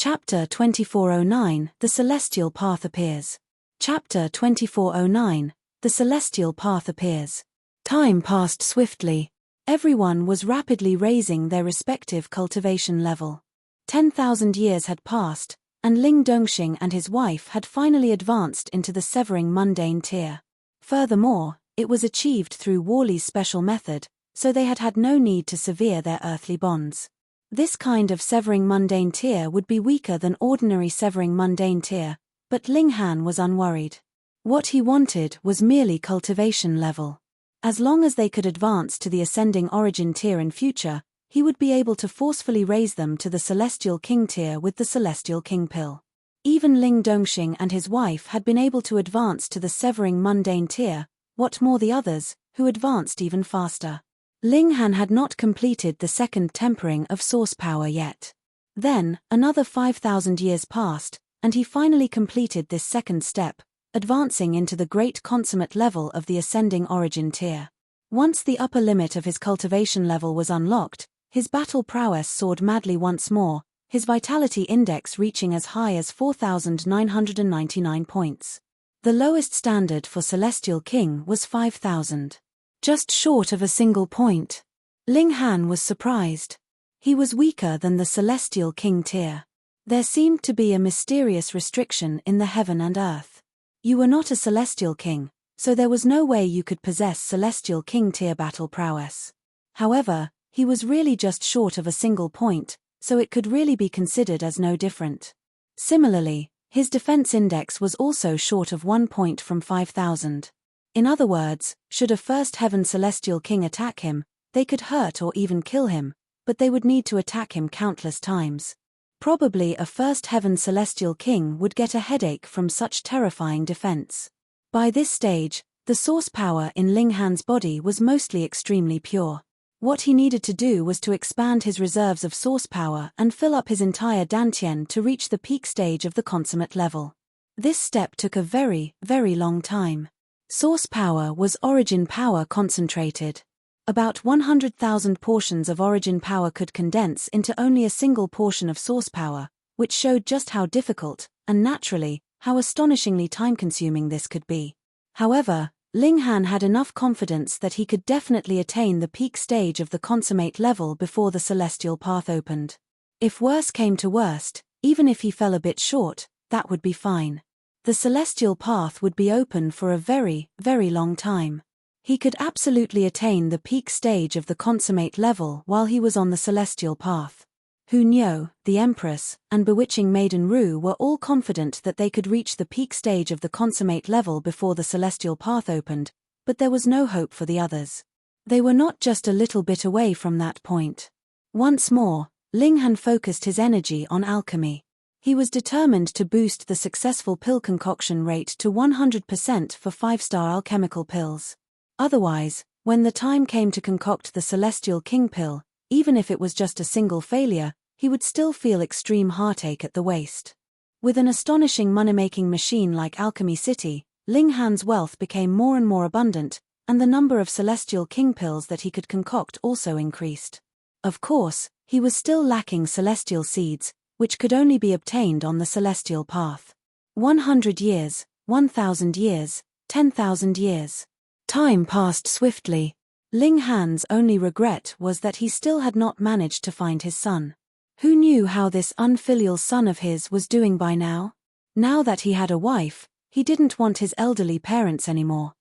Chapter 2409, The Celestial Path Appears. Chapter 2409, The Celestial Path Appears. Time passed swiftly. Everyone was rapidly raising their respective cultivation level. 10,000 years had passed, and Ling Dongxing and his wife had finally advanced into the severing mundane tier. Furthermore, it was achieved through Worley's special method, so they had had no need to sever their earthly bonds. This kind of severing mundane tier would be weaker than ordinary severing mundane tier, but Ling Han was unworried. What he wanted was merely cultivation level. As long as they could advance to the ascending origin tier in future, he would be able to forcefully raise them to the Celestial King tier with the Celestial King pill. Even Ling Dongxing and his wife had been able to advance to the severing mundane tier, what more the others, who advanced even faster. Ling Han had not completed the second tempering of source power yet. Then, another 5,000 years passed, and he finally completed this second step, advancing into the great consummate level of the ascending origin tier. Once the upper limit of his cultivation level was unlocked, his battle prowess soared madly once more, his vitality index reaching as high as 4,999 points. The lowest standard for Celestial King was 5,000. Just short of a single point. Ling Han was surprised. He was weaker than the Celestial King tier. There seemed to be a mysterious restriction in the heaven and earth. You were not a Celestial King, so there was no way you could possess Celestial King tier battle prowess. However, he was really just short of a single point, so it could really be considered as no different. Similarly, his defense index was also short of 1 point from 5,000. In other words, should a First Heaven Celestial King attack him, they could hurt or even kill him, but they would need to attack him countless times. Probably a First Heaven Celestial King would get a headache from such terrifying defense. By this stage, the source power in Ling Han's body was mostly extremely pure. What he needed to do was to expand his reserves of source power and fill up his entire dantian to reach the peak stage of the consummate level. This step took a very, very long time. Source power was origin power concentrated. About 100,000 portions of origin power could condense into only a single portion of source power, which showed just how difficult, and naturally, how astonishingly time-consuming this could be. However, Ling Han had enough confidence that he could definitely attain the peak stage of the consummate level before the celestial path opened. If worse came to worst, even if he fell a bit short, that would be fine. The celestial path would be open for a very, very long time. He could absolutely attain the peak stage of the consummate level while he was on the celestial path. Hu Niu, the Empress, and bewitching Maiden Ru were all confident that they could reach the peak stage of the consummate level before the celestial path opened, but there was no hope for the others. They were not just a little bit away from that point. Once more, Ling Han focused his energy on alchemy. He was determined to boost the successful pill concoction rate to 100% for 5-star alchemical pills. Otherwise, when the time came to concoct the Celestial King pill, even if it was just a single failure, he would still feel extreme heartache at the waist. With an astonishing money-making machine like Alchemy City, Ling Han's wealth became more and more abundant, and the number of Celestial King pills that he could concoct also increased. Of course, he was still lacking celestial seeds, which could only be obtained on the celestial path. 100 years, 1,000 years, 10,000 years. Time passed swiftly. Ling Han's only regret was that he still had not managed to find his son. Who knew how this unfilial son of his was doing by now? Now that he had a wife, he didn't want his elderly parents anymore.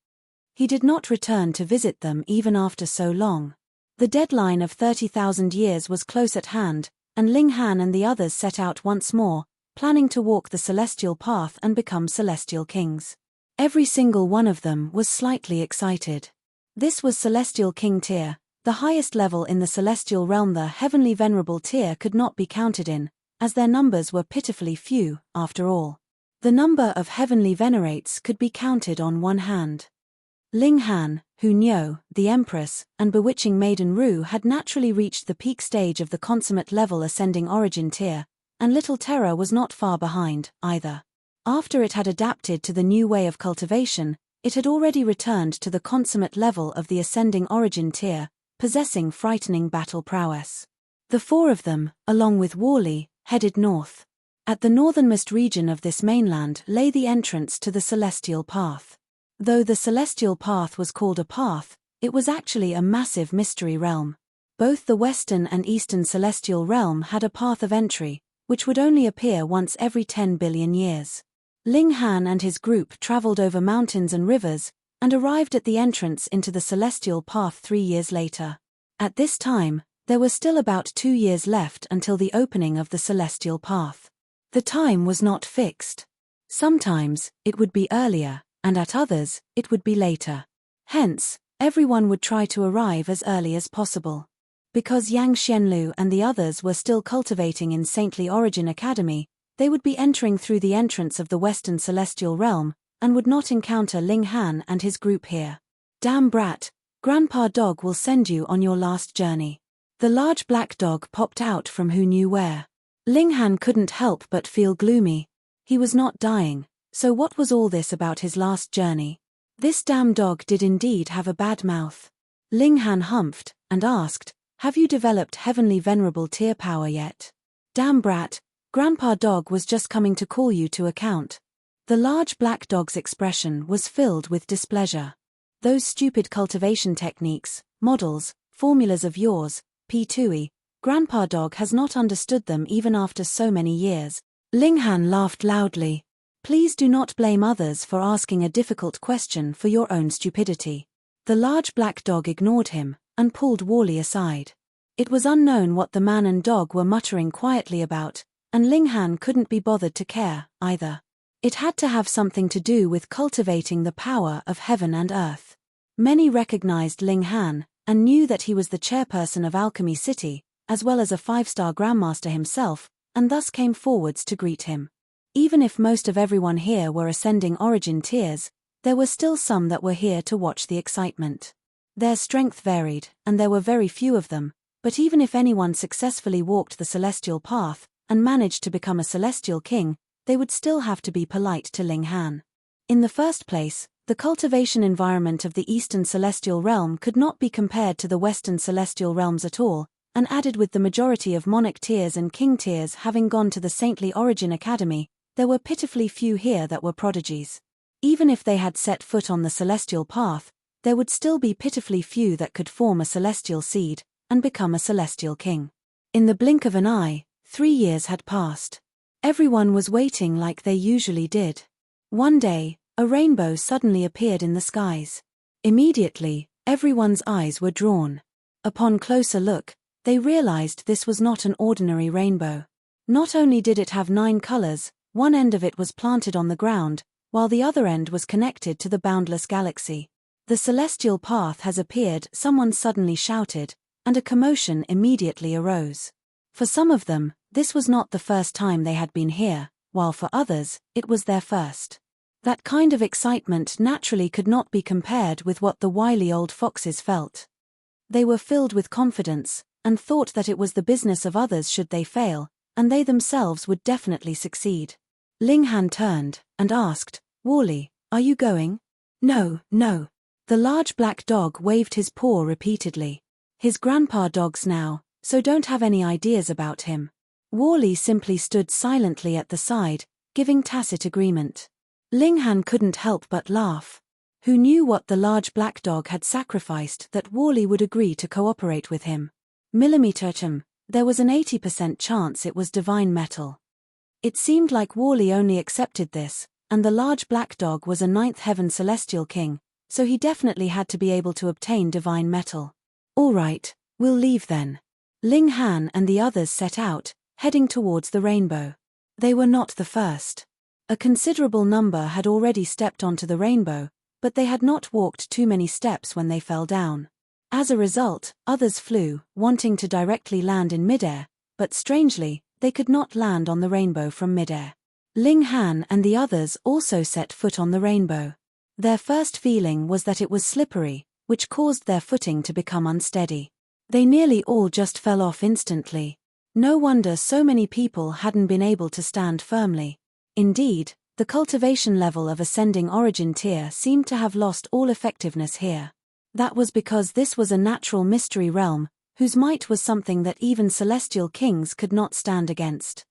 He did not return to visit them even after so long. The deadline of 30,000 years was close at hand, and Ling Han and the others set out once more, planning to walk the celestial path and become celestial kings. Every single one of them was slightly excited. This was Celestial King tier, the highest level in the celestial realm. The heavenly venerable tier could not be counted in, as their numbers were pitifully few, after all. The number of heavenly venerates could be counted on one hand. Ling Han, Hu Niu, the Empress, and bewitching Maiden Ru had naturally reached the peak stage of the consummate level ascending origin tier, and Little Terra was not far behind, either. After it had adapted to the new way of cultivation, it had already returned to the consummate level of the ascending origin tier, possessing frightening battle prowess. The four of them, along with Worley, headed north. At the northernmost region of this mainland lay the entrance to the Celestial Path. Though the Celestial Path was called a path, it was actually a massive mystery realm. Both the Western and Eastern Celestial Realm had a path of entry, which would only appear once every 10 billion years. Ling Han and his group traveled over mountains and rivers, and arrived at the entrance into the Celestial Path 3 years later. At this time, there were still about 2 years left until the opening of the Celestial Path. The time was not fixed. Sometimes, it would be earlier, and at others, it would be later. Hence, everyone would try to arrive as early as possible. Because Yang Xianlu and the others were still cultivating in Saintly Origin Academy, they would be entering through the entrance of the Western Celestial Realm, and would not encounter Ling Han and his group here. Damn brat, Grandpa Dog will send you on your last journey. The large black dog popped out from who knew where. Ling Han couldn't help but feel gloomy. He was not dying, so what was all this about his last journey? This damn dog did indeed have a bad mouth. Ling Han humphed, and asked, "Have you developed heavenly venerable tear power yet?" "Damn brat, Grandpa Dog was just coming to call you to account." The large black dog's expression was filled with displeasure. "Those stupid cultivation techniques, models, formulas of yours, P2E, Grandpa Dog has not understood them even after so many years." Ling Han laughed loudly. "Please do not blame others for asking a difficult question for your own stupidity." The large black dog ignored him, and pulled Wally aside. It was unknown what the man and dog were muttering quietly about, and Ling Han couldn't be bothered to care, either. It had to have something to do with cultivating the power of heaven and earth. Many recognized Ling Han, and knew that he was the chairperson of Alchemy City, as well as a 5-star Grandmaster himself, and thus came forwards to greet him. Even if most of everyone here were ascending origin tiers, there were still some that were here to watch the excitement. Their strength varied, and there were very few of them, but even if anyone successfully walked the Celestial Path, and managed to become a Celestial King, they would still have to be polite to Ling Han. In the first place, the cultivation environment of the Eastern Celestial Realm could not be compared to the Western Celestial Realms at all, and added with the majority of Monarch tiers and King tiers having gone to the Saintly Origin Academy, there were pitifully few here that were prodigies. Even if they had set foot on the Celestial Path, there would still be pitifully few that could form a Celestial seed, and become a Celestial King. In the blink of an eye, 3 years had passed. Everyone was waiting like they usually did. One day, a rainbow suddenly appeared in the skies. Immediately, everyone's eyes were drawn. Upon closer look, they realized this was not an ordinary rainbow. Not only did it have 9 colors, one end of it was planted on the ground, while the other end was connected to the boundless galaxy. "The Celestial Path has appeared," someone suddenly shouted, and a commotion immediately arose. For some of them, this was not the first time they had been here, while for others, it was their first. That kind of excitement naturally could not be compared with what the wily old foxes felt. They were filled with confidence, and thought that it was the business of others should they fail, and they themselves would definitely succeed. Ling Han turned, and asked, "Wally, are you going?" "No, no." The large black dog waved his paw repeatedly. "His grandpa dogs now, so don't have any ideas about him." Wally simply stood silently at the side, giving tacit agreement. Ling Han couldn't help but laugh. Who knew what the large black dog had sacrificed that Wally would agree to cooperate with him? Millimeter, there was an 80% chance it was divine metal. It seemed like Wally only accepted this, and the large black dog was a 9th heaven celestial king, so he definitely had to be able to obtain divine metal. "All right, we'll leave then." Ling Han and the others set out, heading towards the rainbow. They were not the first. A considerable number had already stepped onto the rainbow, but they had not walked too many steps when they fell down. As a result, others flew, wanting to directly land in midair, but strangely, they could not land on the rainbow from midair. Ling Han and the others also set foot on the rainbow. Their first feeling was that it was slippery, which caused their footing to become unsteady. They nearly all just fell off instantly. No wonder so many people hadn't been able to stand firmly. Indeed, the cultivation level of ascending origin tier seemed to have lost all effectiveness here. That was because this was a natural mystery realm, whose might was something that even celestial kings could not stand against.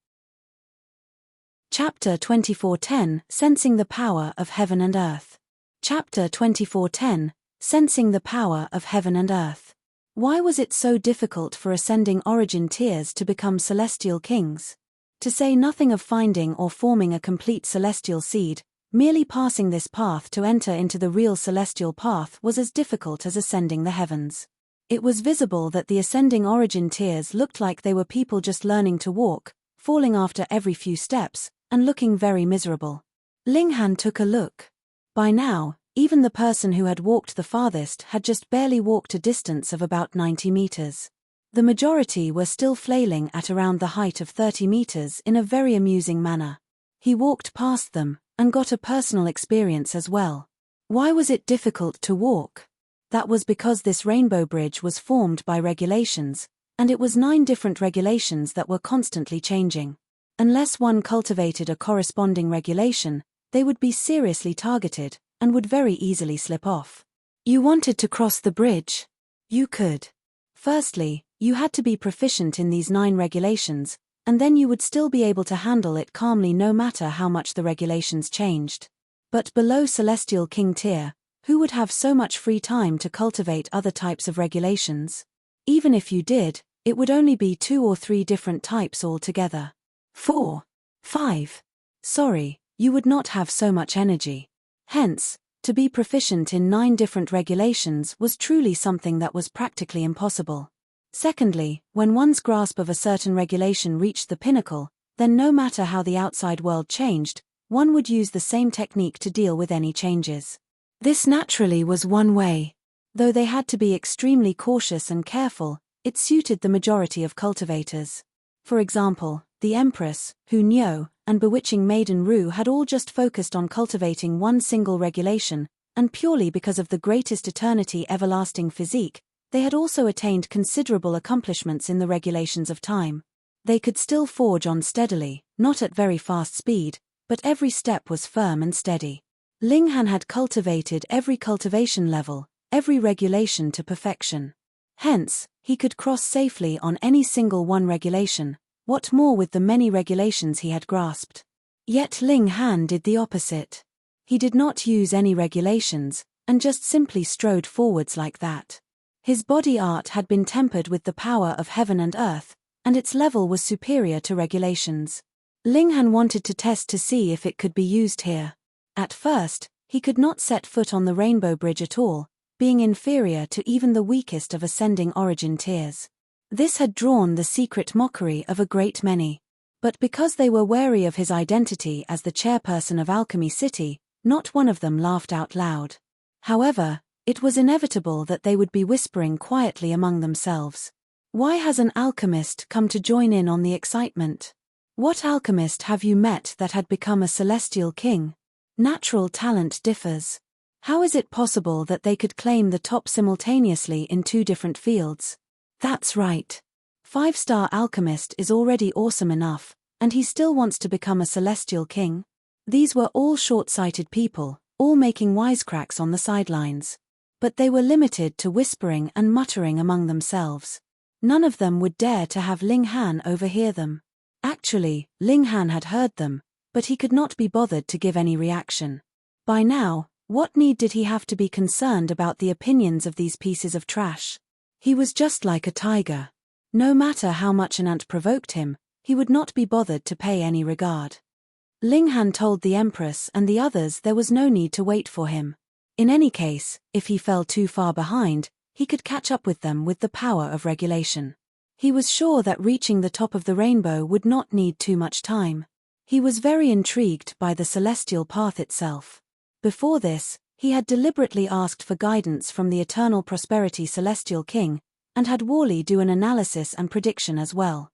Chapter 24:10 Sensing the Power of Heaven and Earth. Chapter 24:10 Sensing the Power of Heaven and Earth. Why was it so difficult for ascending origin tiers to become celestial kings? To say nothing of finding or forming a complete celestial seed, merely passing this path to enter into the real celestial path was as difficult as ascending the heavens. It was visible that the ascending origin tiers looked like they were people just learning to walk, falling after every few steps, and looking very miserable. Ling Han took a look. By now, even the person who had walked the farthest had just barely walked a distance of about 90 meters. The majority were still flailing at around the height of 30 meters in a very amusing manner. He walked past them, and got a personal experience as well. Why was it difficult to walk? That was because this rainbow bridge was formed by regulations, and it was 9 different regulations that were constantly changing. Unless one cultivated a corresponding regulation, they would be seriously targeted, and would very easily slip off. You wanted to cross the bridge? You could. Firstly, you had to be proficient in these 9 regulations, and then you would still be able to handle it calmly no matter how much the regulations changed. But below Celestial King tier, who would have so much free time to cultivate other types of regulations? Even if you did, it would only be 2 or 3 different types altogether. 4, 5. Sorry, you would not have so much energy. Hence, to be proficient in 9 different regulations was truly something that was practically impossible. Secondly, when one's grasp of a certain regulation reached the pinnacle, then no matter how the outside world changed, one would use the same technique to deal with any changes. This naturally was one way. Though they had to be extremely cautious and careful, it suited the majority of cultivators. For example, the Empress, Hu Niu, and bewitching Maiden Ru had all just focused on cultivating one single regulation, and purely because of the greatest eternity everlasting physique, they had also attained considerable accomplishments in the regulations of time. They could still forge on steadily, not at very fast speed, but every step was firm and steady. Ling Han had cultivated every cultivation level, every regulation to perfection. Hence, he could cross safely on any single one regulation, what more with the many regulations he had grasped. Yet Ling Han did the opposite. He did not use any regulations, and just simply strode forwards like that. His body art had been tempered with the power of heaven and earth, and its level was superior to regulations. Ling Han wanted to test to see if it could be used here. At first, he could not set foot on the Rainbow Bridge at all, being inferior to even the weakest of ascending origin tiers. This had drawn the secret mockery of a great many. But because they were wary of his identity as the chairperson of Alchemy City, not one of them laughed out loud. However, it was inevitable that they would be whispering quietly among themselves. Why has an alchemist come to join in on the excitement? What alchemist have you met that had become a celestial king? Natural talent differs. How is it possible that they could claim the top simultaneously in 2 different fields? That's right. 5-star alchemist is already awesome enough, and he still wants to become a celestial king? These were all short-sighted people, all making wisecracks on the sidelines. But they were limited to whispering and muttering among themselves. None of them would dare to have Ling Han overhear them. Actually, Ling Han had heard them, but he could not be bothered to give any reaction. By now, what need did he have to be concerned about the opinions of these pieces of trash? He was just like a tiger. No matter how much an ant provoked him, he would not be bothered to pay any regard. Ling Han told the Empress and the others there was no need to wait for him. In any case, if he fell too far behind, he could catch up with them with the power of regulation. He was sure that reaching the top of the rainbow would not need too much time. He was very intrigued by the celestial path itself. Before this, he had deliberately asked for guidance from the Eternal Prosperity Celestial King, and had Worley do an analysis and prediction as well.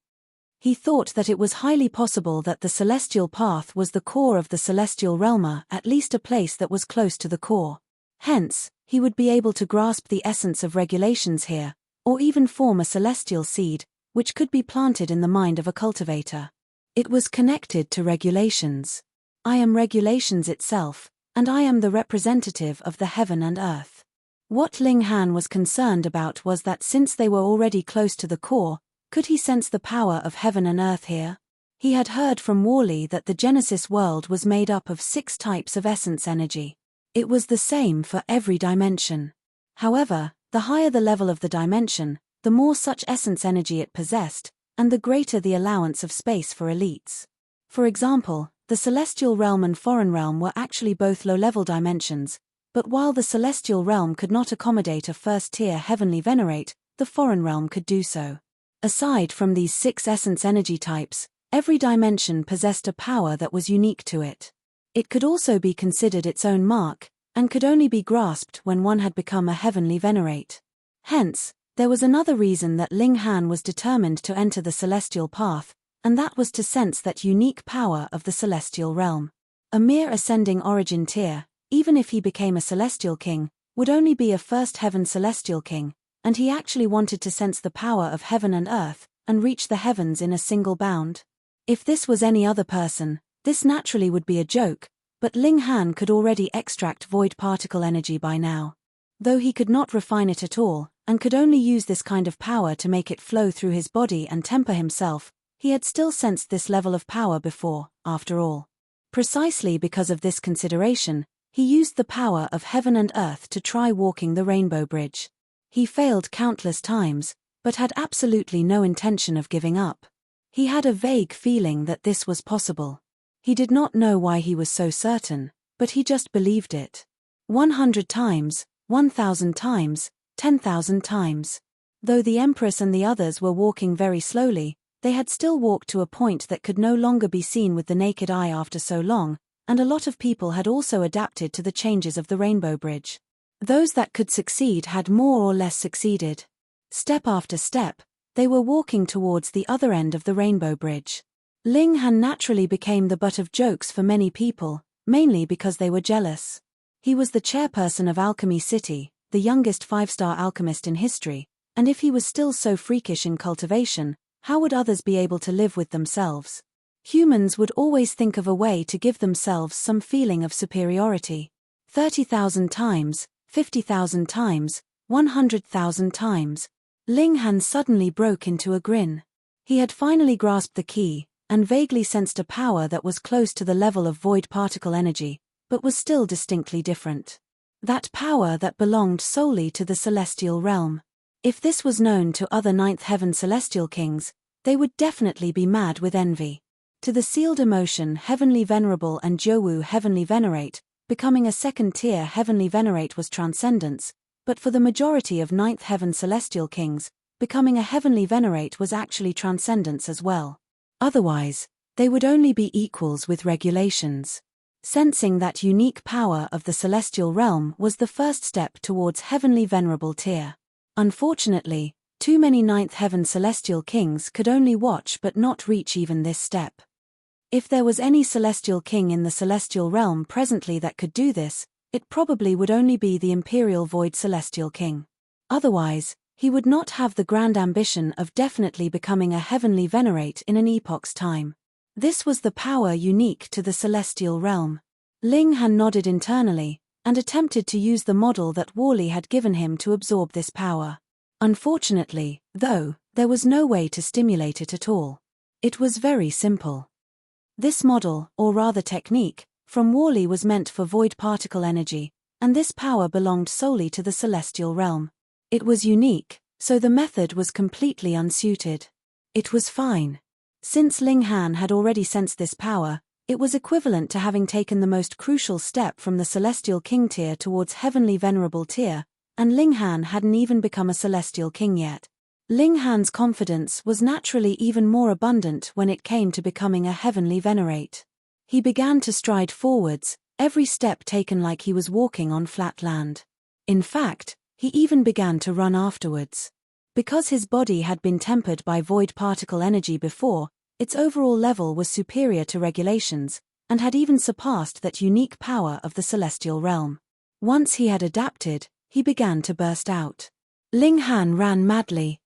He thought that it was highly possible that the celestial path was the core of the celestial realm, at least a place that was close to the core. Hence, he would be able to grasp the essence of regulations here, or even form a celestial seed, which could be planted in the mind of a cultivator. It was connected to regulations. I am regulations itself, and I am the representative of the heaven and earth. What Ling Han was concerned about was that since they were already close to the core, could he sense the power of heaven and earth here? He had heard from Wall-E that the Genesis world was made up of 6 types of essence energy. It was the same for every dimension. However, the higher the level of the dimension, the more such essence energy it possessed, and the greater the allowance of space for elites. For example, the celestial realm and foreign realm were actually both low-level dimensions, but while the celestial realm could not accommodate a first-tier heavenly venerate, the foreign realm could do so. Aside from these 6 essence energy types, every dimension possessed a power that was unique to it. It could also be considered its own mark, and could only be grasped when one had become a heavenly venerate. Hence, there was another reason that Ling Han was determined to enter the celestial path, and that was to sense that unique power of the celestial realm. A mere ascending origin tier, even if he became a celestial king, would only be a first heaven celestial king, and he actually wanted to sense the power of heaven and earth, and reach the heavens in a single bound. If this was any other person, this naturally would be a joke, but Ling Han could already extract void particle energy by now. Though he could not refine it at all, and could only use this kind of power to make it flow through his body and temper himself, he had still sensed this level of power before, after all. Precisely because of this consideration, he used the power of heaven and earth to try walking the rainbow bridge. He failed countless times, but had absolutely no intention of giving up. He had a vague feeling that this was possible. He did not know why he was so certain, but he just believed it. 100 times, 1,000 times, 10,000 times. Though the Empress and the others were walking very slowly, they had still walked to a point that could no longer be seen with the naked eye after so long, and a lot of people had also adapted to the changes of the Rainbow Bridge. Those that could succeed had more or less succeeded. Step after step, they were walking towards the other end of the Rainbow Bridge. Ling Han naturally became the butt of jokes for many people, mainly because they were jealous. He was the chairperson of Alchemy City, the youngest 5-star alchemist in history, and if he was still so freakish in cultivation, how would others be able to live with themselves? Humans would always think of a way to give themselves some feeling of superiority. 30,000 times, 50,000 times, 100,000 times. Ling Han suddenly broke into a grin. He had finally grasped the key, and vaguely sensed a power that was close to the level of void particle energy, but was still distinctly different. That power that belonged solely to the celestial realm. If this was known to other ninth heaven celestial kings, they would definitely be mad with envy. To the sealed emotion heavenly venerable and Jowu heavenly venerate, becoming a second-tier heavenly venerate was transcendence, but for the majority of ninth heaven celestial kings, becoming a heavenly venerate was actually transcendence as well. Otherwise, they would only be equals with regulations. Sensing that unique power of the celestial realm was the first step towards heavenly venerable tier. Unfortunately, too many ninth heaven celestial kings could only watch but not reach even this step. If there was any celestial king in the celestial realm presently that could do this, it probably would only be the imperial void celestial king. Otherwise, he would not have the grand ambition of definitely becoming a heavenly venerate in an epoch's time. This was the power unique to the celestial realm. Ling Han nodded internally, and attempted to use the model that Wall-E had given him to absorb this power. Unfortunately, though, there was no way to stimulate it at all. It was very simple. This model, or rather technique, from Wall-E was meant for void particle energy, and this power belonged solely to the celestial realm. It was unique, so the method was completely unsuited. It was fine. Since Ling Han had already sensed this power, it was equivalent to having taken the most crucial step from the celestial king tier towards heavenly venerable tier, and Ling Han hadn't even become a celestial king yet. Ling Han's confidence was naturally even more abundant when it came to becoming a heavenly venerate. He began to stride forwards, every step taken like he was walking on flat land. In fact, he even began to run afterwards. Because his body had been tempered by void particle energy before, its overall level was superior to regulations, and had even surpassed that unique power of the celestial realm. Once he had adapted, he began to burst out. Ling Han ran madly.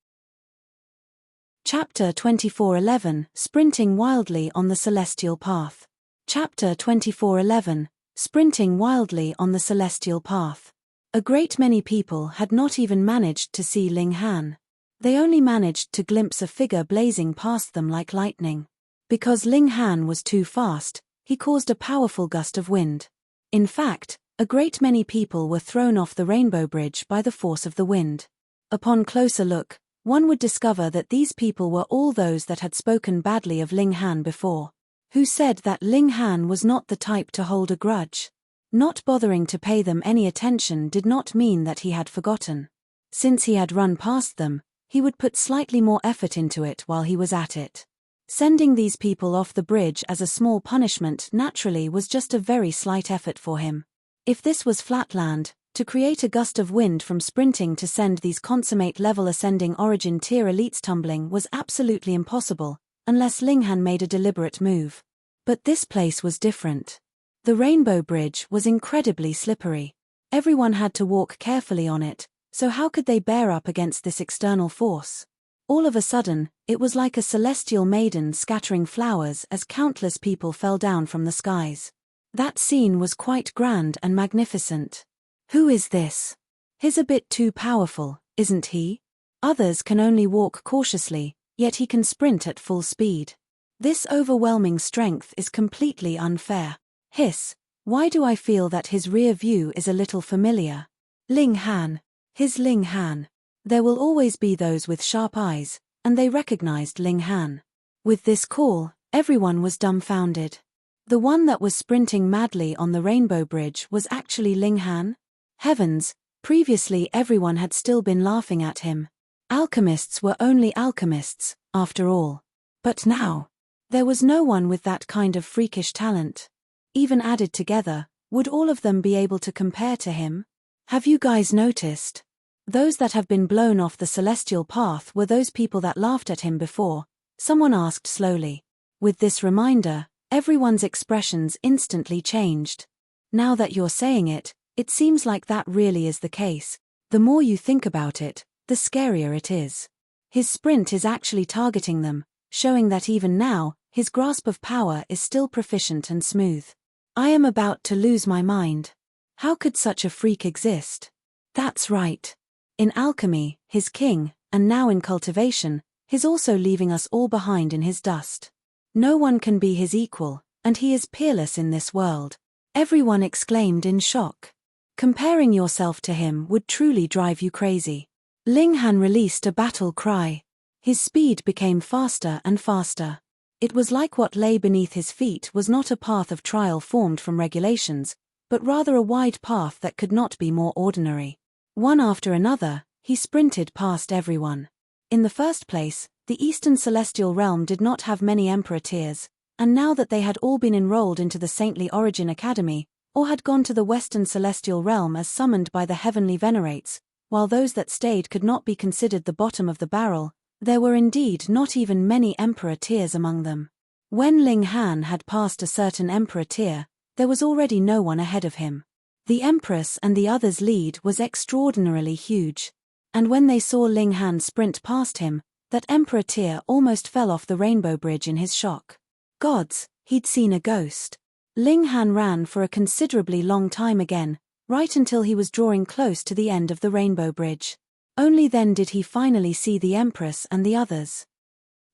Chapter 24:11, Sprinting Wildly on the Celestial Path. Chapter 24:11, Sprinting Wildly on the Celestial Path. A great many people had not even managed to see Ling Han. They only managed to glimpse a figure blazing past them like lightning. Because Ling Han was too fast, he caused a powerful gust of wind. In fact, a great many people were thrown off the Rainbow Bridge by the force of the wind. Upon closer look, one would discover that these people were all those that had spoken badly of Ling Han before, who said that Ling Han was not the type to hold a grudge. Not bothering to pay them any attention did not mean that he had forgotten. Since he had run past them, he would put slightly more effort into it while he was at it. Sending these people off the bridge as a small punishment naturally was just a very slight effort for him. If this was flatland, to create a gust of wind from sprinting to send these consummate level ascending origin tier elites tumbling was absolutely impossible, unless Ling Han made a deliberate move. But this place was different. The Rainbow Bridge was incredibly slippery. Everyone had to walk carefully on it, so how could they bear up against this external force? All of a sudden, it was like a celestial maiden scattering flowers as countless people fell down from the skies. That scene was quite grand and magnificent. Who is this? He's a bit too powerful, isn't he? Others can only walk cautiously, yet he can sprint at full speed. This overwhelming strength is completely unfair. Hiss, why do I feel that his rear view is a little familiar? Ling Han. His Ling Han. There will always be those with sharp eyes, and they recognized Ling Han. With this call, everyone was dumbfounded. The one that was sprinting madly on the Rainbow Bridge was actually Ling Han? Heavens, previously everyone had still been laughing at him. Alchemists were only alchemists, after all. But now, there was no one with that kind of freakish talent. Even added together, would all of them be able to compare to him? Have you guys noticed? Those that have been blown off the celestial path were those people that laughed at him before, someone asked slowly. With this reminder, everyone's expressions instantly changed. Now that you're saying it, it seems like that really is the case. The more you think about it, the scarier it is. His sprint is actually targeting them, showing that even now, his grasp of power is still proficient and smooth. I am about to lose my mind. How could such a freak exist? That's right. In alchemy, his king, and now in cultivation, he's also leaving us all behind in his dust. No one can be his equal, and he is peerless in this world. Everyone exclaimed in shock. Comparing yourself to him would truly drive you crazy. Ling Han released a battle cry. His speed became faster and faster. It was like what lay beneath his feet was not a path of trial formed from regulations, but rather a wide path that could not be more ordinary. One after another, he sprinted past everyone. In the first place, the Eastern Celestial Realm did not have many Emperor tiers, and now that they had all been enrolled into the Saintly Origin Academy, or had gone to the Western Celestial Realm as summoned by the Heavenly Venerates, while those that stayed could not be considered the bottom of the barrel, there were indeed not even many Emperor tiers among them. When Ling Han had passed a certain Emperor tier, there was already no one ahead of him. The Empress and the others' lead was extraordinarily huge, and when they saw Ling Han sprint past him, that Emperor tier almost fell off the Rainbow Bridge in his shock. Gods, he'd seen a ghost. Ling Han ran for a considerably long time again, right until he was drawing close to the end of the Rainbow Bridge. Only then did he finally see the Empress and the others.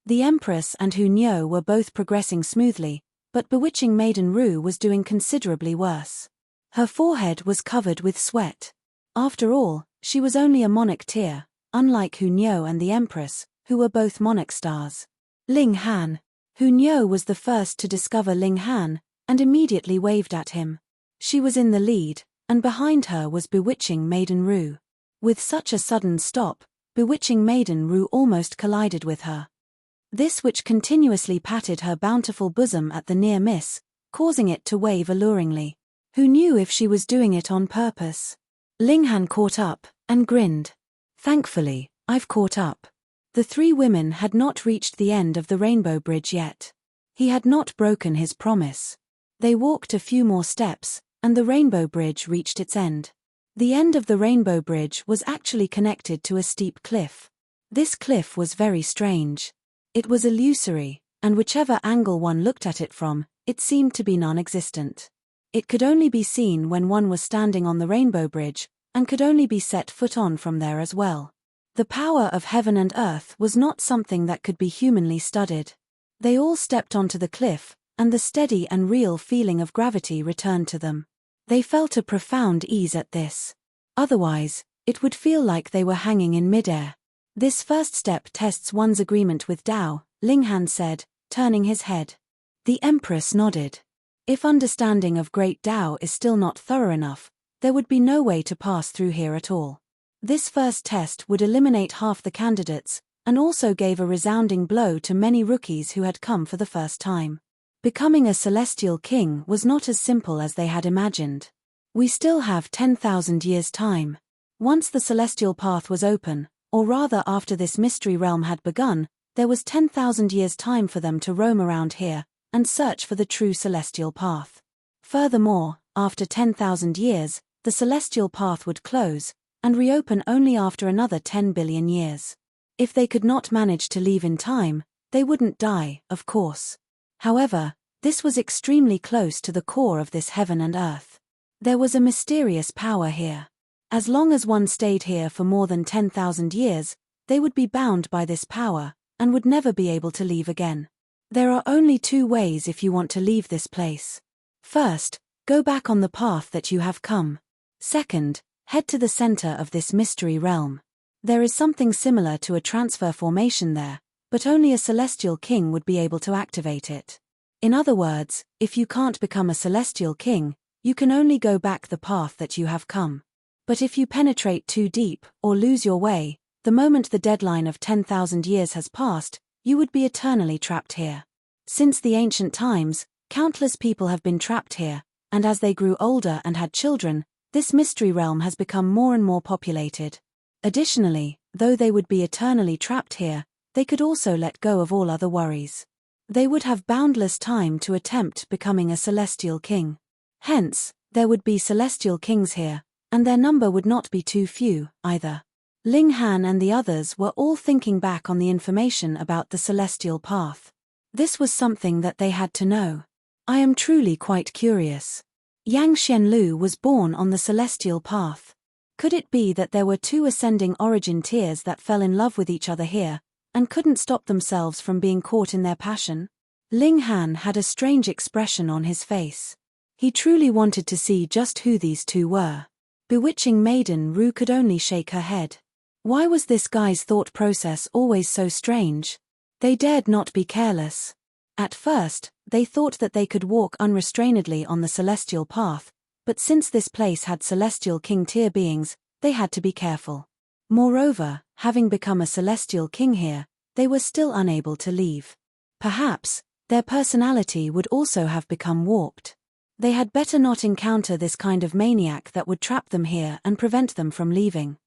The Empress and Hu Niu were both progressing smoothly, but bewitching Maiden Ru was doing considerably worse. Her forehead was covered with sweat. After all, she was only a monarch tier, unlike Hu Niu and the Empress, who were both monarch stars. Ling Han. Hu Niu was the first to discover Ling Han, and immediately waved at him. She was in the lead, and behind her was bewitching Maiden Ru. With such a sudden stop, bewitching Maiden Ru almost collided with her. This which continuously patted her bountiful bosom at the near miss, causing it to wave alluringly. Who knew if she was doing it on purpose? Ling Han caught up, and grinned. Thankfully, I've caught up. The three women had not reached the end of the Rainbow Bridge yet. He had not broken his promise. They walked a few more steps, and the Rainbow Bridge reached its end. The end of the Rainbow Bridge was actually connected to a steep cliff. This cliff was very strange. It was illusory, and whichever angle one looked at it from, it seemed to be non-existent. It could only be seen when one was standing on the Rainbow Bridge, and could only be set foot on from there as well. The power of heaven and earth was not something that could be humanly studied. They all stepped onto the cliff, and the steady and real feeling of gravity returned to them. They felt a profound ease at this. Otherwise, it would feel like they were hanging in midair. This first step tests one's agreement with Tao, Linghan said, turning his head. The Empress nodded. If understanding of Great Tao is still not thorough enough, there would be no way to pass through here at all. This first test would eliminate half the candidates, and also gave a resounding blow to many rookies who had come for the first time. Becoming a celestial king was not as simple as they had imagined. We still have 10,000 years' time. Once the celestial path was open, or rather after this mystery realm had begun, there was 10,000 years' time for them to roam around here and search for the true celestial path. Furthermore, after 10,000 years, the celestial path would close and reopen only after another 10 billion years. If they could not manage to leave in time, they wouldn't die, of course. However, this was extremely close to the core of this heaven and earth. There was a mysterious power here. As long as one stayed here for more than 10,000 years, they would be bound by this power, and would never be able to leave again. There are only two ways if you want to leave this place. First, go back on the path that you have come. Second, head to the center of this mystery realm. There is something similar to a transfer formation there, but only a celestial king would be able to activate it. In other words, if you can't become a celestial king, you can only go back the path that you have come. But if you penetrate too deep, or lose your way, the moment the deadline of 10,000 years has passed, you would be eternally trapped here. Since the ancient times, countless people have been trapped here, and as they grew older and had children, this mystery realm has become more and more populated. Additionally, though they would be eternally trapped here, they could also let go of all other worries. They would have boundless time to attempt becoming a celestial king. Hence, there would be celestial kings here, and their number would not be too few, either. Ling Han and the others were all thinking back on the information about the celestial path. This was something that they had to know. I am truly quite curious. Yang Xianlu was born on the celestial path. Could it be that there were two ascending origin tiers that fell in love with each other here, and couldn't stop themselves from being caught in their passion? Ling Han had a strange expression on his face. He truly wanted to see just who these two were. Bewitching maiden Ru could only shake her head. Why was this guy's thought process always so strange? They dared not be careless. At first, they thought that they could walk unrestrainedly on the celestial path, but since this place had celestial king tier beings, they had to be careful. Moreover, having become a celestial king here, they were still unable to leave. Perhaps, their personality would also have become warped. They had better not encounter this kind of maniac that would trap them here and prevent them from leaving.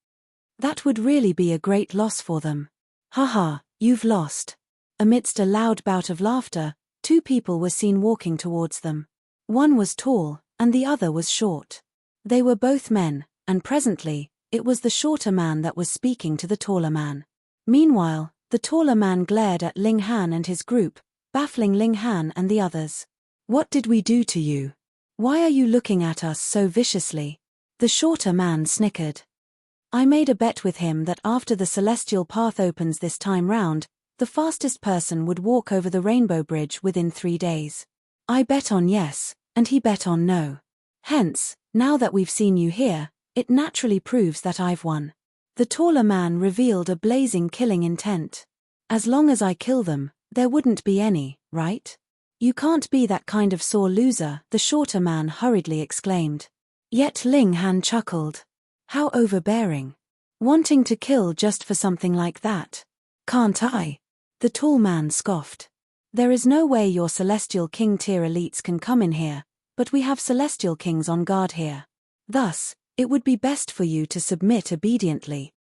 That would really be a great loss for them. Haha, you've lost. Amidst a loud bout of laughter, two people were seen walking towards them. One was tall, and the other was short. They were both men, and presently, it was the shorter man that was speaking to the taller man. Meanwhile, the taller man glared at Ling Han and his group, baffling Ling Han and the others. What did we do to you? Why are you looking at us so viciously? The shorter man snickered. I made a bet with him that after the celestial path opens this time round, the fastest person would walk over the Rainbow Bridge within 3 days. I bet on yes, and he bet on no. Hence, now that we've seen you here, it naturally proves that I've won. The taller man revealed a blazing killing intent. As long as I kill them, there wouldn't be any, right? You can't be that kind of sore loser, the shorter man hurriedly exclaimed. Yet Ling Han chuckled. How overbearing. Wanting to kill just for something like that. Can't I? The tall man scoffed. There is no way your celestial king tier elites can come in here, but we have celestial kings on guard here. Thus, it would be best for you to submit obediently.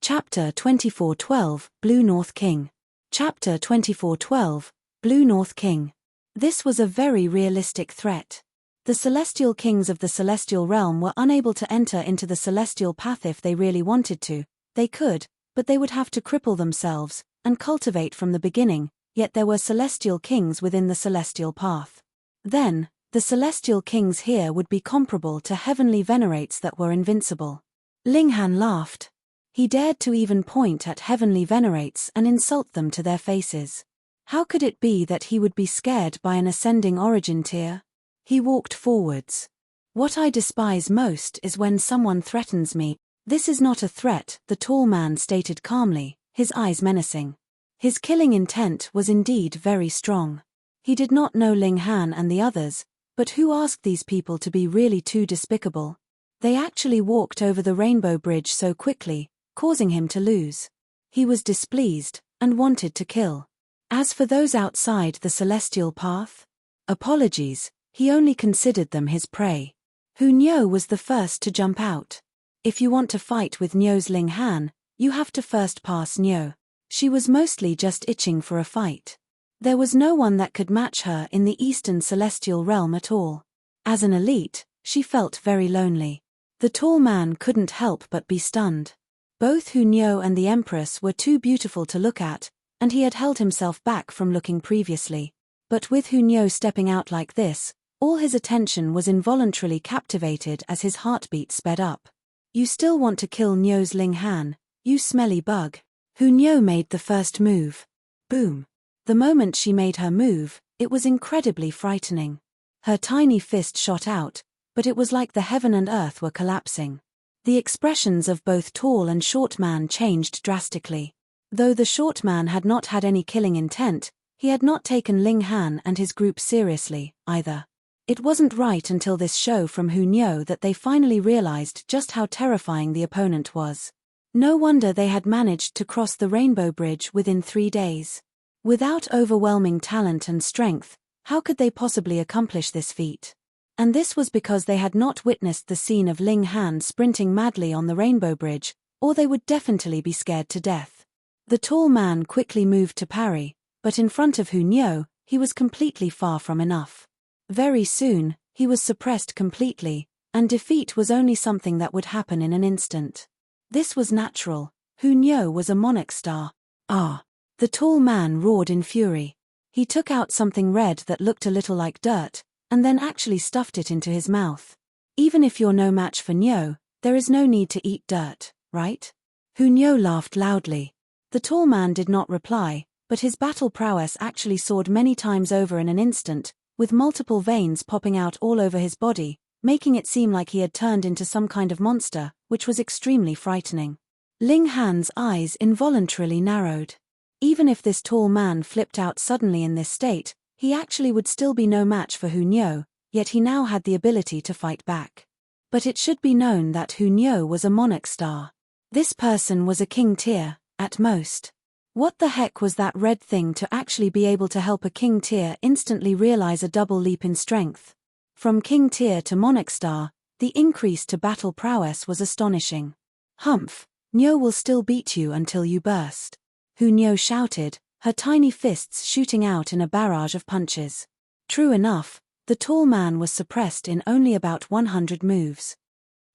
Chapter 24:12, Blue North King. Chapter 24:12, Blue North King. This was a very realistic threat. The celestial kings of the celestial realm were unable to enter into the celestial path if they really wanted to. They could, but they would have to cripple themselves and cultivate from the beginning, yet there were celestial kings within the celestial path. Then, the celestial kings here would be comparable to heavenly venerates that were invincible. Ling Han laughed. He dared to even point at heavenly venerates and insult them to their faces. How could it be that he would be scared by an ascending origin tier? He walked forwards. What I despise most is when someone threatens me. This is not a threat, the tall man stated calmly, his eyes menacing. His killing intent was indeed very strong. He did not know Ling Han and the others, but who asked these people to be really too despicable? They actually walked over the rainbow bridge so quickly, causing him to lose. He was displeased, and wanted to kill. As for those outside the celestial path? Apologies, he only considered them his prey. Hu Niu was the first to jump out. If you want to fight with Niu's Ling Han, you have to first pass Niu. She was mostly just itching for a fight. There was no one that could match her in the Eastern Celestial Realm at all. As an elite, she felt very lonely. The tall man couldn't help but be stunned. Both Hu Niu and the Empress were too beautiful to look at, and he had held himself back from looking previously. But with Hu Niu stepping out like this, all his attention was involuntarily captivated as his heartbeat sped up. You still want to kill Niu's Ling Han, you smelly bug. Hu Niu made the first move. Boom. The moment she made her move, it was incredibly frightening. Her tiny fist shot out, but it was like the heaven and earth were collapsing. The expressions of both tall and short man changed drastically. Though the short man had not had any killing intent, he had not taken Ling Han and his group seriously, either. It wasn't right until this show from Hu Niu that they finally realized just how terrifying the opponent was. No wonder they had managed to cross the Rainbow Bridge within 3 days. Without overwhelming talent and strength, how could they possibly accomplish this feat? And this was because they had not witnessed the scene of Ling Han sprinting madly on the Rainbow Bridge, or they would definitely be scared to death. The tall man quickly moved to parry, but in front of Hu Niu, he was completely far from enough. Very soon, he was suppressed completely, and defeat was only something that would happen in an instant. This was natural. Hu Niu was a monarch star. Ah! The tall man roared in fury. He took out something red that looked a little like dirt, and then actually stuffed it into his mouth. Even if you're no match for Niu, there is no need to eat dirt, right? Hu Niu laughed loudly. The tall man did not reply, but his battle prowess actually soared many times over in an instant, with multiple veins popping out all over his body, making it seem like he had turned into some kind of monster, which was extremely frightening. Ling Han's eyes involuntarily narrowed. Even if this tall man flipped out suddenly in this state, he actually would still be no match for Hu Niu, yet he now had the ability to fight back. But it should be known that Hu Niu was a monarch star. This person was a king tier, at most. What the heck was that red thing to actually be able to help a king tier instantly realize a double leap in strength? From king tier to monarch star, the increase to battle prowess was astonishing. Humph, Niu will still beat you until you burst. Hu Niu shouted, her tiny fists shooting out in a barrage of punches. True enough, the tall man was suppressed in only about 100 moves.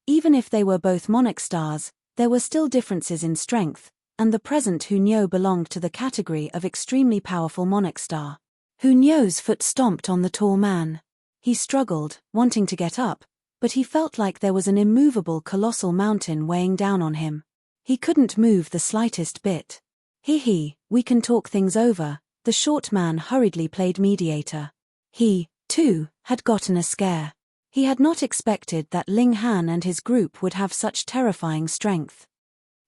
Even if they were both monarch stars, there were still differences in strength, and the present Hu Niu belonged to the category of extremely powerful monarch star. Hu Niu's foot stomped on the tall man. He struggled, wanting to get up, but he felt like there was an immovable colossal mountain weighing down on him. He couldn't move the slightest bit. We can talk things over, the short man hurriedly played mediator. He, too, had gotten a scare. He had not expected that Ling Han and his group would have such terrifying strength.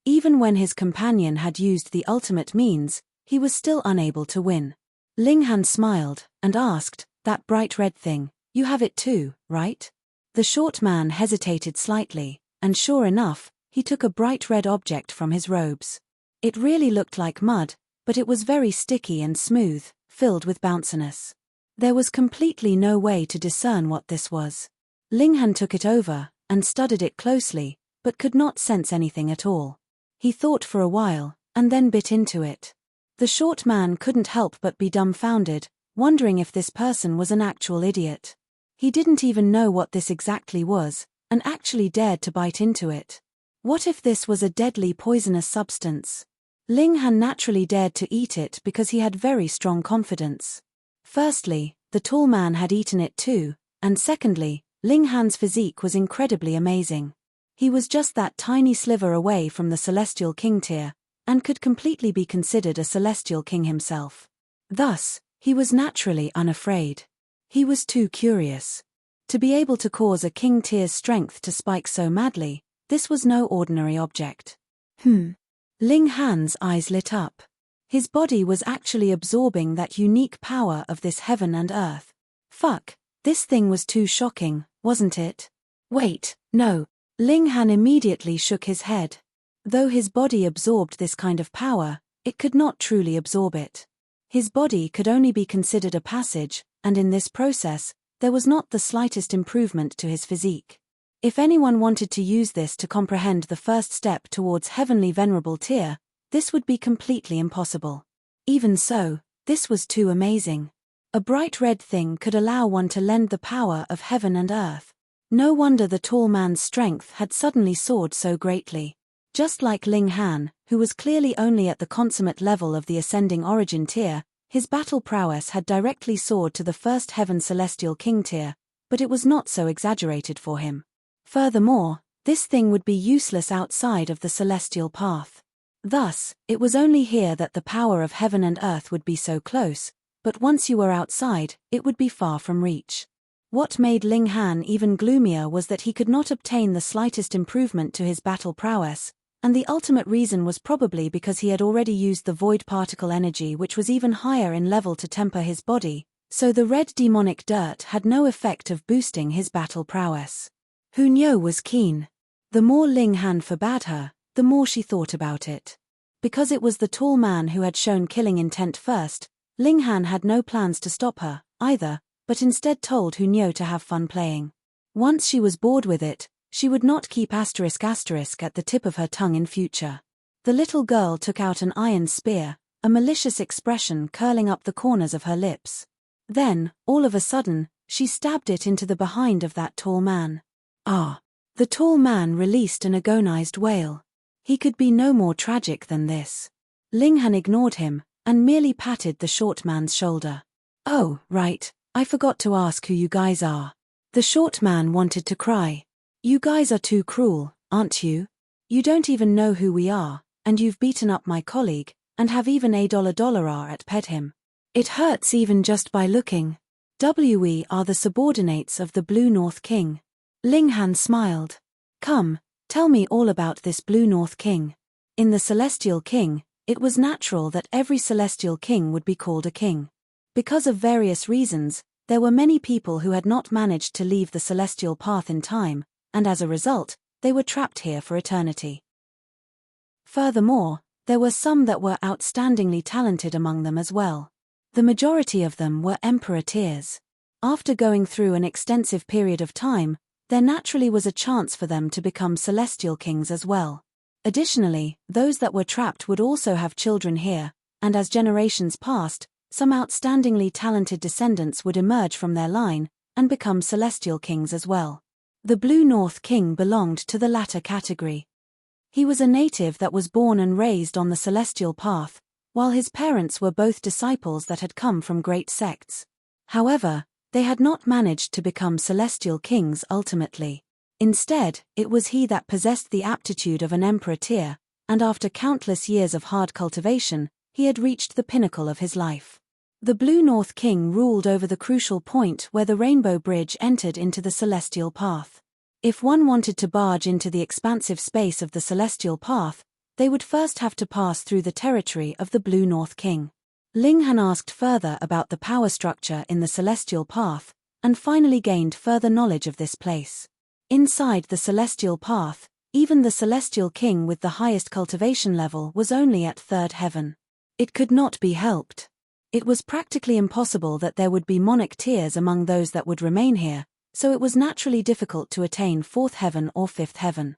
Even when his companion had used the ultimate means, he was still unable to win. Ling Han smiled, and asked, that bright red thing, you have it too, right? The short man hesitated slightly, and sure enough, he took a bright red object from his robes. It really looked like mud, but it was very sticky and smooth, filled with bounciness. There was completely no way to discern what this was. Ling Han took it over, and studied it closely, but could not sense anything at all. He thought for a while, and then bit into it. The short man couldn't help but be dumbfounded, wondering if this person was an actual idiot. He didn't even know what this exactly was, and actually dared to bite into it. What if this was a deadly poisonous substance? Ling Han naturally dared to eat it because he had very strong confidence. Firstly, the tall man had eaten it too, and secondly, Ling Han's physique was incredibly amazing. He was just that tiny sliver away from the celestial king tier, and could completely be considered a celestial king himself. Thus, he was naturally unafraid. He was too curious. To be able to cause a king tier's strength to spike so madly, this was no ordinary object. Ling Han's eyes lit up. His body was actually absorbing that unique power of this heaven and earth. Fuck, this thing was too shocking, wasn't it? Wait, no. Ling Han immediately shook his head. Though his body absorbed this kind of power, it could not truly absorb it. His body could only be considered a passage, and in this process, there was not the slightest improvement to his physique. If anyone wanted to use this to comprehend the first step towards heavenly venerable tier, this would be completely impossible. Even so, this was too amazing. A bright red thing could allow one to lend the power of heaven and earth. No wonder the tall man's strength had suddenly soared so greatly. Just like Ling Han, who was clearly only at the consummate level of the ascending origin tier, his battle prowess had directly soared to the first heaven celestial king tier, but it was not so exaggerated for him. Furthermore, this thing would be useless outside of the celestial path. Thus, it was only here that the power of heaven and earth would be so close, but once you were outside, it would be far from reach. What made Ling Han even gloomier was that he could not obtain the slightest improvement to his battle prowess, and the ultimate reason was probably because he had already used the void particle energy, which was even higher in level to temper his body, so the red demonic dirt had no effect of boosting his battle prowess. Hunyo was keen. The more Ling Han forbade her, the more she thought about it. Because it was the tall man who had shown killing intent first, Ling Han had no plans to stop her, either, but instead told Hunyo to have fun playing. Once she was bored with it, she would not keep *** at the tip of her tongue in future. The little girl took out an iron spear, a malicious expression curling up the corners of her lips. Then, all of a sudden, she stabbed it into the behind of that tall man. Ah! The tall man released an agonized wail. He could be no more tragic than this. Ling Han ignored him, and merely patted the short man's shoulder. Oh, right, I forgot to ask who you guys are. The short man wanted to cry. You guys are too cruel, aren't you? You don't even know who we are, and you've beaten up my colleague, and have even $1 at ped him. It hurts even just by looking. We are the subordinates of the Blue North King. Ling Han smiled. Come, tell me all about this Blue North King. In the Celestial King, it was natural that every Celestial King would be called a king. Because of various reasons, there were many people who had not managed to leave the Celestial Path in time, and as a result, they were trapped here for eternity. Furthermore, there were some that were outstandingly talented among them as well. The majority of them were Emperor tiers. After going through an extensive period of time, there naturally was a chance for them to become Celestial Kings as well. Additionally, those that were trapped would also have children here, and as generations passed, some outstandingly talented descendants would emerge from their line, and become Celestial Kings as well. The Blue North King belonged to the latter category. He was a native that was born and raised on the Celestial Path, while his parents were both disciples that had come from great sects. However, they had not managed to become Celestial Kings ultimately. Instead, it was he that possessed the aptitude of an Emperor tier, and after countless years of hard cultivation, he had reached the pinnacle of his life. The Blue North King ruled over the crucial point where the Rainbow Bridge entered into the Celestial Path. If one wanted to barge into the expansive space of the Celestial Path, they would first have to pass through the territory of the Blue North King. Ling Han asked further about the power structure in the Celestial Path, and finally gained further knowledge of this place. Inside the Celestial Path, even the Celestial King with the highest cultivation level was only at 3rd heaven. It could not be helped. It was practically impossible that there would be monarch tiers among those that would remain here, so it was naturally difficult to attain 4th heaven or 5th heaven.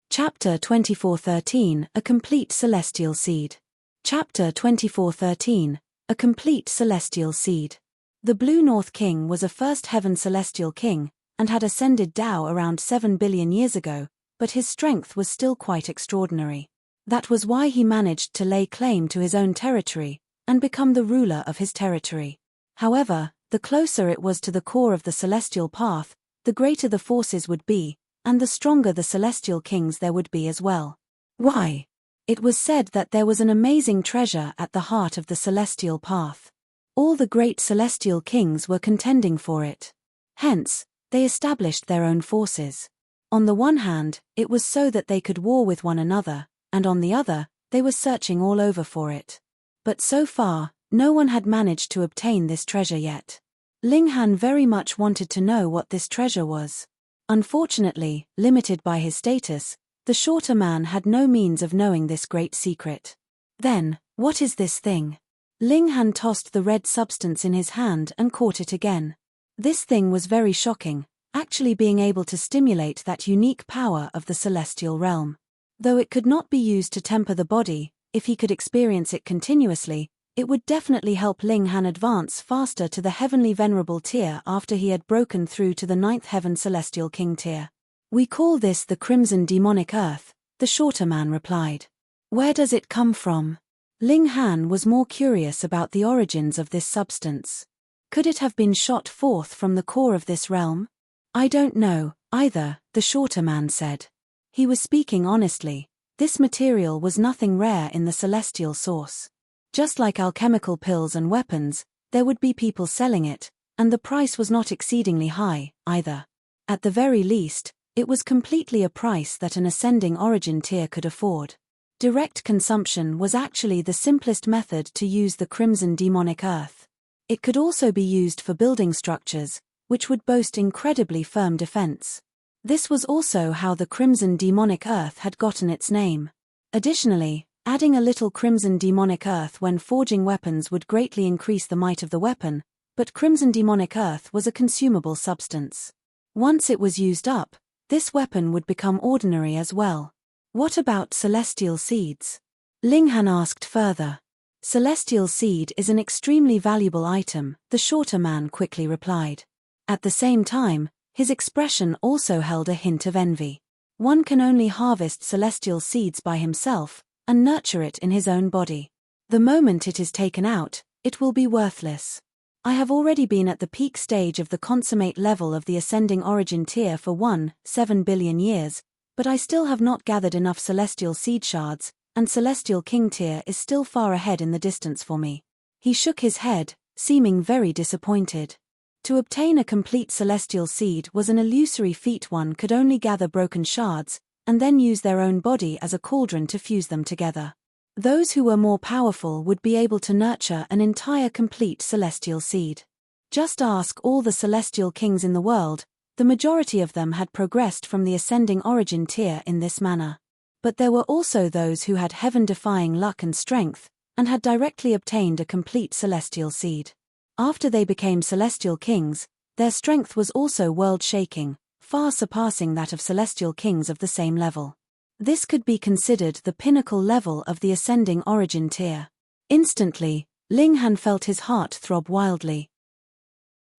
Chapter 24:13 A Complete Celestial Seed. Chapter 24:13 A Complete Celestial Seed. The Blue North King was a 1st heaven celestial king, and had ascended Dao around 7 billion years ago, but his strength was still quite extraordinary. That was why he managed to lay claim to his own territory, and become the ruler of his territory. However, the closer it was to the core of the Celestial Path, the greater the forces would be, and the stronger the Celestial Kings there would be as well. Why? It was said that there was an amazing treasure at the heart of the celestial path. All the great celestial kings were contending for it. Hence, they established their own forces. On the one hand, it was so that they could war with one another, and on the other, they were searching all over for it. But so far, no one had managed to obtain this treasure yet. Ling Han very much wanted to know what this treasure was. Unfortunately, limited by his status, the shorter man had no means of knowing this great secret. Then, what is this thing? Ling Han tossed the red substance in his hand and caught it again. This thing was very shocking, actually being able to stimulate that unique power of the celestial realm. Though it could not be used to temper the body, if he could experience it continuously, it would definitely help Ling Han advance faster to the heavenly venerable tier after he had broken through to the 9th heaven celestial king tier. We call this the crimson demonic earth, the shorter man replied. Where does it come from? Ling Han was more curious about the origins of this substance. Could it have been shot forth from the core of this realm? I don't know, either, the shorter man said. He was speaking honestly. This material was nothing rare in the celestial source. Just like alchemical pills and weapons, there would be people selling it, and the price was not exceedingly high, either. At the very least, it was completely a price that an ascending origin tier could afford. Direct consumption was actually the simplest method to use the crimson demonic earth. It could also be used for building structures, which would boast incredibly firm defense. This was also how the crimson demonic earth had gotten its name. Additionally, adding a little crimson demonic earth when forging weapons would greatly increase the might of the weapon, but crimson demonic earth was a consumable substance. Once it was used up, this weapon would become ordinary as well. What about celestial seeds? Ling Han asked further. Celestial seed is an extremely valuable item, the shorter man quickly replied. At the same time, his expression also held a hint of envy. One can only harvest celestial seeds by himself, and nurture it in his own body. The moment it is taken out, it will be worthless. I have already been at the peak stage of the consummate level of the ascending origin tier for 7 billion years, but I still have not gathered enough celestial seed shards, and celestial king tier is still far ahead in the distance for me. He shook his head, seeming very disappointed. To obtain a complete celestial seed was an illusory feat. One could only gather broken shards, and then use their own body as a cauldron to fuse them together. Those who were more powerful would be able to nurture an entire complete celestial seed. Just ask all the celestial kings in the world, the majority of them had progressed from the ascending origin tier in this manner. But there were also those who had heaven-defying luck and strength, and had directly obtained a complete celestial seed. After they became celestial kings, their strength was also world-shaking, far surpassing that of celestial kings of the same level. This could be considered the pinnacle level of the ascending origin tier. Instantly, Ling Han felt his heart throb wildly.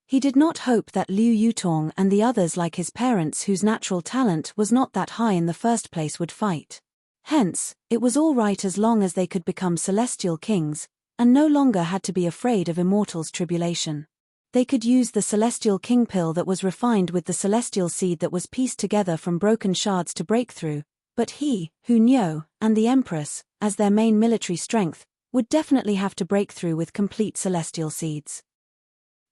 He did not hope that Liu Yutong and the others like his parents whose natural talent was not that high in the first place would fight. Hence, it was all right as long as they could become celestial kings, and no longer had to be afraid of immortals' tribulation. They could use the celestial king pill that was refined with the celestial seed that was pieced together from broken shards to break through, but he, Hu Niu, and the Empress, as their main military strength, would definitely have to break through with complete celestial seeds.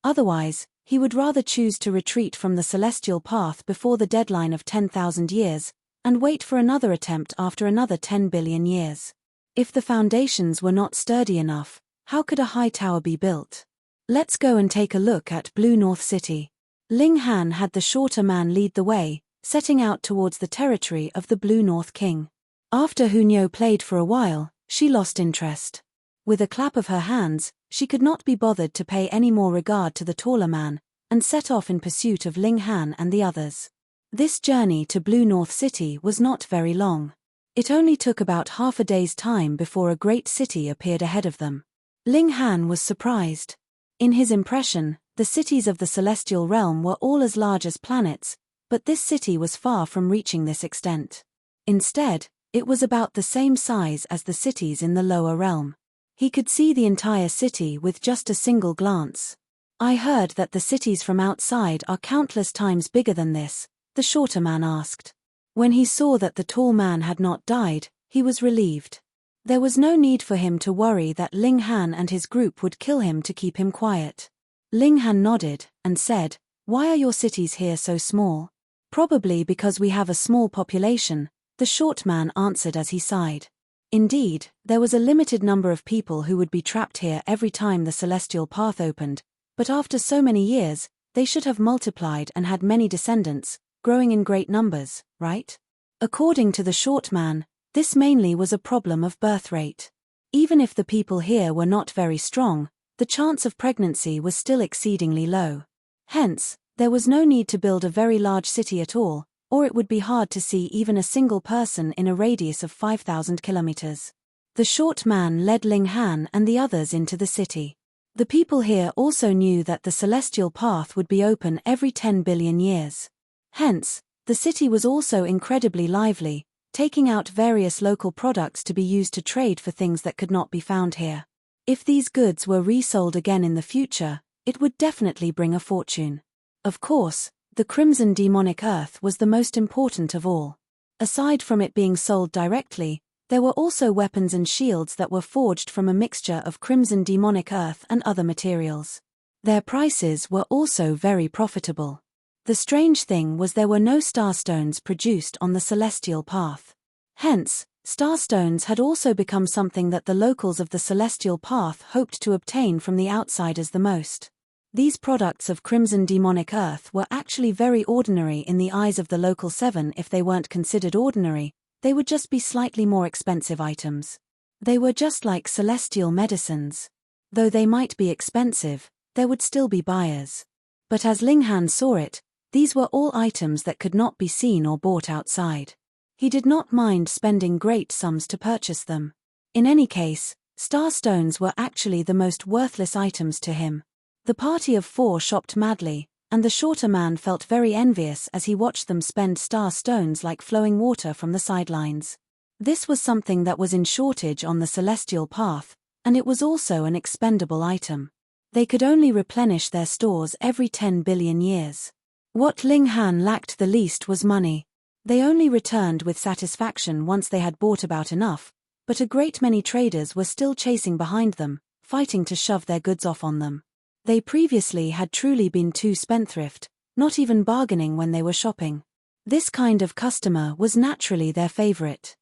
Otherwise, he would rather choose to retreat from the celestial path before the deadline of 10,000 years, and wait for another attempt after another 10 billion years. If the foundations were not sturdy enough, how could a high tower be built? Let's go and take a look at Blue North City. Ling Han had the shorter man lead the way, setting out towards the territory of the Blue North King. After Hu Niu played for a while, she lost interest. With a clap of her hands, she could not be bothered to pay any more regard to the taller man, and set off in pursuit of Ling Han and the others. This journey to Blue North City was not very long. It only took about half a day's time before a great city appeared ahead of them. Ling Han was surprised. In his impression, the cities of the celestial realm were all as large as planets, but this city was far from reaching this extent. Instead, it was about the same size as the cities in the lower realm. He could see the entire city with just a single glance. I heard that the cities from outside are countless times bigger than this, the shorter man asked. When he saw that the tall man had not died, he was relieved. There was no need for him to worry that Ling Han and his group would kill him to keep him quiet. Ling Han nodded and said, "Why are your cities here so small?" "Probably because we have a small population," the short man answered as he sighed. Indeed, there was a limited number of people who would be trapped here every time the celestial path opened, but after so many years, they should have multiplied and had many descendants, growing in great numbers, right? According to the short man, this mainly was a problem of birth rate. Even if the people here were not very strong, the chance of pregnancy was still exceedingly low. Hence, there was no need to build a very large city at all, or it would be hard to see even a single person in a radius of 5,000 kilometers. The short man led Ling Han and the others into the city. The people here also knew that the celestial path would be open every 10 billion years. Hence, the city was also incredibly lively, taking out various local products to be used to trade for things that could not be found here. If these goods were resold again in the future, it would definitely bring a fortune. Of course, the crimson demonic earth was the most important of all. Aside from it being sold directly, there were also weapons and shields that were forged from a mixture of crimson demonic earth and other materials. Their prices were also very profitable. The strange thing was there were no starstones produced on the celestial path. Hence, starstones had also become something that the locals of the celestial path hoped to obtain from the outsiders the most. These products of crimson demonic earth were actually very ordinary in the eyes of the local seven. If they weren't considered ordinary, they would just be slightly more expensive items. They were just like celestial medicines. Though they might be expensive, there would still be buyers. But as Ling Han saw it, these were all items that could not be seen or bought outside. He did not mind spending great sums to purchase them. In any case, starstones were actually the most worthless items to him. The party of four shopped madly, and the shorter man felt very envious as he watched them spend star stones like flowing water from the sidelines. This was something that was in shortage on the celestial path, and it was also an expendable item. They could only replenish their stores every 10 billion years. What Ling Han lacked the least was money. They only returned with satisfaction once they had bought about enough, but a great many traders were still chasing behind them, fighting to shove their goods off on them. They previously had truly been too spendthrift, not even bargaining when they were shopping. This kind of customer was naturally their favorite.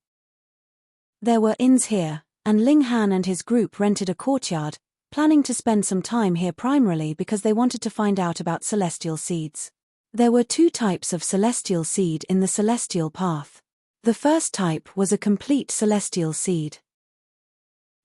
There were inns here, and Ling Han and his group rented a courtyard, planning to spend some time here primarily because they wanted to find out about celestial seeds. There were two types of celestial seed in the celestial path. The first type was a complete celestial seed.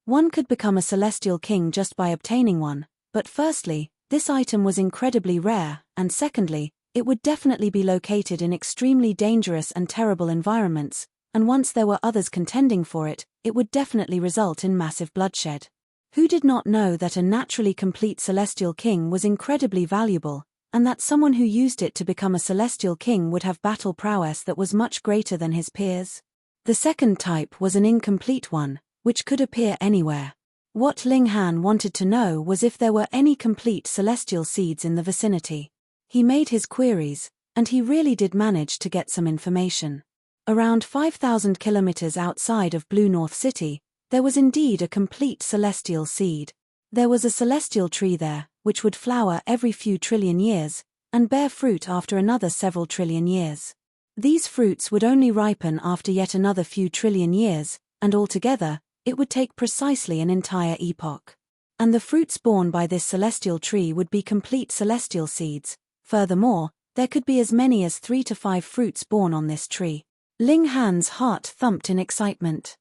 One could become a celestial king just by obtaining one, but firstly, this item was incredibly rare, and secondly, it would definitely be located in extremely dangerous and terrible environments, and once there were others contending for it, it would definitely result in massive bloodshed. Who did not know that a naturally complete celestial king was incredibly valuable, and that someone who used it to become a celestial king would have battle prowess that was much greater than his peers? The second type was an incomplete one, which could appear anywhere. What Ling Han wanted to know was if there were any complete celestial seeds in the vicinity. He made his queries, and he really did manage to get some information. Around 5,000 kilometers outside of Blue North City, there was indeed a complete celestial seed. There was a celestial tree there, which would flower every few trillion years, and bear fruit after another several trillion years. These fruits would only ripen after yet another few trillion years, and altogether, it would take precisely an entire epoch. And the fruits born by this celestial tree would be complete celestial seeds. Furthermore, there could be as many as 3 to 5 fruits born on this tree. Ling Han's heart thumped in excitement.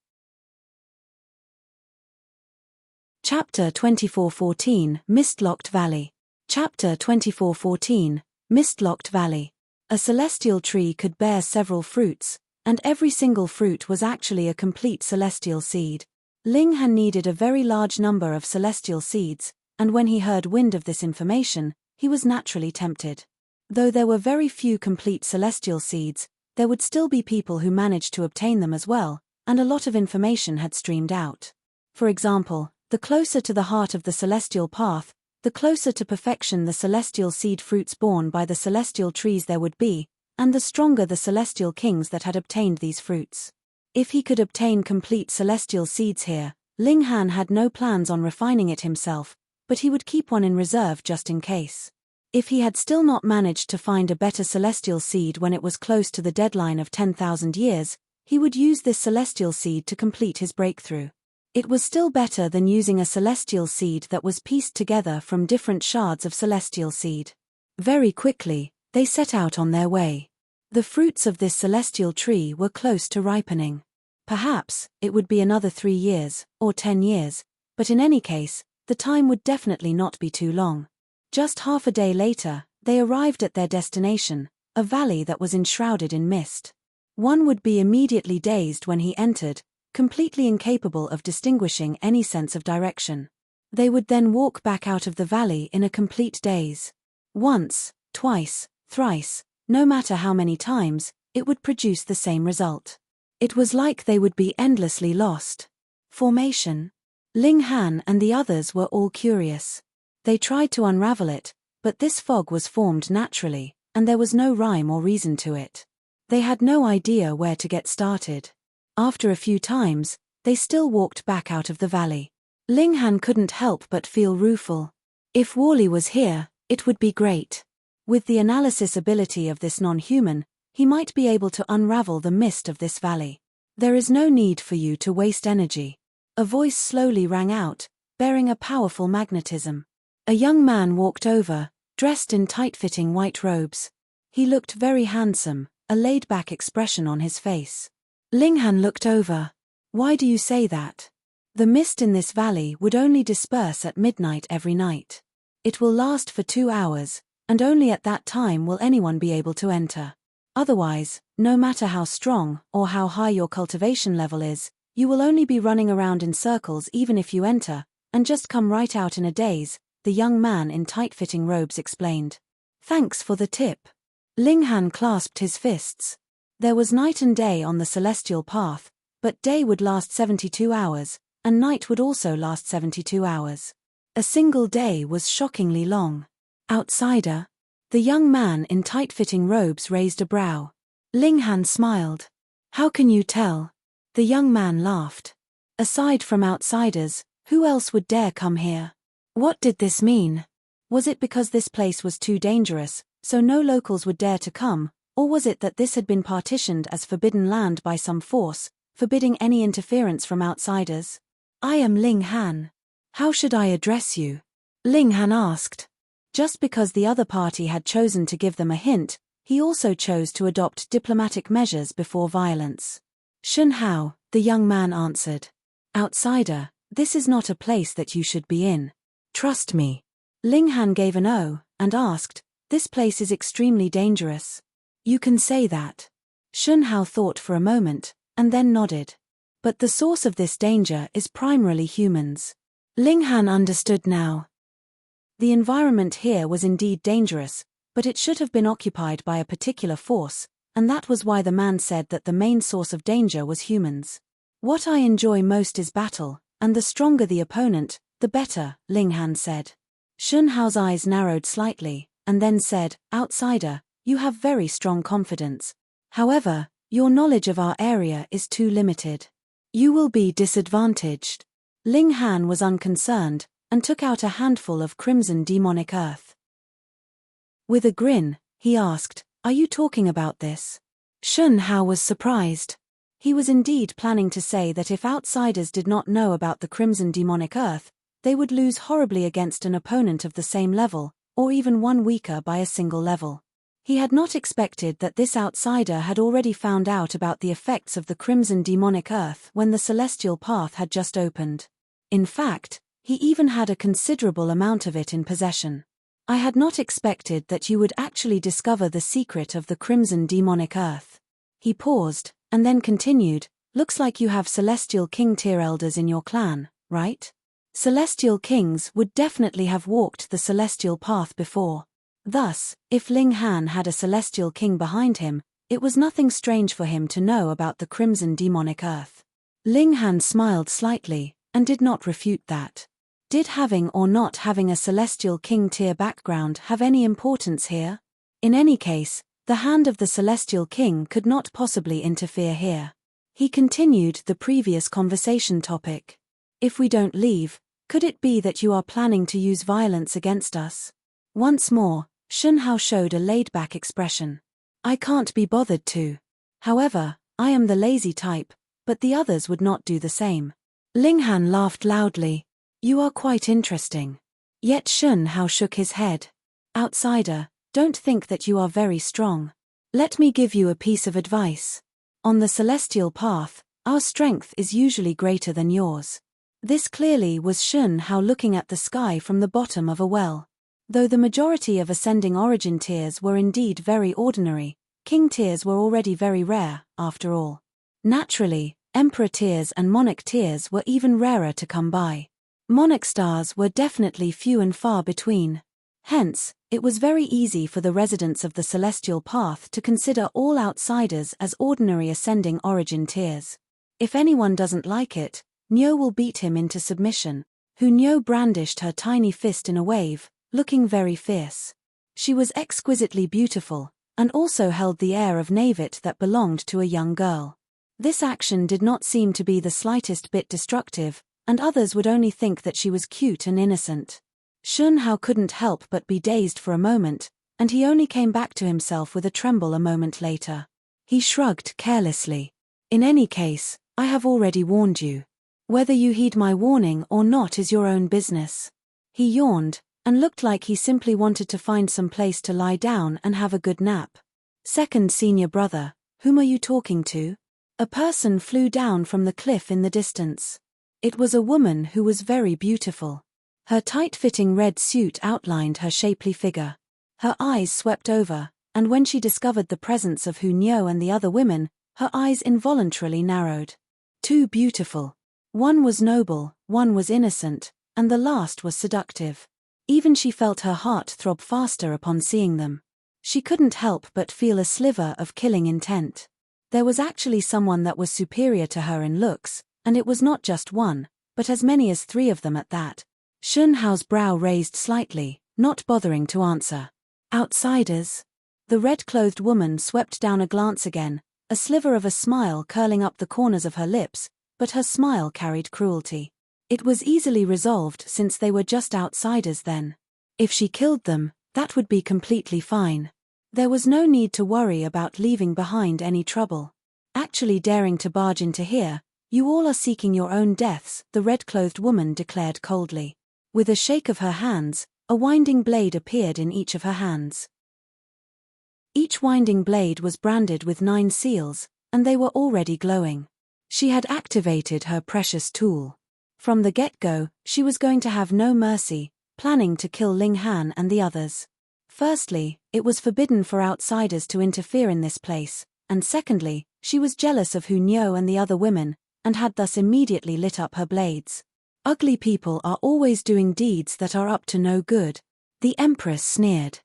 Chapter 24:14, Mist-locked Valley. Chapter 24:14, Mist-locked Valley. A celestial tree could bear several fruits, and every single fruit was actually a complete celestial seed. Ling Han needed a very large number of celestial seeds, and when he heard wind of this information, he was naturally tempted. Though there were very few complete celestial seeds, there would still be people who managed to obtain them as well, and a lot of information had streamed out. For example, the closer to the heart of the celestial path, the closer to perfection the celestial seed fruits born by the celestial trees there would be, and the stronger the celestial kings that had obtained these fruits. If he could obtain complete celestial seeds here, Ling Han had no plans on refining it himself, but he would keep one in reserve just in case. If he had still not managed to find a better celestial seed when it was close to the deadline of 10,000 years, he would use this celestial seed to complete his breakthrough. It was still better than using a celestial seed that was pieced together from different shards of celestial seed. Very quickly, they set out on their way. The fruits of this celestial tree were close to ripening. Perhaps, it would be another 3 years, or 10 years, but in any case, the time would definitely not be too long. Just half a day later, they arrived at their destination, a valley that was enshrouded in mist. One would be immediately dazed when he entered, completely incapable of distinguishing any sense of direction. They would then walk back out of the valley in a complete daze. Once, twice, thrice, no matter how many times, it would produce the same result. It was like they would be endlessly lost. Formation. Ling Han and the others were all curious. They tried to unravel it, but this fog was formed naturally, and there was no rhyme or reason to it. They had no idea where to get started. After a few times, they still walked back out of the valley. Ling Han couldn't help but feel rueful. If Wally was here, it would be great. With the analysis ability of this non-human, he might be able to unravel the mist of this valley. There is no need for you to waste energy. A voice slowly rang out, bearing a powerful magnetism. A young man walked over, dressed in tight-fitting white robes. He looked very handsome, a laid-back expression on his face. Ling Han looked over. Why do you say that? The mist in this valley would only disperse at midnight every night. It will last for 2 hours, and only at that time will anyone be able to enter. Otherwise, no matter how strong or how high your cultivation level is, you will only be running around in circles even if you enter, and just come right out in a daze, the young man in tight-fitting robes explained. Thanks for the tip. Ling Han clasped his fists. There was night and day on the celestial path, but day would last 72 hours, and night would also last 72 hours. A single day was shockingly long. Outsider. The young man in tight-fitting robes raised a brow. Ling Han smiled. How can you tell? The young man laughed. Aside from outsiders, who else would dare come here? What did this mean? Was it because this place was too dangerous, so no locals would dare to come, or was it that this had been partitioned as forbidden land by some force, forbidding any interference from outsiders? I am Ling Han. How should I address you? Ling Han asked. Just because the other party had chosen to give them a hint, he also chose to adopt diplomatic measures before violence. Shun Hao, the young man answered. Outsider, this is not a place that you should be in. Trust me. Ling Han gave an "oh" and asked, this place is extremely dangerous. You can say that. Shun Hao thought for a moment, and then nodded. But the source of this danger is primarily humans. Ling Han understood now. The environment here was indeed dangerous, but it should have been occupied by a particular force, and that was why the man said that the main source of danger was humans. What I enjoy most is battle, and the stronger the opponent, the better, Ling Han said. Shun Hao's eyes narrowed slightly, and then said, Outsider, you have very strong confidence. However, your knowledge of our area is too limited. You will be disadvantaged. Ling Han was unconcerned, and took out a handful of crimson demonic earth. With a grin, he asked, Are you talking about this? Shun Hao was surprised. He was indeed planning to say that if outsiders did not know about the crimson demonic earth, they would lose horribly against an opponent of the same level, or even one weaker by a single level. He had not expected that this outsider had already found out about the effects of the crimson demonic earth when the celestial path had just opened. In fact, he even had a considerable amount of it in possession. I had not expected that you would actually discover the secret of the crimson demonic earth. He paused, and then continued, Looks like you have Celestial King tier elders in your clan, right? Celestial Kings would definitely have walked the celestial path before. Thus, if Ling Han had a Celestial King behind him, it was nothing strange for him to know about the crimson demonic earth. Ling Han smiled slightly, and did not refute that. Did having or not having a Celestial King tier background have any importance here? In any case, the hand of the Celestial King could not possibly interfere here. He continued the previous conversation topic. If we don't leave, could it be that you are planning to use violence against us? Once more, Shun Hao showed a laid-back expression. I can't be bothered to. However, I am the lazy type, but the others would not do the same. Ling Han laughed loudly. You are quite interesting. Yet Shun Hao shook his head. Outsider, don't think that you are very strong. Let me give you a piece of advice. On the celestial path, our strength is usually greater than yours. This clearly was Shun Hao looking at the sky from the bottom of a well. Though the majority of ascending origin tiers were indeed very ordinary, king tiers were already very rare, after all. Naturally, emperor tiers and monarch tiers were even rarer to come by. Monarch stars were definitely few and far between. Hence, it was very easy for the residents of the celestial path to consider all outsiders as ordinary ascending origin tiers. If anyone doesn't like it, Nyo will beat him into submission. Nyo brandished her tiny fist in a wave, looking very fierce. She was exquisitely beautiful, and also held the air of naivete that belonged to a young girl. This action did not seem to be the slightest bit destructive, and others would only think that she was cute and innocent. Shun Hao couldn't help but be dazed for a moment, and he only came back to himself with a tremble a moment later. He shrugged carelessly. In any case, I have already warned you. Whether you heed my warning or not is your own business. He yawned, and looked like he simply wanted to find some place to lie down and have a good nap. Second senior brother, whom are you talking to? A person flew down from the cliff in the distance. It was a woman who was very beautiful. Her tight-fitting red suit outlined her shapely figure. Her eyes swept over, and when she discovered the presence of Nyo and the other women, her eyes involuntarily narrowed. Too beautiful. One was noble, one was innocent, and the last was seductive. Even she felt her heart throb faster upon seeing them. She couldn't help but feel a sliver of killing intent. There was actually someone that was superior to her in looks, and it was not just one, but as many as 3 of them at that. Shun Hao's brow raised slightly, not bothering to answer. Outsiders? The red-clothed woman swept down a glance again, a sliver of a smile curling up the corners of her lips, but her smile carried cruelty. It was easily resolved since they were just outsiders then. If she killed them, that would be completely fine. There was no need to worry about leaving behind any trouble. Actually daring to barge into here, you all are seeking your own deaths, the red-clothed woman declared coldly. With a shake of her hands, a winding blade appeared in each of her hands. Each winding blade was branded with 9 seals, and they were already glowing. She had activated her precious tool. From the get-go, she was going to have no mercy, planning to kill Ling Han and the others. Firstly, it was forbidden for outsiders to interfere in this place, and secondly, she was jealous of Nyo and the other women, and had thus immediately lit up her blades. Ugly people are always doing deeds that are up to no good, the Empress sneered.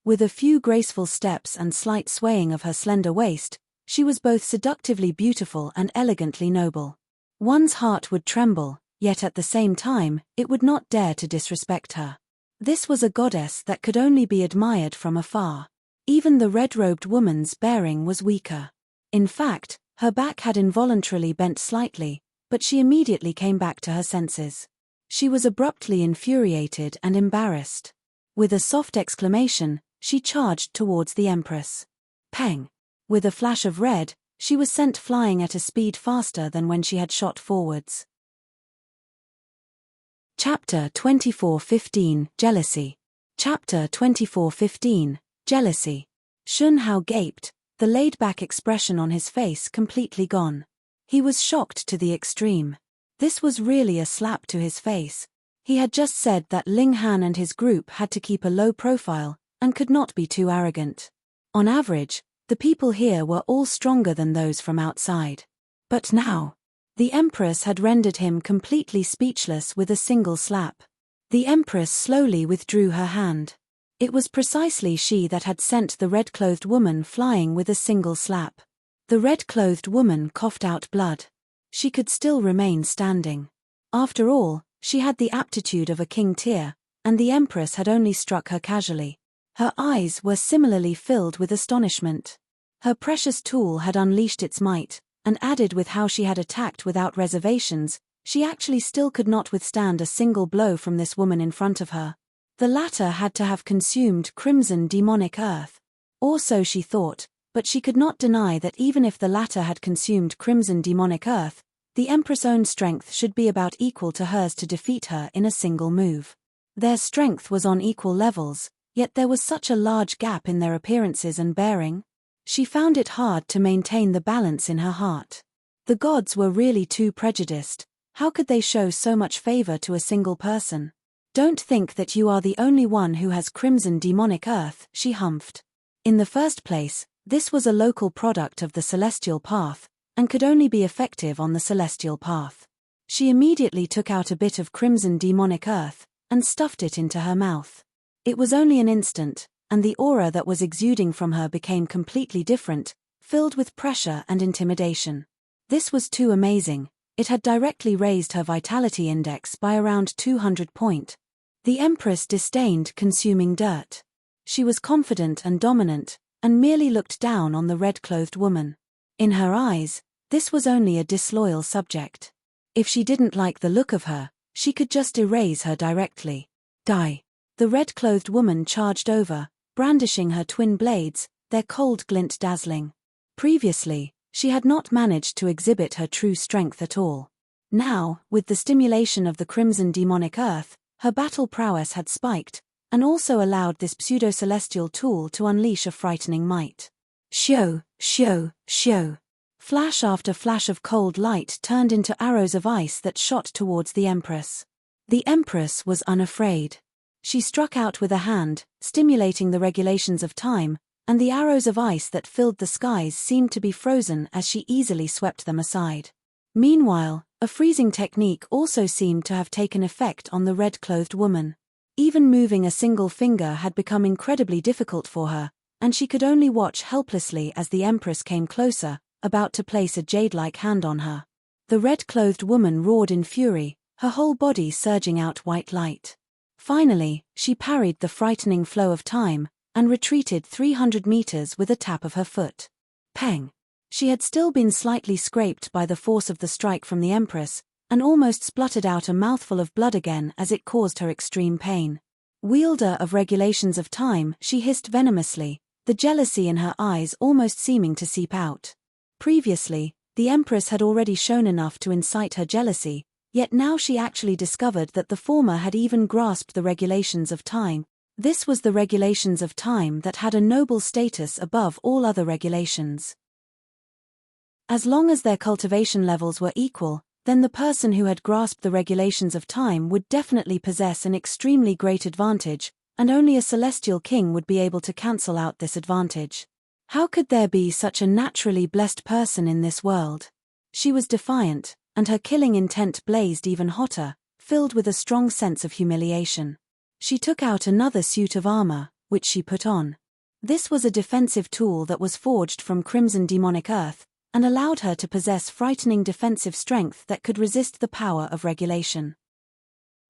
With a few graceful steps and slight swaying of her slender waist, she was both seductively beautiful and elegantly noble. One's heart would tremble, yet at the same time, it would not dare to disrespect her. This was a goddess that could only be admired from afar. Even the red-robed woman's bearing was weaker. In fact, her back had involuntarily bent slightly, but she immediately came back to her senses. She was abruptly infuriated and embarrassed. With a soft exclamation, she charged towards the Empress. Peng! With a flash of red, she was sent flying at a speed faster than when she had shot forwards. Chapter 24:15 Jealousy. Chapter 24:15 Jealousy. Shun Hao gaped, the laid-back expression on his face completely gone. He was shocked to the extreme. This was really a slap to his face. He had just said that Ling Han and his group had to keep a low profile, and could not be too arrogant. On average, the people here were all stronger than those from outside. But now, the Empress had rendered him completely speechless with a single slap. The Empress slowly withdrew her hand. It was precisely she that had sent the red-clothed woman flying with a single slap. The red-clothed woman coughed out blood. She could still remain standing. After all, she had the aptitude of a king tier, and the Empress had only struck her casually. Her eyes were similarly filled with astonishment. Her precious tool had unleashed its might, and added with how she had attacked without reservations, she actually still could not withstand a single blow from this woman in front of her. The latter had to have consumed crimson demonic earth. Or so she thought, but she could not deny that even if the latter had consumed crimson demonic earth, the Empress' own strength should be about equal to hers to defeat her in a single move. Their strength was on equal levels, yet there was such a large gap in their appearances and bearing. She found it hard to maintain the balance in her heart. The gods were really too prejudiced. How could they show so much favor to a single person? Don't think that you are the only one who has crimson demonic earth, she humphed. In the first place, this was a local product of the celestial path, and could only be effective on the celestial path. She immediately took out a bit of crimson demonic earth, and stuffed it into her mouth. It was only an instant, and the aura that was exuding from her became completely different, filled with pressure and intimidation. This was too amazing. It had directly raised her vitality index by around 200 points. The Empress disdained consuming dirt. She was confident and dominant, and merely looked down on the red-clothed woman. In her eyes, this was only a disloyal subject. If she didn't like the look of her, she could just erase her directly. Die. The red-clothed woman charged over, brandishing her twin blades, their cold glint dazzling. Previously, she had not managed to exhibit her true strength at all. Now, with the stimulation of the crimson demonic earth, her battle prowess had spiked, and also allowed this pseudo-celestial tool to unleash a frightening might. Shoo, shoo, shoo. Flash after flash of cold light turned into arrows of ice that shot towards the Empress. The Empress was unafraid. She struck out with a hand, stimulating the regulations of time, and the arrows of ice that filled the skies seemed to be frozen as she easily swept them aside. Meanwhile, a freezing technique also seemed to have taken effect on the red-clothed woman. Even moving a single finger had become incredibly difficult for her, and she could only watch helplessly as the Empress came closer, about to place a jade-like hand on her. The red-clothed woman roared in fury, her whole body surging out white light. Finally, she parried the frightening flow of time, and retreated 300 meters with a tap of her foot. Peng! She had still been slightly scraped by the force of the strike from the Empress, and almost spluttered out a mouthful of blood again as it caused her extreme pain. Wielder of regulations of time, she hissed venomously, the jealousy in her eyes almost seeming to seep out. Previously, the Empress had already shown enough to incite her jealousy, yet now she actually discovered that the former had even grasped the regulations of time. This was the regulations of time that had a noble status above all other regulations. As long as their cultivation levels were equal, then the person who had grasped the regulations of time would definitely possess an extremely great advantage, and only a celestial king would be able to cancel out this advantage. How could there be such a naturally blessed person in this world? She was defiant, and her killing intent blazed even hotter, filled with a strong sense of humiliation. She took out another suit of armor, which she put on. This was a defensive tool that was forged from crimson demonic earth, and allowed her to possess frightening defensive strength that could resist the power of regulation.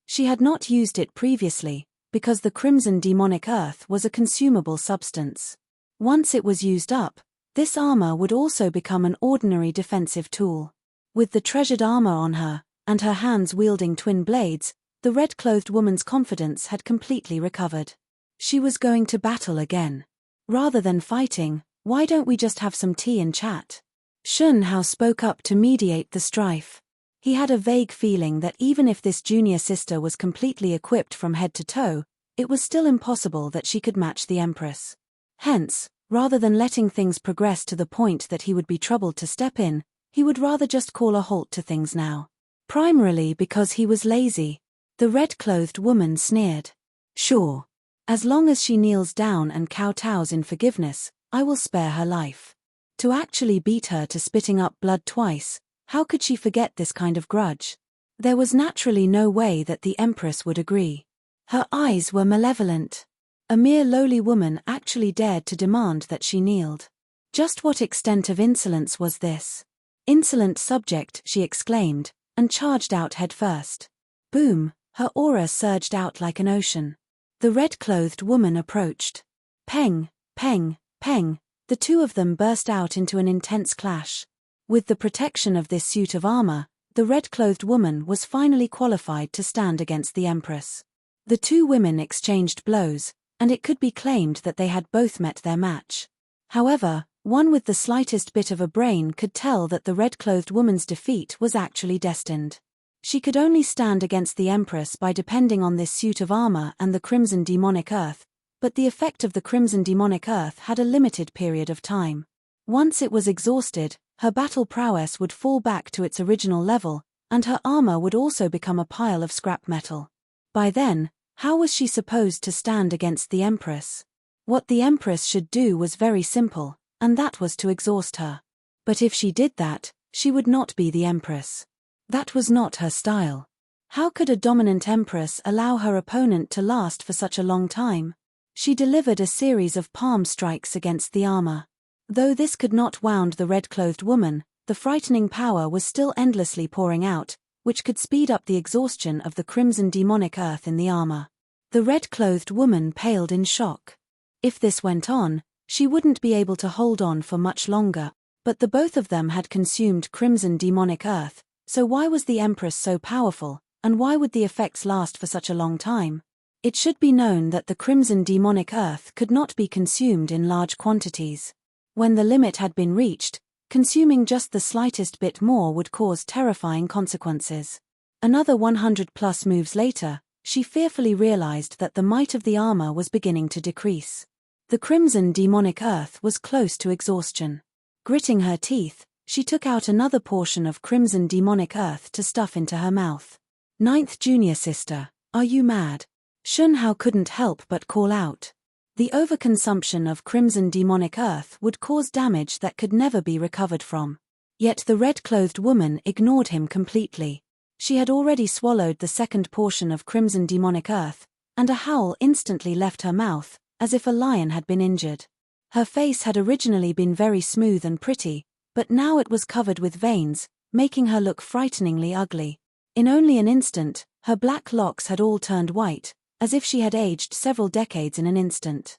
She had not used it previously, because the crimson demonic earth was a consumable substance. Once it was used up, this armor would also become an ordinary defensive tool. With the treasured armor on her, and her hands wielding twin blades, the red-clothed woman's confidence had completely recovered. She was going to battle again. Rather than fighting, why don't we just have some tea and chat? Shun Hao spoke up to mediate the strife. He had a vague feeling that even if this junior sister was completely equipped from head to toe, it was still impossible that she could match the Empress. Hence, rather than letting things progress to the point that he would be troubled to step in, he would rather just call a halt to things now. Primarily because he was lazy. The red-clothed woman sneered. Sure. As long as she kneels down and kowtows in forgiveness, I will spare her life. To actually beat her to spitting up blood twice, how could she forget this kind of grudge? There was naturally no way that the Empress would agree. Her eyes were malevolent. A mere lowly woman actually dared to demand that she kneeled. Just what extent of insolence was this? Insolent subject, she exclaimed, and charged out headfirst. Boom, her aura surged out like an ocean. The red-clothed woman approached. Peng, peng, peng. The two of them burst out into an intense clash. With the protection of this suit of armor, the red-clothed woman was finally qualified to stand against the Empress. The two women exchanged blows, and it could be claimed that they had both met their match. However, one with the slightest bit of a brain could tell that the red-clothed woman's defeat was actually destined. She could only stand against the Empress by depending on this suit of armor and the Crimson Demonic Earth, but the effect of the Crimson Demonic Earth had a limited period of time. Once it was exhausted, her battle prowess would fall back to its original level, and her armor would also become a pile of scrap metal. By then, how was she supposed to stand against the Empress? What the Empress should do was very simple, and that was to exhaust her. But if she did that, she would not be the Empress. That was not her style. How could a dominant Empress allow her opponent to last for such a long time? She delivered a series of palm strikes against the armor. Though this could not wound the red-clothed woman, the frightening power was still endlessly pouring out, which could speed up the exhaustion of the Crimson Demonic Earth in the armor. The red-clothed woman paled in shock. If this went on, she wouldn't be able to hold on for much longer, but the both of them had consumed Crimson Demonic Earth, so why was the Empress so powerful, and why would the effects last for such a long time? It should be known that the Crimson Demonic Earth could not be consumed in large quantities. When the limit had been reached, consuming just the slightest bit more would cause terrifying consequences. Another 100+ moves later, she fearfully realized that the might of the armor was beginning to decrease. The Crimson Demonic Earth was close to exhaustion. Gritting her teeth, she took out another portion of Crimson Demonic Earth to stuff into her mouth. Ninth junior sister, are you mad? Shun Hao couldn't help but call out. The overconsumption of Crimson Demonic Earth would cause damage that could never be recovered from. Yet the red-clothed woman ignored him completely. She had already swallowed the second portion of Crimson Demonic Earth, and a howl instantly left her mouth, as if a lion had been injured. Her face had originally been very smooth and pretty, but now it was covered with veins, making her look frighteningly ugly. In only an instant, her black locks had all turned white, as if she had aged several decades in an instant.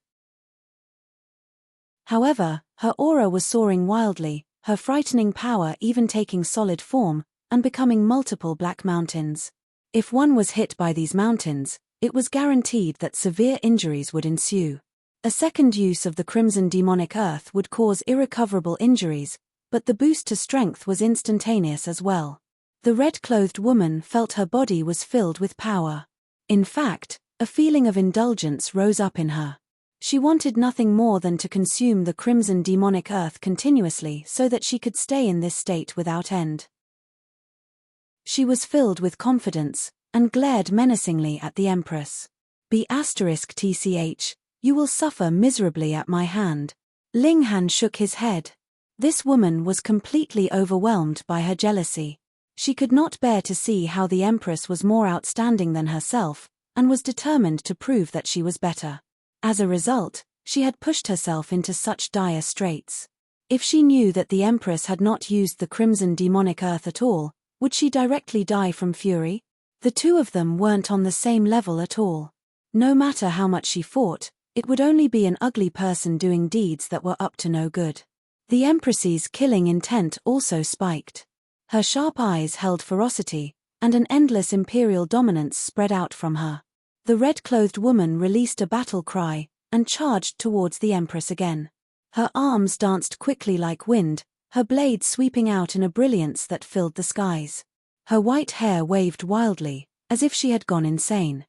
However, her aura was soaring wildly, her frightening power even taking solid form, and becoming multiple black mountains. If one was hit by these mountains, it was guaranteed that severe injuries would ensue. A second use of the Crimson Demonic Earth would cause irrecoverable injuries, but the boost to strength was instantaneous as well. The red-clothed woman felt her body was filled with power. In fact, a feeling of indulgence rose up in her. She wanted nothing more than to consume the Crimson Demonic Earth continuously so that she could stay in this state without end. She was filled with confidence, and glared menacingly at the Empress. *TCH, you will suffer miserably at my hand. Ling Han shook his head. This woman was completely overwhelmed by her jealousy. She could not bear to see how the Empress was more outstanding than herself, and was determined to prove that she was better. As a result, she had pushed herself into such dire straits. If she knew that the Empress had not used the Crimson Demonic Earth at all, would she directly die from fury? The two of them weren't on the same level at all. No matter how much she fought, it would only be an ugly person doing deeds that were up to no good. The Empress's killing intent also spiked. Her sharp eyes held ferocity, and an endless imperial dominance spread out from her. The red-clothed woman released a battle cry, and charged towards the Empress again. Her arms danced quickly like wind, her blades sweeping out in a brilliance that filled the skies. Her white hair waved wildly, as if she had gone insane.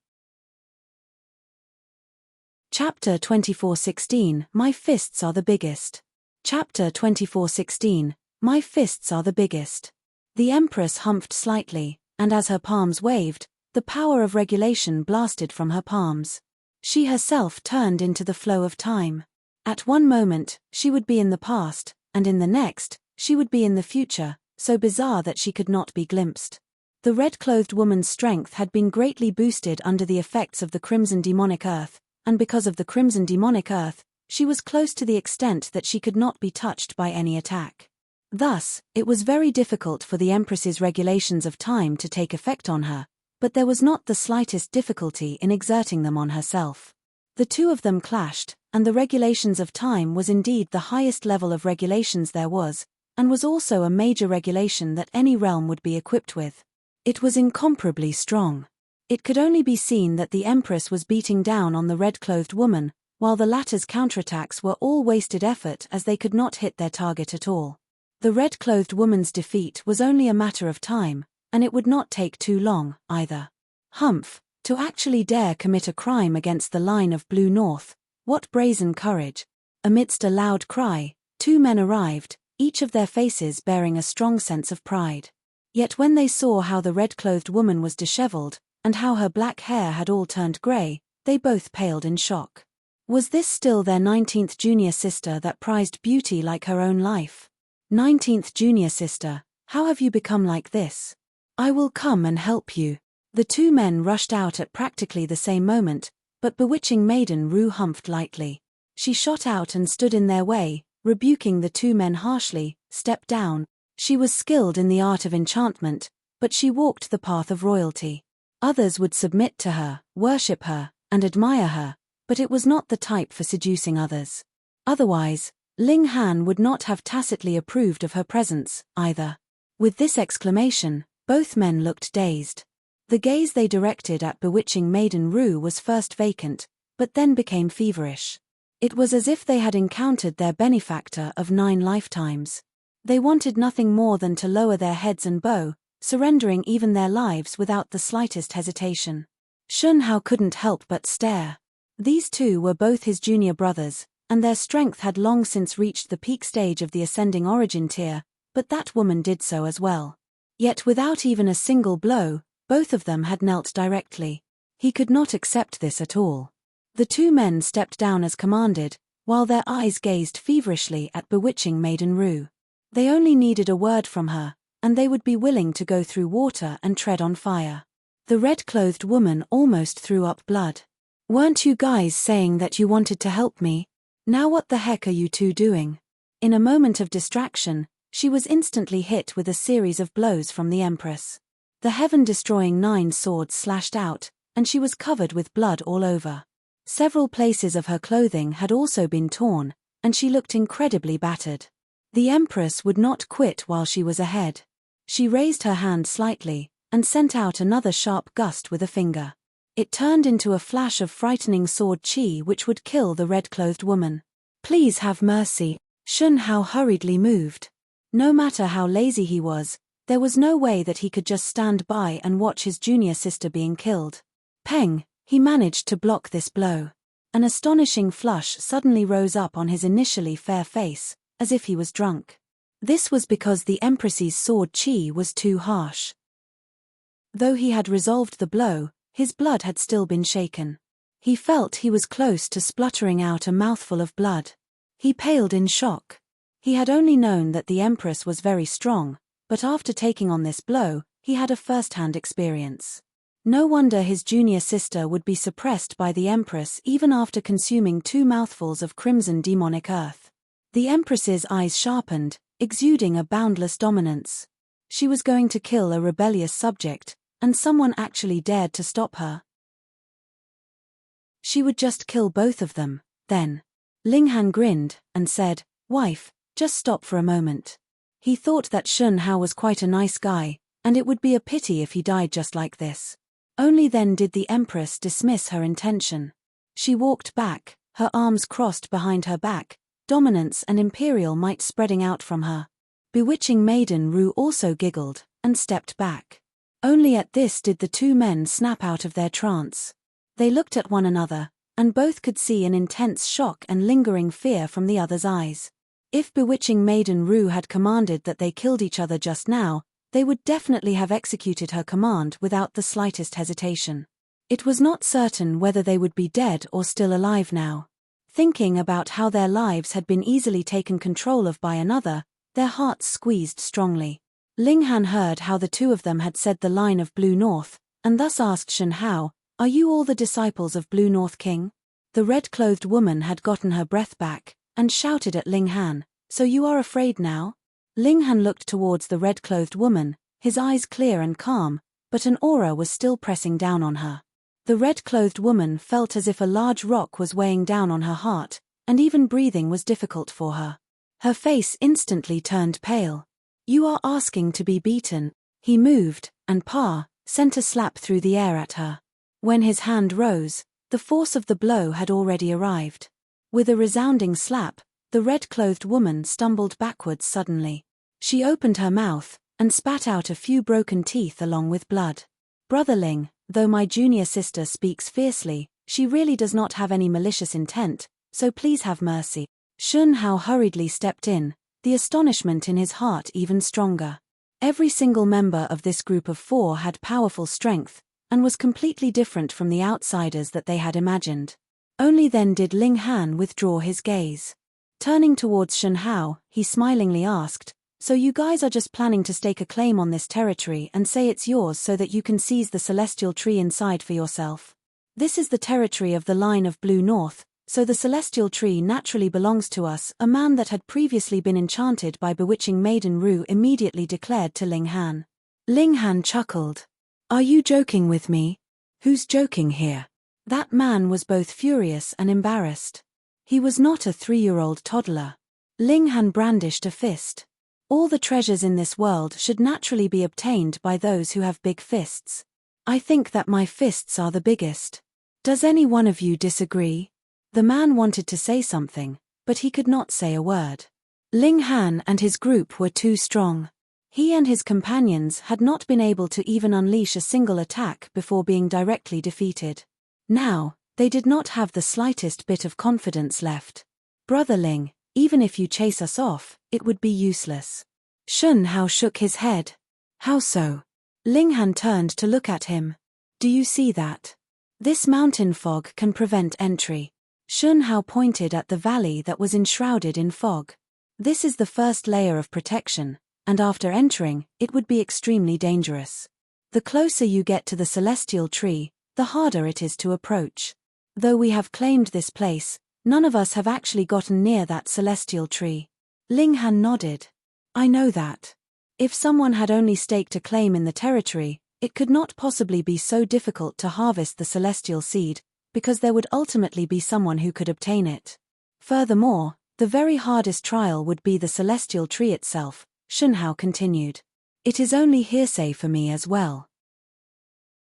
Chapter 24:16, My Fists Are the Biggest. Chapter 24:16, My Fists Are the Biggest. The Empress humphed slightly, and as her palms waved, the power of regulation blasted from her palms. She herself turned into the flow of time. At one moment, she would be in the past, and in the next, she would be in the future, so bizarre that she could not be glimpsed. The red-clothed woman's strength had been greatly boosted under the effects of the Crimson Demonic Earth, and because of the Crimson Demonic Earth, she was close to the extent that she could not be touched by any attack. Thus, it was very difficult for the Empress's regulations of time to take effect on her, but there was not the slightest difficulty in exerting them on herself. The two of them clashed, and the regulations of time was indeed the highest level of regulations there was, and was also a major regulation that any realm would be equipped with. It was incomparably strong. It could only be seen that the Empress was beating down on the red-clothed woman, while the latter's counterattacks were all wasted effort as they could not hit their target at all. The red-clothed woman's defeat was only a matter of time, and it would not take too long, either. Humph, to actually dare commit a crime against the line of Blue North, what brazen courage! Amidst a loud cry, two men arrived, each of their faces bearing a strong sense of pride. Yet when they saw how the red-clothed woman was disheveled, and how her black hair had all turned grey, they both paled in shock. Was this still their 19th junior sister that prized beauty like her own life? 19th junior sister, how have you become like this? I will come and help you. The two men rushed out at practically the same moment, but bewitching Maiden Rue humphed lightly. She shot out and stood in their way, rebuking the two men harshly. Step down. She was skilled in the art of enchantment, but she walked the path of royalty. Others would submit to her, worship her, and admire her, but it was not the type for seducing others. Otherwise, Ling Han would not have tacitly approved of her presence, either. With this exclamation, both men looked dazed. The gaze they directed at bewitching Maiden Rue was first vacant, but then became feverish. It was as if they had encountered their benefactor of 9 lifetimes. They wanted nothing more than to lower their heads and bow, surrendering even their lives without the slightest hesitation. Shun Hao couldn't help but stare. These two were both his junior brothers, and their strength had long since reached the peak stage of the ascending origin tier, but that woman did so as well. Yet without even a single blow, both of them had knelt directly. He could not accept this at all. The two men stepped down as commanded, while their eyes gazed feverishly at bewitching Maiden Rue. They only needed a word from her, and they would be willing to go through water and tread on fire. The red-clothed woman almost threw up blood. Weren't you guys saying that you wanted to help me? Now what the heck are you two doing? In a moment of distraction, she was instantly hit with a series of blows from the Empress. The heaven-destroying 9 swords slashed out, and she was covered with blood all over. Several places of her clothing had also been torn, and she looked incredibly battered. The Empress would not quit while she was ahead. She raised her hand slightly, and sent out another sharp gust with a finger. It turned into a flash of frightening sword chi which would kill the red-clothed woman. Please have mercy. Shun Hao hurriedly moved. No matter how lazy he was, there was no way that he could just stand by and watch his junior sister being killed. Peng, he managed to block this blow. An astonishing flush suddenly rose up on his initially fair face, as if he was drunk. This was because the Empress's sword chi was too harsh. Though he had resolved the blow, his blood had still been shaken. He felt he was close to spluttering out a mouthful of blood. He paled in shock. He had only known that the Empress was very strong, but after taking on this blow, he had a first-hand experience. No wonder his junior sister would be suppressed by the Empress even after consuming 2 mouthfuls of crimson demonic earth. The Empress's eyes sharpened, exuding a boundless dominance. She was going to kill a rebellious subject, and someone actually dared to stop her. She would just kill both of them, then. Ling Han grinned, and said, "Wife, just stop for a moment." He thought that Shun Hao was quite a nice guy, and it would be a pity if he died just like this. Only then did the Empress dismiss her intention. She walked back, her arms crossed behind her back, dominance and imperial might spreading out from her. Bewitching Maiden Rue also giggled, and stepped back. Only at this did the two men snap out of their trance. They looked at one another, and both could see an intense shock and lingering fear from the other's eyes. If bewitching Maiden Rue had commanded that they killed each other just now, they would definitely have executed her command without the slightest hesitation. It was not certain whether they would be dead or still alive now. Thinking about how their lives had been easily taken control of by another, their hearts squeezed strongly. Ling Han heard how the two of them had said the line of Blue North, and thus asked Shun Hao, "Are you all the disciples of Blue North King?" The red-clothed woman had gotten her breath back, and shouted at Ling Han, "So you are afraid now?" Ling Han looked towards the red-clothed woman, his eyes clear and calm, but an aura was still pressing down on her. The red-clothed woman felt as if a large rock was weighing down on her heart, and even breathing was difficult for her. Her face instantly turned pale. You are asking to be beaten. He moved, and sent a slap through the air at her. When his hand rose, the force of the blow had already arrived. With a resounding slap, the red-clothed woman stumbled backwards suddenly. She opened her mouth, and spat out a few broken teeth along with blood. Brother Ling, though my junior sister speaks fiercely, she really does not have any malicious intent, so please have mercy. Shun Hao hurriedly stepped in, the astonishment in his heart even stronger. Every single member of this group of 4 had powerful strength, and was completely different from the outsiders that they had imagined. Only then did Ling Han withdraw his gaze. Turning towards Shun Hao, he smilingly asked, "So you guys are just planning to stake a claim on this territory and say it's yours so that you can seize the celestial tree inside for yourself? This is the territory of the line of Blue North, so the celestial tree naturally belongs to us." A man that had previously been enchanted by bewitching Maiden Ru immediately declared to Ling Han. Ling Han chuckled. "Are you joking with me? Who's joking here?" That man was both furious and embarrassed. He was not a 3-year-old toddler. Ling Han brandished a fist. All the treasures in this world should naturally be obtained by those who have big fists. I think that my fists are the biggest. Does any one of you disagree? The man wanted to say something, but he could not say a word. Ling Han and his group were too strong. He and his companions had not been able to even unleash a single attack before being directly defeated. Now, they did not have the slightest bit of confidence left. Brother Ling, even if you chase us off, it would be useless. Shun Hao shook his head. How so? Ling Han turned to look at him. Do you see that? This mountain fog can prevent entry. Shun Hao pointed at the valley that was enshrouded in fog. This is the first layer of protection, and after entering, it would be extremely dangerous. The closer you get to the celestial tree, the harder it is to approach. Though we have claimed this place, none of us have actually gotten near that celestial tree. Ling Han nodded. I know that. If someone had only staked a claim in the territory, it could not possibly be so difficult to harvest the celestial seed, because there would ultimately be someone who could obtain it. Furthermore, the very hardest trial would be the celestial tree itself, Shun Hao continued. It is only hearsay for me as well.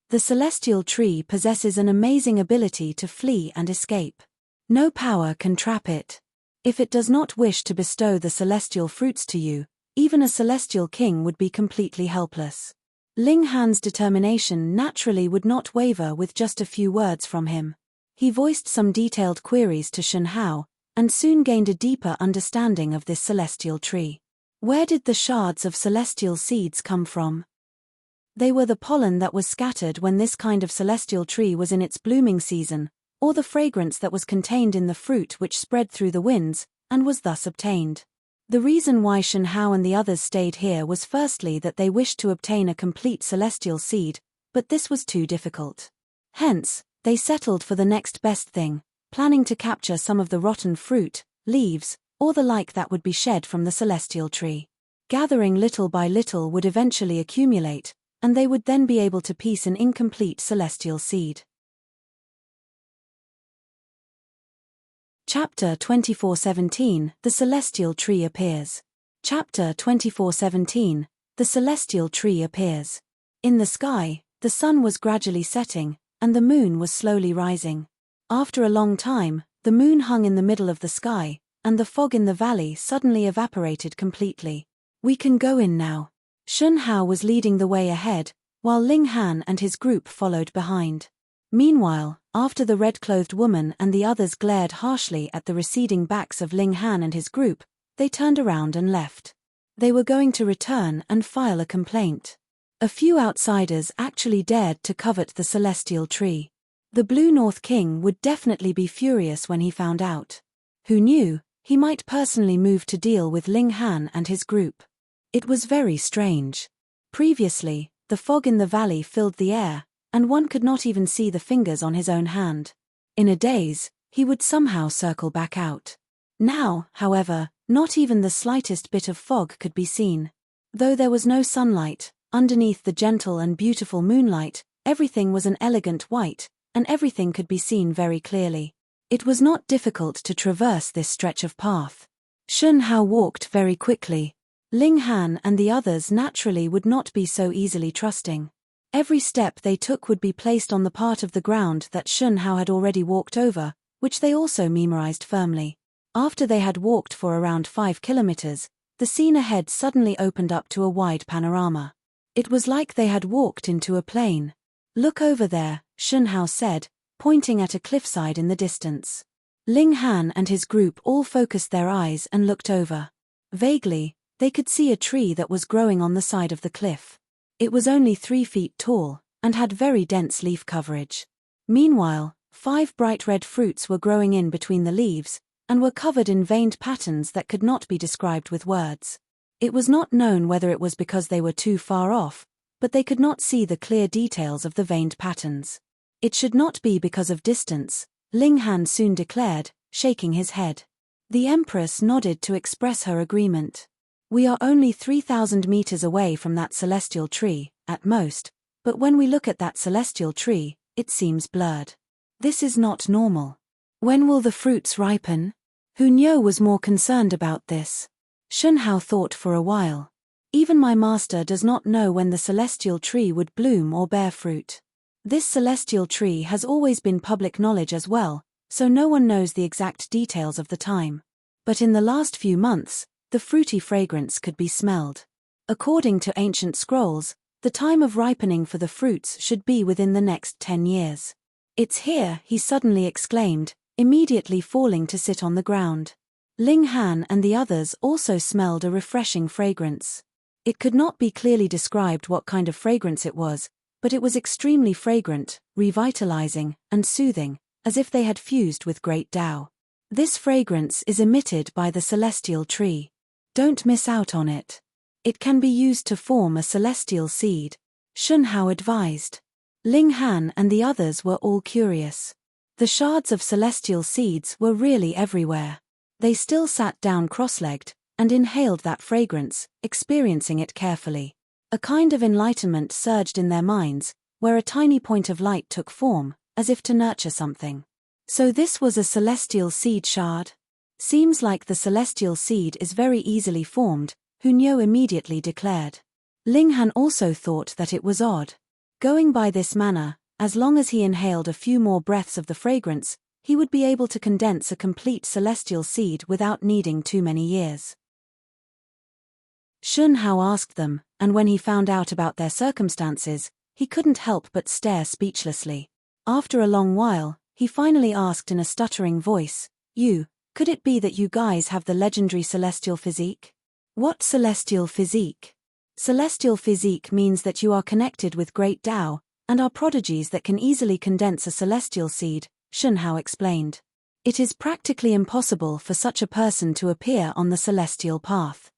The celestial tree possesses an amazing ability to flee and escape. No power can trap it. If it does not wish to bestow the celestial fruits to you, even a celestial king would be completely helpless. Ling Han's determination naturally would not waver with just a few words from him. He voiced some detailed queries to Shun Hao, and soon gained a deeper understanding of this celestial tree. Where did the shards of celestial seeds come from? They were the pollen that was scattered when this kind of celestial tree was in its blooming season, or the fragrance that was contained in the fruit which spread through the winds, and was thus obtained. The reason why Shun Hao and the others stayed here was firstly that they wished to obtain a complete celestial seed, but this was too difficult. Hence, they settled for the next best thing, planning to capture some of the rotten fruit, leaves, or the like that would be shed from the celestial tree. Gathering little by little would eventually accumulate, and they would then be able to piece an incomplete celestial seed. Chapter 24:17, The Celestial Tree Appears. Chapter 24:17, The Celestial Tree Appears. In the sky, the sun was gradually setting, and the moon was slowly rising. After a long time, the moon hung in the middle of the sky, and the fog in the valley suddenly evaporated completely. We can go in now. Shun Hao was leading the way ahead, while Ling Han and his group followed behind. Meanwhile, after the red-clothed woman and the others glared harshly at the receding backs of Ling Han and his group, they turned around and left. They were going to return and file a complaint. A few outsiders actually dared to covet the celestial tree. The Blue North King would definitely be furious when he found out. Who knew, he might personally move to deal with Ling Han and his group. It was very strange. Previously, the fog in the valley filled the air, and one could not even see the fingers on his own hand. In a daze, he would somehow circle back out. Now, however, not even the slightest bit of fog could be seen. Though there was no sunlight, underneath the gentle and beautiful moonlight, everything was an elegant white, and everything could be seen very clearly. It was not difficult to traverse this stretch of path. Shun Hao walked very quickly. Ling Han and the others naturally would not be so easily trusting. Every step they took would be placed on the part of the ground that Shun Hao had already walked over, which they also memorized firmly. After they had walked for around 5 kilometers, the scene ahead suddenly opened up to a wide panorama. It was like they had walked into a plain. "Look over there," Shun Hao said, pointing at a cliffside in the distance. Ling Han and his group all focused their eyes and looked over. Vaguely, they could see a tree that was growing on the side of the cliff. It was only 3 feet tall, and had very dense leaf coverage. Meanwhile, 5 bright red fruits were growing in between the leaves, and were covered in veined patterns that could not be described with words. It was not known whether it was because they were too far off, but they could not see the clear details of the veined patterns. It should not be because of distance, Ling Han soon declared, shaking his head. The Empress nodded to express her agreement. "We are only 3,000 meters away from that celestial tree, at most, but when we look at that celestial tree, it seems blurred. This is not normal. When will the fruits ripen?" Hunyo was more concerned about this. Shun Hao thought for a while. "Even my master does not know when the celestial tree would bloom or bear fruit. This celestial tree has always been public knowledge as well, so no one knows the exact details of the time. But in the last few months, the fruity fragrance could be smelled. According to ancient scrolls, the time of ripening for the fruits should be within the next 10 years. It's here," he suddenly exclaimed, immediately falling to sit on the ground. Ling Han and the others also smelled a refreshing fragrance. It could not be clearly described what kind of fragrance it was, but it was extremely fragrant, revitalizing, and soothing, as if they had fused with great Tao. "This fragrance is emitted by the celestial tree. Don't miss out on it. It can be used to form a celestial seed," Shun Hao advised. Ling Han and the others were all curious. The shards of celestial seeds were really everywhere. They still sat down cross-legged, and inhaled that fragrance, experiencing it carefully. A kind of enlightenment surged in their minds, where a tiny point of light took form, as if to nurture something. So this was a celestial seed shard? "Seems like the celestial seed is very easily formed," Hunyo immediately declared. Ling Han also thought that it was odd. Going by this manner, as long as he inhaled a few more breaths of the fragrance, he would be able to condense a complete celestial seed without needing too many years. Shun Hao asked them, and when he found out about their circumstances, he couldn't help but stare speechlessly. After a long while, he finally asked in a stuttering voice, Could it be that you guys have the legendary celestial physique?" "What celestial physique?" "Celestial physique means that you are connected with great Tao, and are prodigies that can easily condense a celestial seed," Shun Hao explained. "It is practically impossible for such a person to appear on the celestial path.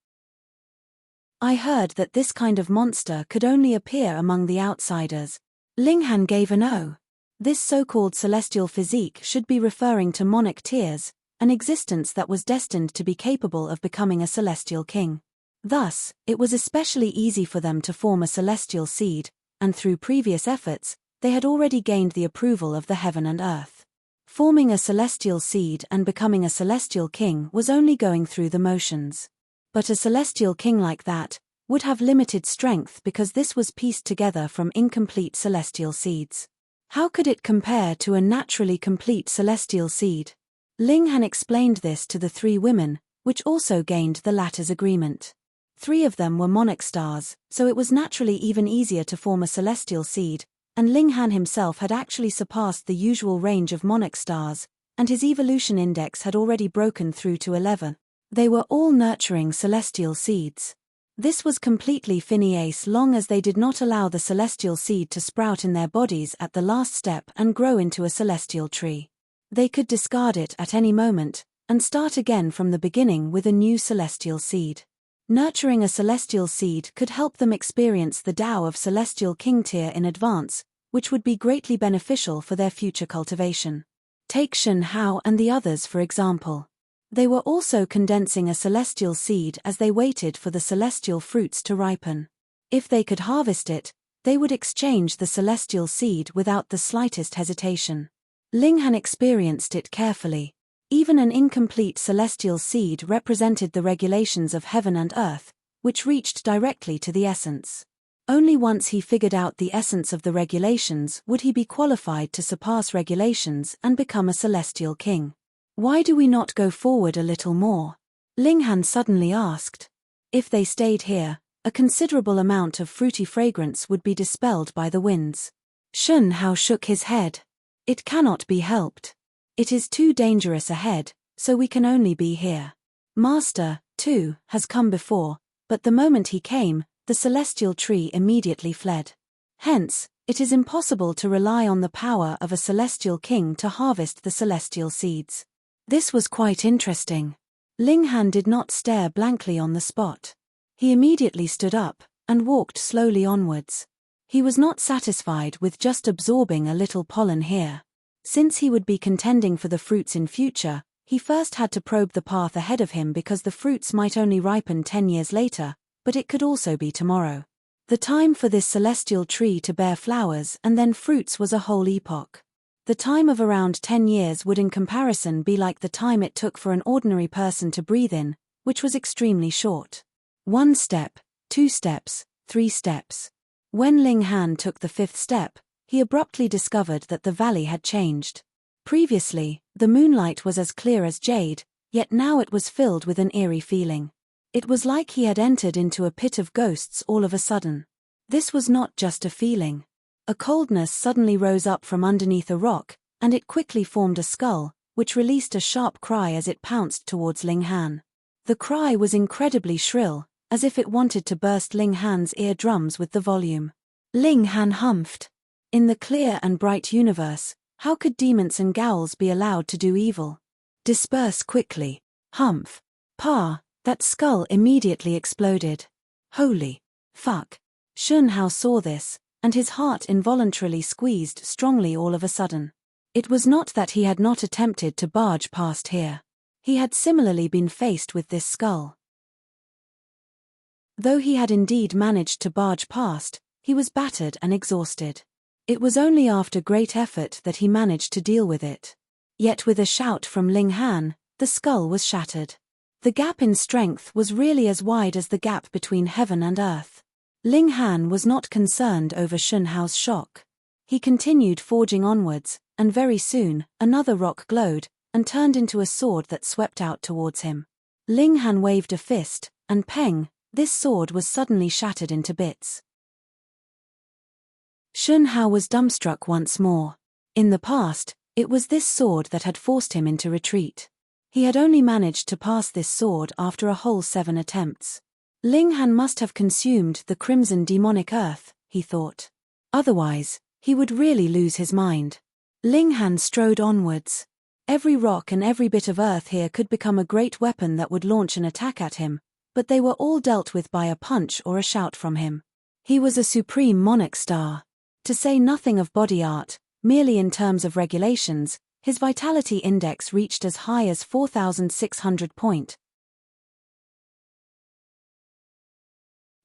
I heard that this kind of monster could only appear among the outsiders." Ling Han gave an "oh." This so-called celestial physique should be referring to monarch tears, an existence that was destined to be capable of becoming a celestial king. Thus, it was especially easy for them to form a celestial seed, and through previous efforts, they had already gained the approval of the heaven and earth. Forming a celestial seed and becoming a celestial king was only going through the motions. But a celestial king like that would have limited strength because this was pieced together from incomplete celestial seeds. How could it compare to a naturally complete celestial seed? Ling Han explained this to the 3 women, which also gained the latter's agreement. 3 of them were monarch stars, so it was naturally even easier to form a celestial seed, and Ling Han himself had actually surpassed the usual range of monarch stars, and his evolution index had already broken through to 11. They were all nurturing celestial seeds. This was completely finesse long as they did not allow the celestial seed to sprout in their bodies at the last step and grow into a celestial tree. They could discard it at any moment, and start again from the beginning with a new celestial seed. Nurturing a celestial seed could help them experience the Tao of celestial king tier in advance, which would be greatly beneficial for their future cultivation. Take Shun Hao and the others for example. They were also condensing a celestial seed as they waited for the celestial fruits to ripen. If they could harvest it, they would exchange the celestial seed without the slightest hesitation. Ling Han experienced it carefully. Even an incomplete celestial seed represented the regulations of heaven and earth, which reached directly to the essence. Only once he figured out the essence of the regulations would he be qualified to surpass regulations and become a celestial king. Why do we not go forward a little more? Linghan suddenly asked. If they stayed here, a considerable amount of fruity fragrance would be dispelled by the winds. Shun Hao shook his head. It cannot be helped. It is too dangerous ahead, so we can only be here. Master, too, has come before, but the moment he came, the celestial tree immediately fled. Hence, it is impossible to rely on the power of a celestial king to harvest the celestial seeds. This was quite interesting. Linghan did not stare blankly on the spot. He immediately stood up and walked slowly onwards. He was not satisfied with just absorbing a little pollen here. Since he would be contending for the fruits in future, he first had to probe the path ahead of him because the fruits might only ripen 10 years later, but it could also be tomorrow. The time for this celestial tree to bear flowers and then fruits was a whole epoch. The time of around 10 years would in comparison be like the time it took for an ordinary person to breathe in, which was extremely short. 1 step, 2 steps, 3 steps. When Linghan took the 5th step, he abruptly discovered that the valley had changed. Previously, the moonlight was as clear as jade, yet now it was filled with an eerie feeling. It was like he had entered into a pit of ghosts all of a sudden. This was not just a feeling. A coldness suddenly rose up from underneath a rock, and it quickly formed a skull, which released a sharp cry as it pounced towards Linghan. The cry was incredibly shrill, as if it wanted to burst Linghan's eardrums with the volume. Linghan humphed. In the clear and bright universe, how could demons and ghouls be allowed to do evil? Disperse quickly. Humph. Pa, that skull immediately exploded. Holy fuck. Shun Hao saw this, and his heart involuntarily squeezed strongly all of a sudden. It was not that he had not attempted to barge past here. He had similarly been faced with this skull. Though he had indeed managed to barge past, he was battered and exhausted. It was only after great effort that he managed to deal with it. Yet with a shout from Linghan, the skull was shattered. The gap in strength was really as wide as the gap between heaven and earth. Linghan was not concerned over Shun Hao's shock. He continued forging onwards, and very soon, another rock glowed, and turned into a sword that swept out towards him. Linghan waved a fist, and peng, this sword was suddenly shattered into bits. Shun Hao was dumbstruck once more. In the past, it was this sword that had forced him into retreat. He had only managed to pass this sword after a whole 7 attempts. Linghan must have consumed the crimson demonic earth, he thought. Otherwise, he would really lose his mind. Linghan strode onwards. Every rock and every bit of earth here could become a great weapon that would launch an attack at him, but they were all dealt with by a punch or a shout from him. He was a supreme monarch star. To say nothing of body art, merely in terms of regulations, his vitality index reached as high as 4,600 point.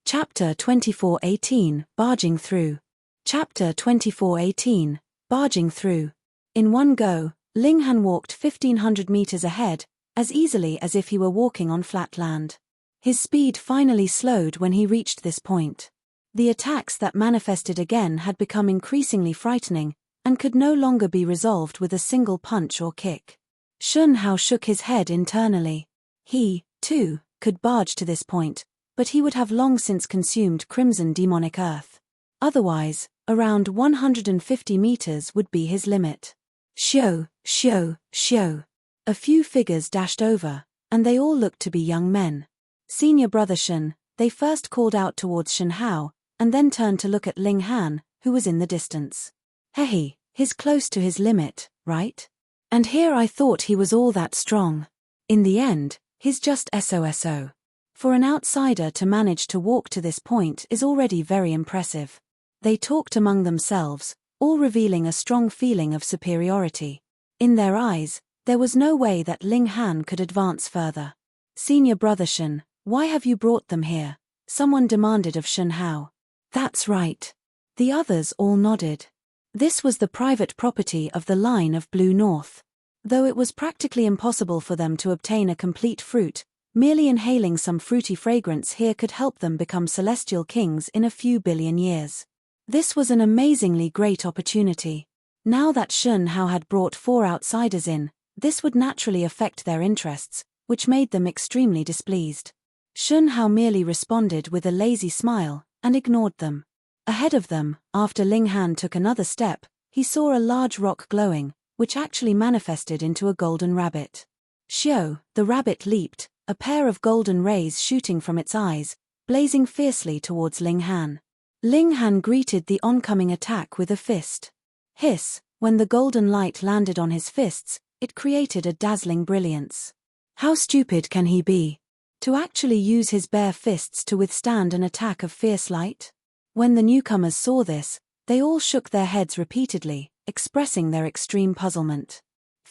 Chapter 24:18, Barging Through. Chapter 24:18, Barging Through. In one go, Linghan walked 1,500 meters ahead, as easily as if he were walking on flat land. His speed finally slowed when he reached this point. The attacks that manifested again had become increasingly frightening, and could no longer be resolved with a single punch or kick. Shun Hao shook his head internally. He, too, could barge to this point, but he would have long since consumed crimson demonic earth. Otherwise, around 150 meters would be his limit. Shio, shio, shio. A few figures dashed over, and they all looked to be young men. Senior brother Shun, they first called out towards Shun Hao, and then turned to look at Linghan, who was in the distance. Hey, he's close to his limit, right? And here I thought he was all that strong. In the end, he's just SOSO. For an outsider to manage to walk to this point is already very impressive. They talked among themselves, all revealing a strong feeling of superiority. In their eyes, there was no way that Linghan could advance further. Senior brother Shun, why have you brought them here? Someone demanded of Shun Hao. That's right. The others all nodded. This was the private property of the line of Blue North. Though it was practically impossible for them to obtain a complete fruit, merely inhaling some fruity fragrance here could help them become celestial kings in a few billion years. This was an amazingly great opportunity. Now that Shun Hao had brought 4 outsiders in, this would naturally affect their interests, which made them extremely displeased. Shun Hao merely responded with a lazy smile, and ignored them. Ahead of them, after Ling Han took another step, he saw a large rock glowing, which actually manifested into a golden rabbit. Xiao, the rabbit leaped, a pair of golden rays shooting from its eyes, blazing fiercely towards Ling Han. Ling Han greeted the oncoming attack with a fist. Hiss, when the golden light landed on his fists, it created a dazzling brilliance. How stupid can he be? To actually use his bare fists to withstand an attack of fierce light? When the newcomers saw this, they all shook their heads repeatedly, expressing their extreme puzzlement.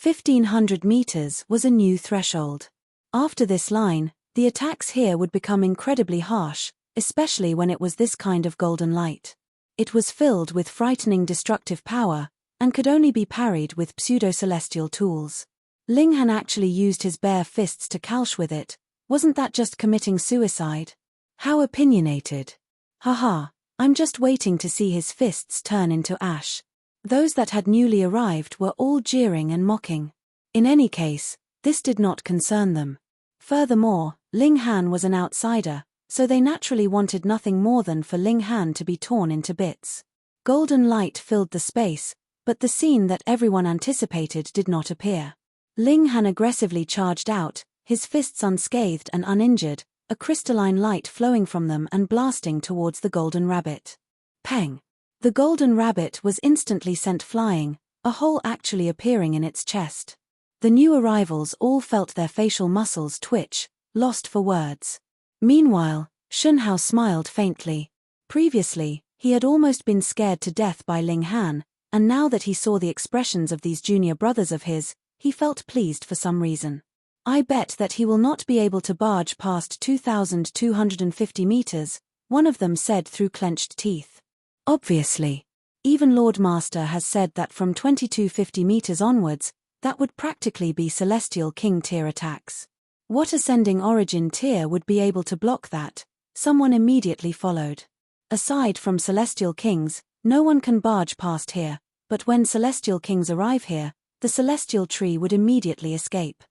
1,500 meters was a new threshold. After this line, the attacks here would become incredibly harsh, especially when it was this kind of golden light. It was filled with frightening destructive power, and could only be parried with pseudo-celestial tools. Ling Han actually used his bare fists to clash with it. Wasn't that just committing suicide? How opinionated. Haha, I'm just waiting to see his fists turn into ash. Those that had newly arrived were all jeering and mocking. In any case, this did not concern them. Furthermore, Ling Han was an outsider, so they naturally wanted nothing more than for Ling Han to be torn into bits. Golden light filled the space, but the scene that everyone anticipated did not appear. Ling Han aggressively charged out, his fists unscathed and uninjured, a crystalline light flowing from them and blasting towards the golden rabbit. Peng! The golden rabbit was instantly sent flying, a hole actually appearing in its chest. The new arrivals all felt their facial muscles twitch, lost for words. Meanwhile, Shun Hao smiled faintly. Previously, he had almost been scared to death by Ling Han, and now that he saw the expressions of these junior brothers of his, he felt pleased for some reason. I bet that he will not be able to barge past 2,250 meters, one of them said through clenched teeth. Obviously. Even Lord Master has said that from 2,250 meters onwards, that would practically be Celestial King tier attacks. What ascending origin tier would be able to block that? Someone immediately followed. Aside from Celestial Kings, no one can barge past here, but when Celestial Kings arrive here, the Celestial Tree would immediately escape.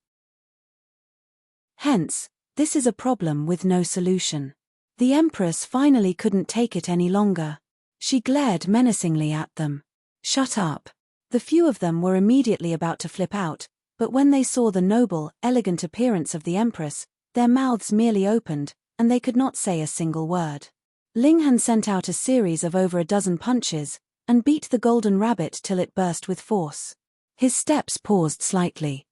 Hence, this is a problem with no solution. The Empress finally couldn't take it any longer. She glared menacingly at them. Shut up. The few of them were immediately about to flip out, but when they saw the noble, elegant appearance of the Empress, their mouths merely opened, and they could not say a single word. Ling Han sent out a series of over a dozen punches, and beat the golden rabbit till it burst with force. His steps paused slightly.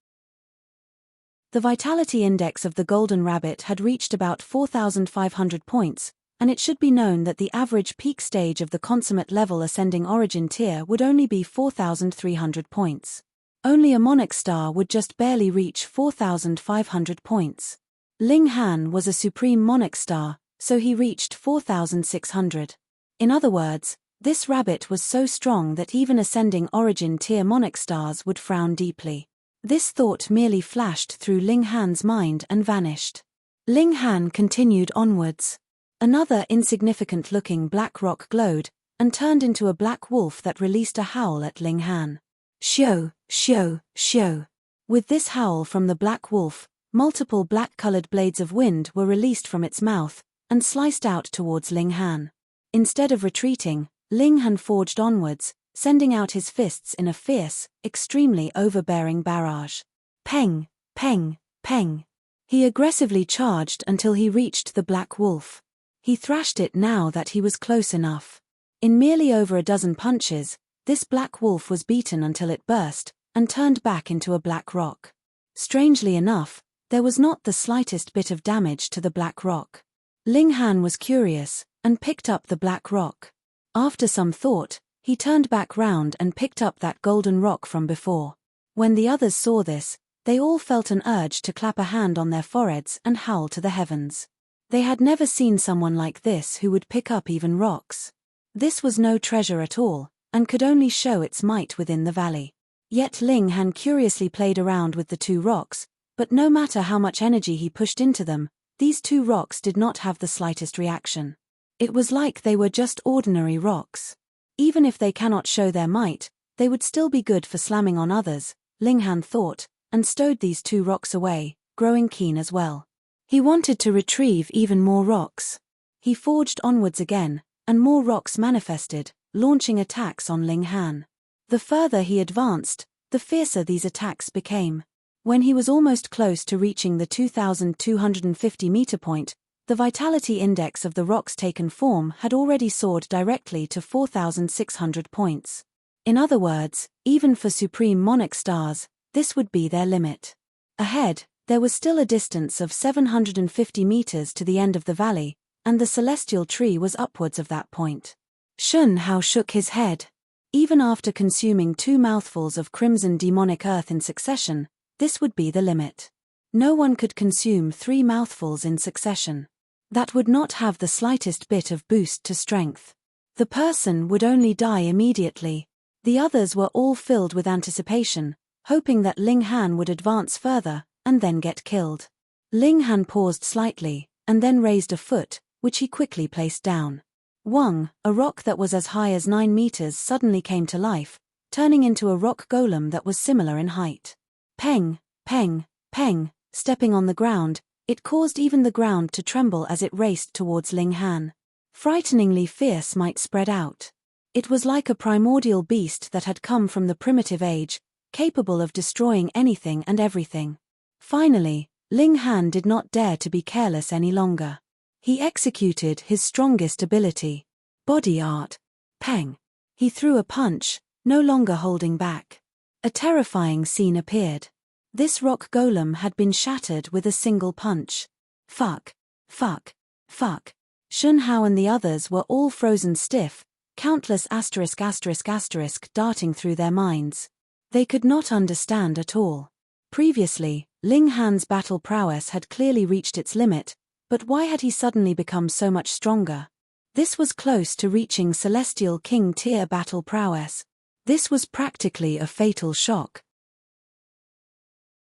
The vitality index of the golden rabbit had reached about 4,500 points, and it should be known that the average peak stage of the consummate level ascending origin tier would only be 4,300 points. Only a monarch star would just barely reach 4,500 points. Ling Han was a supreme monarch star, so he reached 4,600. In other words, this rabbit was so strong that even ascending origin tier monarch stars would frown deeply. This thought merely flashed through Ling Han's mind and vanished. Ling Han continued onwards. Another insignificant-looking black rock glowed, and turned into a black wolf that released a howl at Ling Han. Shio, shio, shio. With this howl from the black wolf, multiple black-colored blades of wind were released from its mouth, and sliced out towards Ling Han. Instead of retreating, Ling Han forged onwards, sending out his fists in a fierce, extremely overbearing barrage. Peng, peng, peng. He aggressively charged until he reached the black wolf. He thrashed it now that he was close enough. In merely over a dozen punches, this black wolf was beaten until it burst, and turned back into a black rock. Strangely enough, there was not the slightest bit of damage to the black rock. Ling Han was curious, and picked up the black rock. After some thought, he turned back round and picked up that golden rock from before. When the others saw this, they all felt an urge to clap a hand on their foreheads and howl to the heavens. They had never seen someone like this who would pick up even rocks. This was no treasure at all, and could only show its might within the valley. Yet Ling Han curiously played around with the two rocks, but no matter how much energy he pushed into them, these two rocks did not have the slightest reaction. It was like they were just ordinary rocks. Even if they cannot show their might, they would still be good for slamming on others, Ling Han thought, and stowed these two rocks away, growing keen as well. He wanted to retrieve even more rocks. He forged onwards again, and more rocks manifested, launching attacks on Ling Han. The further he advanced, the fiercer these attacks became. When he was almost close to reaching the 2,250-meter point, the vitality index of the rock's taken form had already soared directly to 4,600 points. In other words, even for supreme monarch stars, this would be their limit. Ahead, there was still a distance of 750 meters to the end of the valley, and the celestial tree was upwards of that point. Shun Hao shook his head. Even after consuming 2 mouthfuls of crimson demonic earth in succession, this would be the limit. No one could consume 3 mouthfuls in succession. That would not have the slightest bit of boost to strength. The person would only die immediately. The others were all filled with anticipation, hoping that Ling Han would advance further, and then get killed. Ling Han paused slightly, and then raised a foot, which he quickly placed down. Wang, a rock that was as high as 9 meters, suddenly came to life, turning into a rock golem that was similar in height. Peng, peng, peng, stepping on the ground, it caused even the ground to tremble as it raced towards Ling Han. Frighteningly fierce might spread out. It was like a primordial beast that had come from the primitive age, capable of destroying anything and everything. Finally, Ling Han did not dare to be careless any longer. He executed his strongest ability. Body art. Peng. He threw a punch, no longer holding back. A terrifying scene appeared. This rock golem had been shattered with a single punch. Fuck. Fuck. Fuck. Shun Hao and the others were all frozen stiff, countless asterisk darting through their minds. They could not understand at all. Previously, Ling Han's battle prowess had clearly reached its limit, but why had he suddenly become so much stronger? This was close to reaching Celestial King tier battle prowess. This was practically a fatal shock.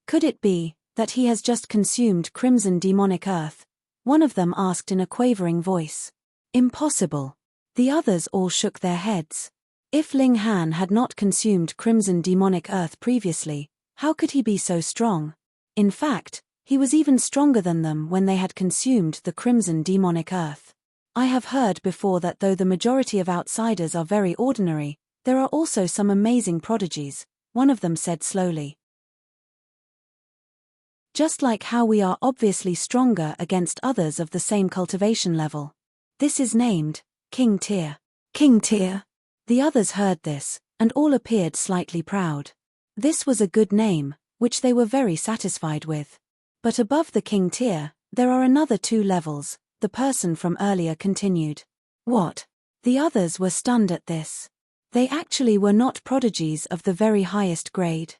Could it be that he has just consumed crimson demonic earth? One of them asked in a quavering voice. Impossible. The others all shook their heads. If Ling Han had not consumed crimson demonic earth previously, how could he be so strong? In fact, he was even stronger than them when they had consumed the crimson demonic earth. I have heard before that though the majority of outsiders are very ordinary, there are also some amazing prodigies, one of them said slowly. Just like how we are obviously stronger against others of the same cultivation level. This is named King Tier. King Tier. The others heard this, and all appeared slightly proud. This was a good name, which they were very satisfied with. But above the King Tier, there are another 2 levels, the person from earlier continued. What? The others were stunned at this. They actually were not prodigies of the very highest grade.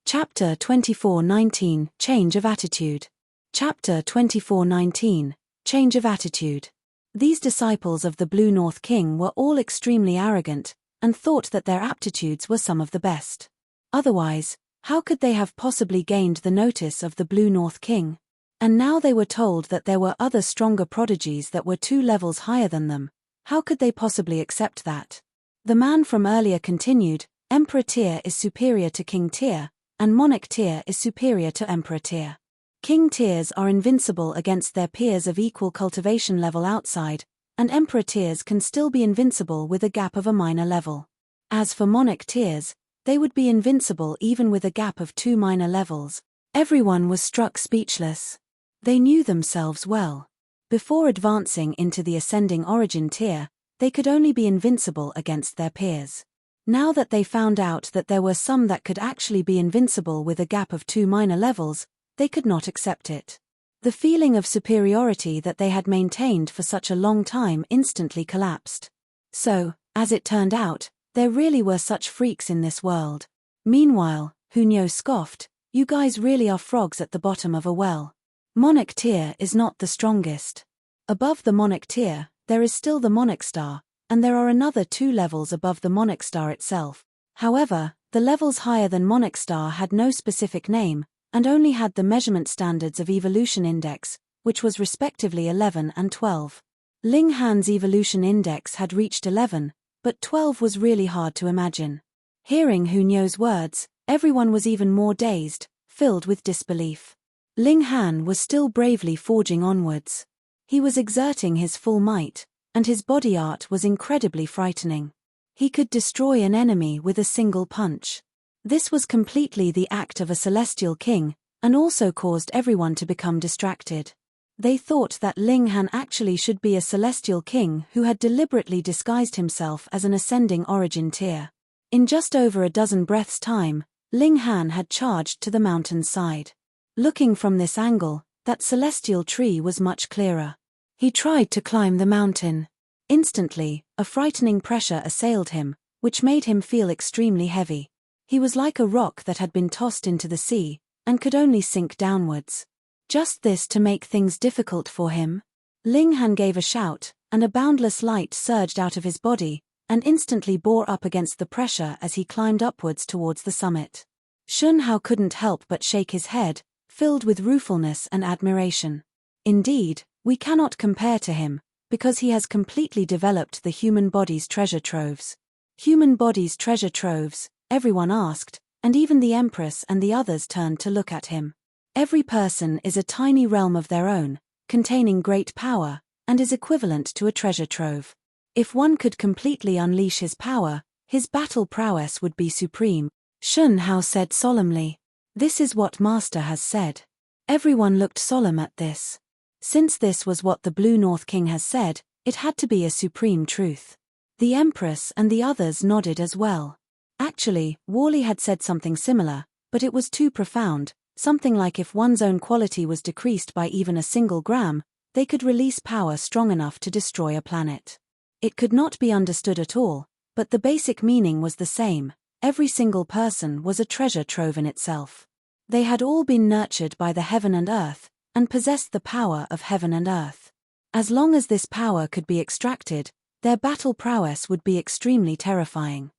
Chapter 24:19 Change of Attitude. Chapter 24:19 Change of Attitude. These disciples of the Blue North King were all extremely arrogant, and thought that their aptitudes were some of the best. Otherwise, how could they have possibly gained the notice of the Blue North King? And now they were told that there were other stronger prodigies that were 2 levels higher than them. How could they possibly accept that? The man from earlier continued, Emperor Tier is superior to King Tier, and Monarch Tier is superior to Emperor Tier. King Tiers are invincible against their peers of equal cultivation level outside, and Emperor Tiers can still be invincible with a gap of a minor level. As for Monarch Tiers, they would be invincible even with a gap of 2 minor levels. Everyone was struck speechless. They knew themselves well. Before advancing into the ascending origin tier, they could only be invincible against their peers. Now that they found out that there were some that could actually be invincible with a gap of 2 minor levels, they could not accept it. The feeling of superiority that they had maintained for such a long time instantly collapsed. So, as it turned out, there really were such freaks in this world. Meanwhile, Hunyo scoffed, "You guys really are frogs at the bottom of a well. Monarch Tier is not the strongest. Above the Monarch Tier, there is still the Monarch Star, and there are another 2 levels above the monarch star itself. However, the levels higher than monarch star had no specific name, and only had the measurement standards of evolution index, which was respectively 11 and 12. Ling Han's evolution index had reached 11, but 12 was really hard to imagine. Hearing Hu Niu's words, everyone was even more dazed, filled with disbelief. Ling Han was still bravely forging onwards. He was exerting his full might, and his body art was incredibly frightening. He could destroy an enemy with a single punch. This was completely the act of a celestial king, and also caused everyone to become distracted. They thought that Ling Han actually should be a celestial king who had deliberately disguised himself as an ascending origin tier. In just over a dozen breaths' time, Ling Han had charged to the mountain's side. Looking from this angle, that celestial tree was much clearer. He tried to climb the mountain. Instantly, a frightening pressure assailed him, which made him feel extremely heavy. He was like a rock that had been tossed into the sea, and could only sink downwards. Just this to make things difficult for him? Ling Han gave a shout, and a boundless light surged out of his body, and instantly bore up against the pressure as he climbed upwards towards the summit. Shun Hao couldn't help but shake his head, filled with ruefulness and admiration. Indeed, we cannot compare to him, because he has completely developed the human body's treasure troves. Human body's treasure troves, everyone asked, and even the Empress and the others turned to look at him. Every person is a tiny realm of their own, containing great power, and is equivalent to a treasure trove. If one could completely unleash his power, his battle prowess would be supreme, Shun Hao said solemnly. This is what Master has said. Everyone looked solemn at this. Since this was what the Blue North King has said, it had to be a supreme truth. The Empress and the others nodded as well. Actually, Worley had said something similar, but it was too profound, something like if one's own quality was decreased by even a single gram, they could release power strong enough to destroy a planet. It could not be understood at all, but the basic meaning was the same. Every single person was a treasure trove in itself. They had all been nurtured by the heaven and earth, and possessed the power of heaven and earth. As long as this power could be extracted, their battle prowess would be extremely terrifying.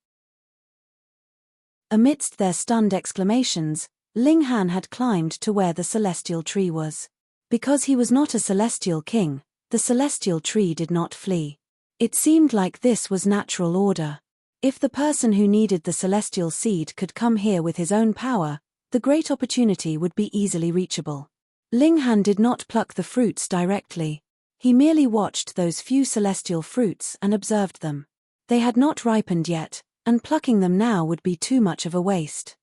Amidst their stunned exclamations, Ling Han had climbed to where the celestial tree was. Because he was not a celestial king, the celestial tree did not flee. It seemed like this was natural order. If the person who needed the celestial seed could come here with his own power, the great opportunity would be easily reachable. Ling Han did not pluck the fruits directly. He merely watched those few celestial fruits and observed them. They had not ripened yet, and plucking them now would be too much of a waste.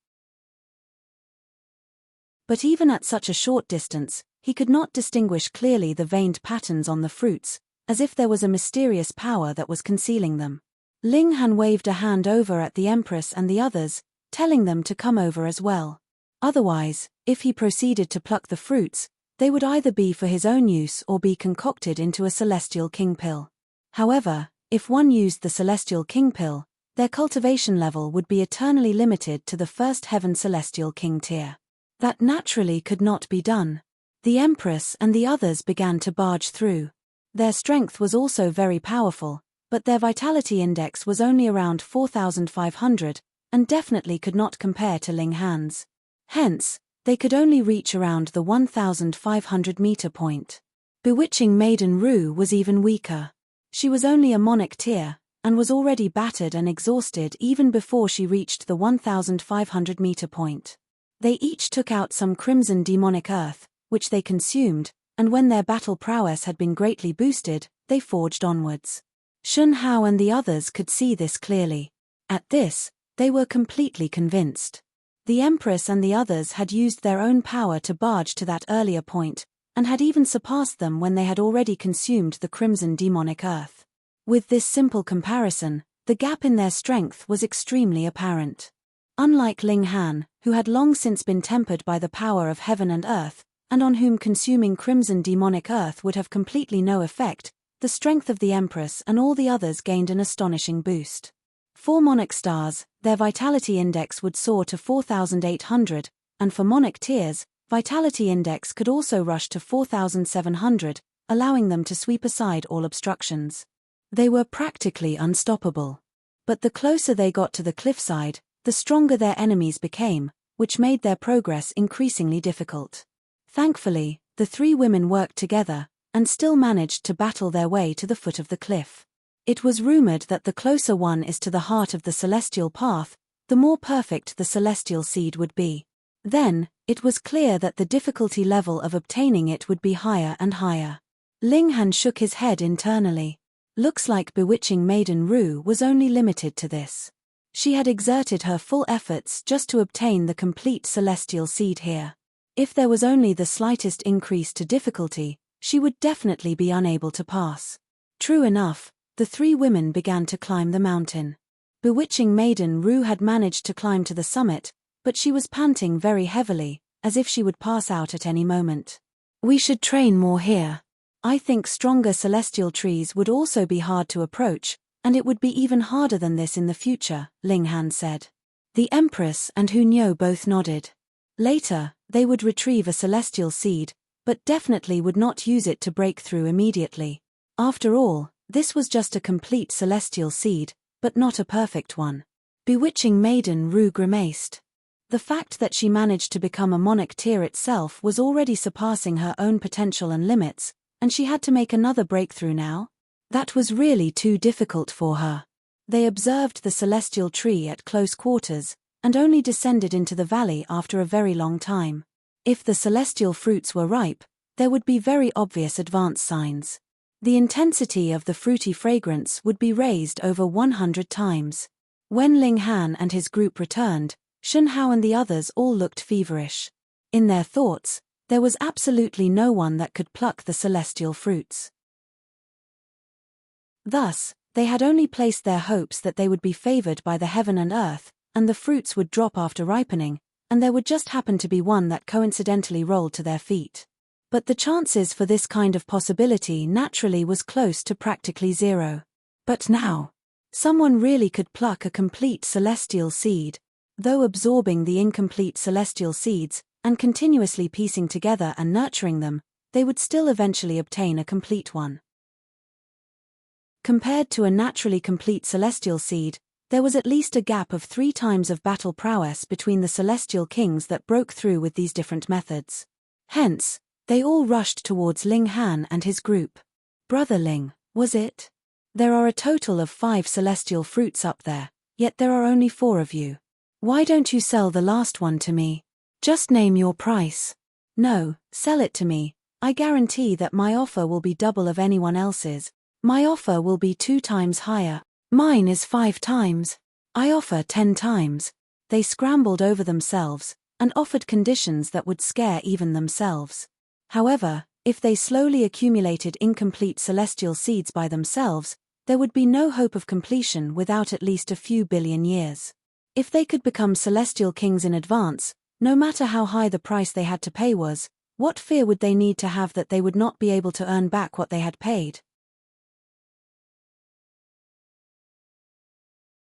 But even at such a short distance, he could not distinguish clearly the veined patterns on the fruits, as if there was a mysterious power that was concealing them. Ling Han waved a hand over at the Empress and the others, telling them to come over as well. Otherwise, if he proceeded to pluck the fruits, they would either be for his own use or be concocted into a celestial king pill. However, if one used the celestial king pill, their cultivation level would be eternally limited to the first heaven celestial king tier. That naturally could not be done. The Empress and the others began to barge through. Their strength was also very powerful, but their vitality index was only around 4,500, and definitely could not compare to Ling Han's. Hence, they could only reach around the 1,500-meter point. Bewitching Maiden Ru was even weaker. She was only a monarch tier, and was already battered and exhausted even before she reached the 1,500-meter point. They each took out some crimson demonic earth, which they consumed, and when their battle prowess had been greatly boosted, they forged onwards. Shun Hao and the others could see this clearly. At this, they were completely convinced. The Empress and the others had used their own power to barge to that earlier point, and had even surpassed them when they had already consumed the crimson demonic earth. With this simple comparison, the gap in their strength was extremely apparent. Unlike Ling Han, who had long since been tempered by the power of heaven and earth, and on whom consuming crimson demonic earth would have completely no effect, the strength of the Empress and all the others gained an astonishing boost. For monarch stars, their vitality index would soar to 4,800, and for monarch tiers, vitality index could also rush to 4,700, allowing them to sweep aside all obstructions. They were practically unstoppable. But the closer they got to the cliffside, the stronger their enemies became, which made their progress increasingly difficult. Thankfully, the three women worked together, and still managed to battle their way to the foot of the cliff. It was rumored that the closer one is to the heart of the celestial path, the more perfect the celestial seed would be. Then, it was clear that the difficulty level of obtaining it would be higher and higher. Ling Han shook his head internally. Looks like bewitching Maiden Ru was only limited to this. She had exerted her full efforts just to obtain the complete celestial seed here. If there was only the slightest increase to difficulty, she would definitely be unable to pass. True enough, the three women began to climb the mountain. Bewitching Maiden Ru had managed to climb to the summit, but she was panting very heavily, as if she would pass out at any moment. We should train more here. I think stronger celestial trees would also be hard to approach, and it would be even harder than this in the future, Ling Han said. The Empress and Hunyo both nodded. Later, they would retrieve a celestial seed, but definitely would not use it to break through immediately. After all, this was just a complete celestial seed, but not a perfect one. Bewitching Maiden Ru grimaced. The fact that she managed to become a monarch tier itself was already surpassing her own potential and limits, and she had to make another breakthrough now? That was really too difficult for her. They observed the celestial tree at close quarters, and only descended into the valley after a very long time. If the celestial fruits were ripe, there would be very obvious advance signs. The intensity of the fruity fragrance would be raised over 100 times. When Ling Han and his group returned, Shun Hao and the others all looked feverish. In their thoughts, there was absolutely no one that could pluck the celestial fruits. Thus, they had only placed their hopes that they would be favored by the heaven and earth, and the fruits would drop after ripening, and there would just happen to be one that coincidentally rolled to their feet. But the chances for this kind of possibility naturally was close to practically zero. But now, someone really could pluck a complete celestial seed, though absorbing the incomplete celestial seeds, and continuously piecing together and nurturing them, they would still eventually obtain a complete one. Compared to a naturally complete celestial seed, there was at least a gap of 3 times of battle prowess between the celestial kings that broke through with these different methods. Hence, they all rushed towards Ling Han and his group. Brother Ling, was it? There are a total of 5 celestial fruits up there, yet there are only 4 of you. Why don't you sell the last one to me? Just name your price. No, sell it to me. I guarantee that my offer will be double of anyone else's. My offer will be 2 times higher. Mine is 5 times. I offer 10 times. They scrambled over themselves, and offered conditions that would scare even themselves. However, if they slowly accumulated incomplete celestial seeds by themselves, there would be no hope of completion without at least a few billion years. If they could become celestial kings in advance, no matter how high the price they had to pay was, what fear would they need to have that they would not be able to earn back what they had paid?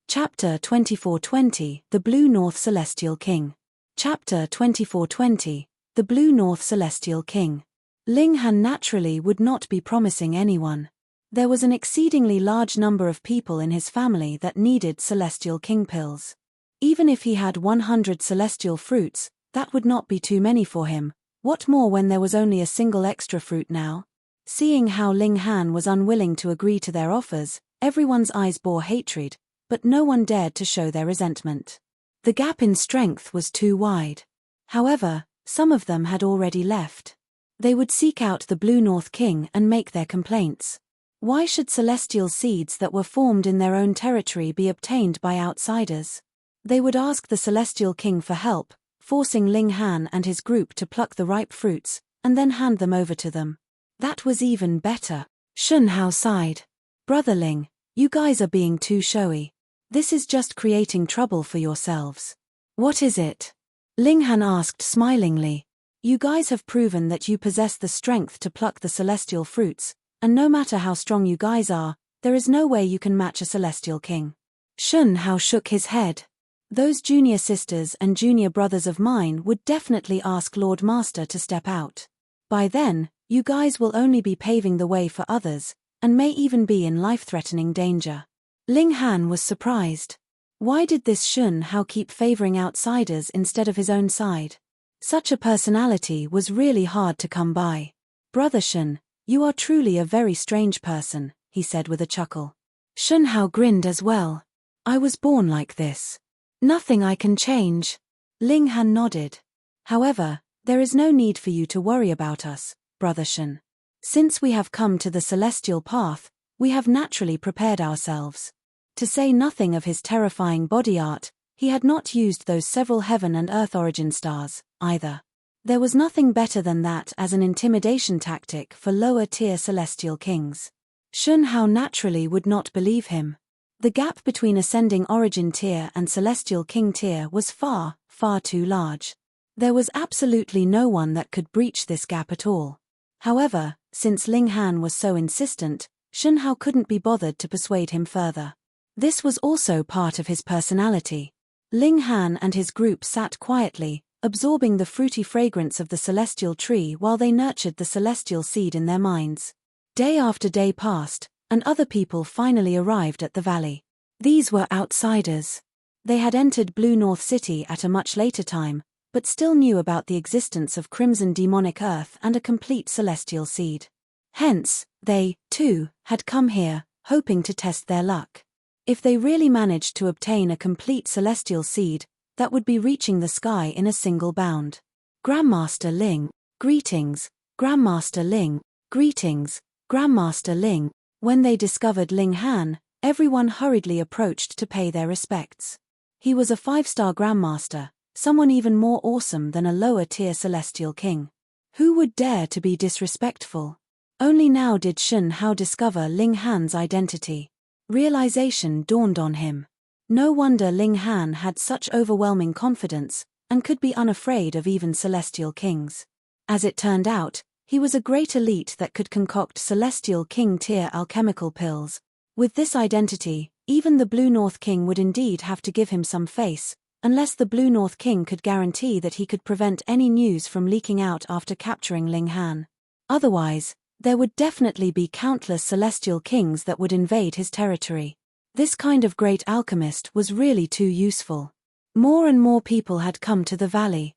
Chapter 2420, The Blue North Celestial King. Chapter 2420, The Blue North Celestial King. Ling Han naturally would not be promising anyone. There was an exceedingly large number of people in his family that needed celestial king pills. Even if he had 100 celestial fruits, that would not be too many for him. What more when there was only a single extra fruit now? Seeing how Ling Han was unwilling to agree to their offers, everyone's eyes bore hatred, but no one dared to show their resentment. The gap in strength was too wide. However, some of them had already left. They would seek out the Blue North King and make their complaints. Why should celestial seeds that were formed in their own territory be obtained by outsiders? They would ask the Celestial King for help, forcing Ling Han and his group to pluck the ripe fruits, and then hand them over to them. That was even better. Shun Hao sighed. Brother Ling, you guys are being too showy. This is just creating trouble for yourselves. What is it? Ling Han asked smilingly. You guys have proven that you possess the strength to pluck the celestial fruits, and no matter how strong you guys are, there is no way you can match a celestial king. Shun Hao shook his head. Those junior sisters and junior brothers of mine would definitely ask Lord Master to step out. By then, you guys will only be paving the way for others, and may even be in life-threatening danger. Ling Han was surprised. Why did this Shun Hao keep favoring outsiders instead of his own side? Such a personality was really hard to come by. Brother Shun, you are truly a very strange person, he said with a chuckle. Shun Hao grinned as well. I was born like this. Nothing I can change. Ling Han nodded. However, there is no need for you to worry about us, Brother Shun. Since we have come to the celestial path, we have naturally prepared ourselves. To say nothing of his terrifying body art, he had not used those several heaven and earth origin stars, either. There was nothing better than that as an intimidation tactic for lower-tier celestial kings. Shun Hao naturally would not believe him. The gap between ascending origin tier and celestial king tier was far, far too large. There was absolutely no one that could breach this gap at all. However, since Ling Han was so insistent, Shun Hao couldn't be bothered to persuade him further. This was also part of his personality. Ling Han and his group sat quietly, absorbing the fruity fragrance of the celestial tree while they nurtured the celestial seed in their minds. Day after day passed, and other people finally arrived at the valley. These were outsiders. They had entered Blue North City at a much later time, but still knew about the existence of crimson demonic earth and a complete celestial seed. Hence, they, too, had come here, hoping to test their luck. If they really managed to obtain a complete celestial seed, that would be reaching the sky in a single bound. Grandmaster Ling, greetings, Grandmaster Ling, greetings, Grandmaster Ling. When they discovered Ling Han, everyone hurriedly approached to pay their respects. He was a 5-star Grandmaster, someone even more awesome than a lower-tier celestial king. Who would dare to be disrespectful? Only now did Shun Hao discover Ling Han's identity. Realization dawned on him. No wonder Ling Han had such overwhelming confidence, and could be unafraid of even celestial kings. As it turned out, he was a great elite that could concoct celestial king-tier alchemical pills. With this identity, even the Blue North King would indeed have to give him some face, unless the Blue North King could guarantee that he could prevent any news from leaking out after capturing Ling Han. Otherwise, there would definitely be countless celestial kings that would invade his territory. This kind of great alchemist was really too useful. More and more people had come to the valley.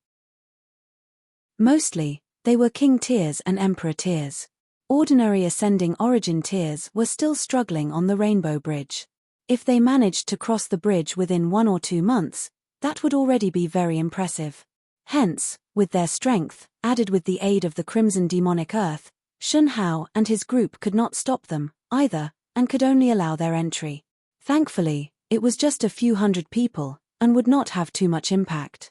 Mostly, they were king tiers and emperor tiers. Ordinary ascending origin tiers were still struggling on the Rainbow Bridge. If they managed to cross the bridge within 1 or 2 months, that would already be very impressive. Hence, with their strength, added with the aid of the crimson demonic earth, Shun Hao and his group could not stop them, either, and could only allow their entry. Thankfully, it was just a few hundred people, and would not have too much impact.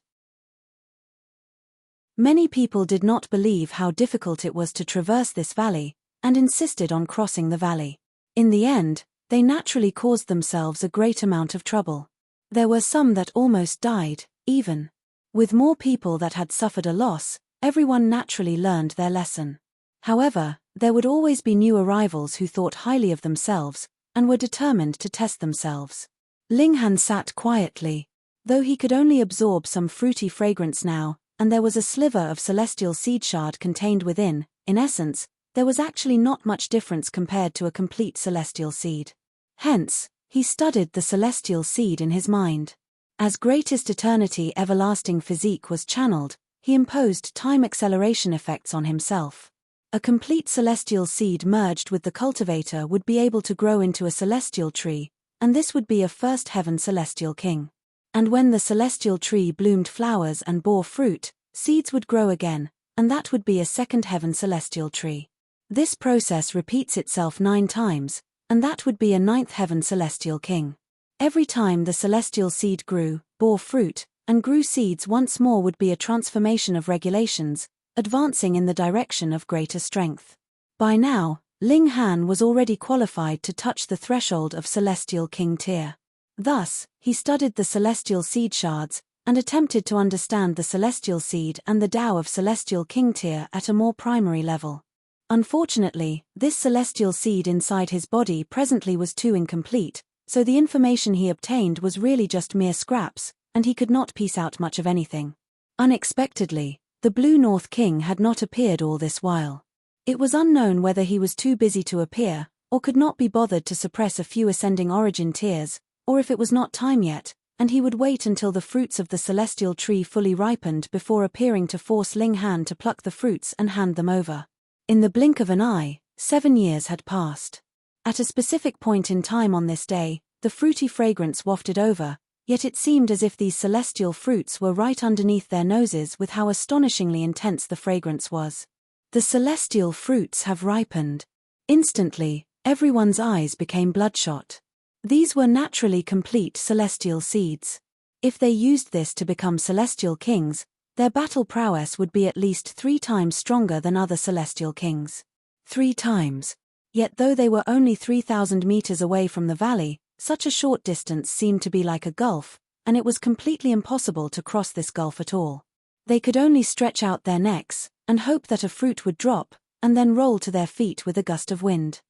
Many people did not believe how difficult it was to traverse this valley, and insisted on crossing the valley. In the end, they naturally caused themselves a great amount of trouble. There were some that almost died, even. With more people that had suffered a loss, everyone naturally learned their lesson. However, there would always be new arrivals who thought highly of themselves, and were determined to test themselves. Ling Han sat quietly. Though he could only absorb some fruity fragrance now, and there was a sliver of celestial seed shard contained within, in essence, there was actually not much difference compared to a complete celestial seed. Hence, he studied the celestial seed in his mind. As greatest eternity everlasting physique was channeled, he imposed time acceleration effects on himself. A complete celestial seed merged with the cultivator would be able to grow into a celestial tree, and this would be a first heaven celestial king. And when the celestial tree bloomed flowers and bore fruit, seeds would grow again, and that would be a second heaven celestial tree. This process repeats itself 9 times, and that would be a 9th heaven celestial king. Every time the celestial seed grew, bore fruit, and grew seeds once more would be a transformation of regulations, advancing in the direction of greater strength. By now, Ling Han was already qualified to touch the threshold of celestial king tier. Thus, he studied the celestial seed shards, and attempted to understand the celestial seed and the Tao of celestial king tier at a more primary level. Unfortunately, this celestial seed inside his body presently was too incomplete, so the information he obtained was really just mere scraps, and he could not piece out much of anything. Unexpectedly, the Blue North King had not appeared all this while. It was unknown whether he was too busy to appear, or could not be bothered to suppress a few ascending origin tears, or if it was not time yet, and he would wait until the fruits of the celestial tree fully ripened before appearing to force Ling Han to pluck the fruits and hand them over. In the blink of an eye, 7 years had passed. At a specific point in time on this day, the fruity fragrance wafted over, yet it seemed as if these celestial fruits were right underneath their noses with how astonishingly intense the fragrance was. The celestial fruits have ripened. Instantly, everyone's eyes became bloodshot. These were naturally complete celestial seeds. If they used this to become celestial kings, their battle prowess would be at least 3 times stronger than other celestial kings. 3 times. Yet though they were only 3,000 meters away from the valley, such a short distance seemed to be like a gulf, and it was completely impossible to cross this gulf at all. They could only stretch out their necks, and hope that a fruit would drop, and then roll to their feet with a gust of wind.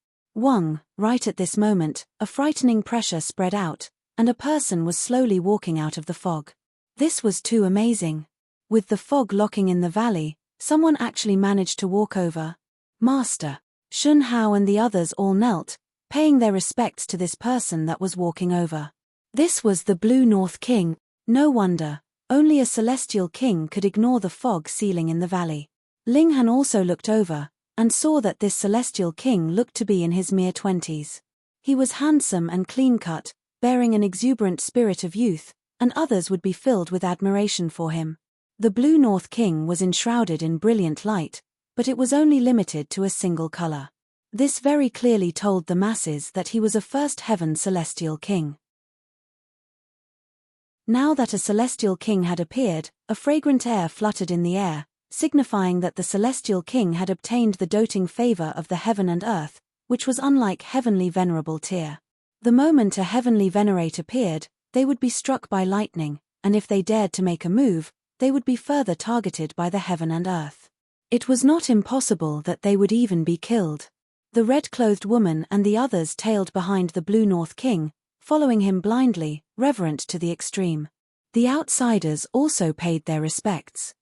Right at this moment, a frightening pressure spread out, and a person was slowly walking out of the fog. This was too amazing. With the fog locking in the valley, someone actually managed to walk over. Master Shun Hao and the others all knelt, paying their respects to this person that was walking over. This was the Blue North King. No wonder, only a celestial king could ignore the fog sealing in the valley. Ling Han also looked over, and saw that this celestial king looked to be in his mere 20s. He was handsome and clean-cut, bearing an exuberant spirit of youth, and others would be filled with admiration for him. The Blue North King was enshrouded in brilliant light, but it was only limited to a single color. This very clearly told the masses that he was a first heaven celestial king. Now that a celestial king had appeared, a fragrant air fluttered in the air, signifying that the celestial king had obtained the doting favor of the heaven and earth, which was unlike heavenly venerable Tyr. The moment a heavenly venerate appeared, they would be struck by lightning, and if they dared to make a move, they would be further targeted by the heaven and earth. It was not impossible that they would even be killed. The red-clothed woman and the others tailed behind the Blue North King, following him blindly, reverent to the extreme. The outsiders also paid their respects.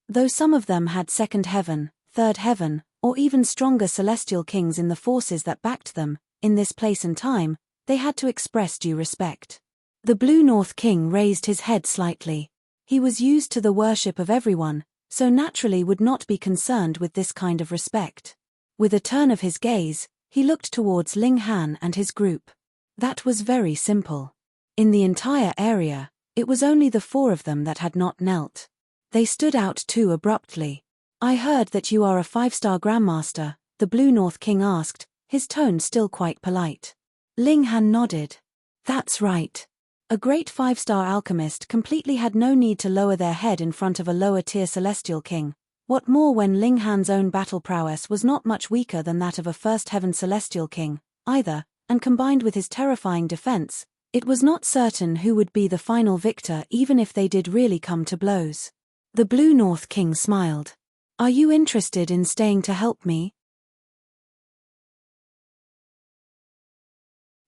Though some of them had second heaven, third heaven, or even stronger celestial kings in the forces that backed them, in this place and time, they had to express due respect. The Blue North King raised his head slightly. He was used to the worship of everyone, so naturally would not be concerned with this kind of respect. With a turn of his gaze, he looked towards Ling Han and his group. That was very simple. In the entire area, it was only the 4 of them that had not knelt. They stood out too abruptly. I heard that you are a 5-star Grandmaster, the Blue North King asked, his tone still quite polite. Ling Han nodded. That's right. A great 5-star alchemist completely had no need to lower their head in front of a lower-tier celestial king. What more when Ling Han's own battle prowess was not much weaker than that of a first heaven celestial king, either, and combined with his terrifying defense, it was not certain who would be the final victor even if they did really come to blows. The Blue North King smiled. Are you interested in staying to help me?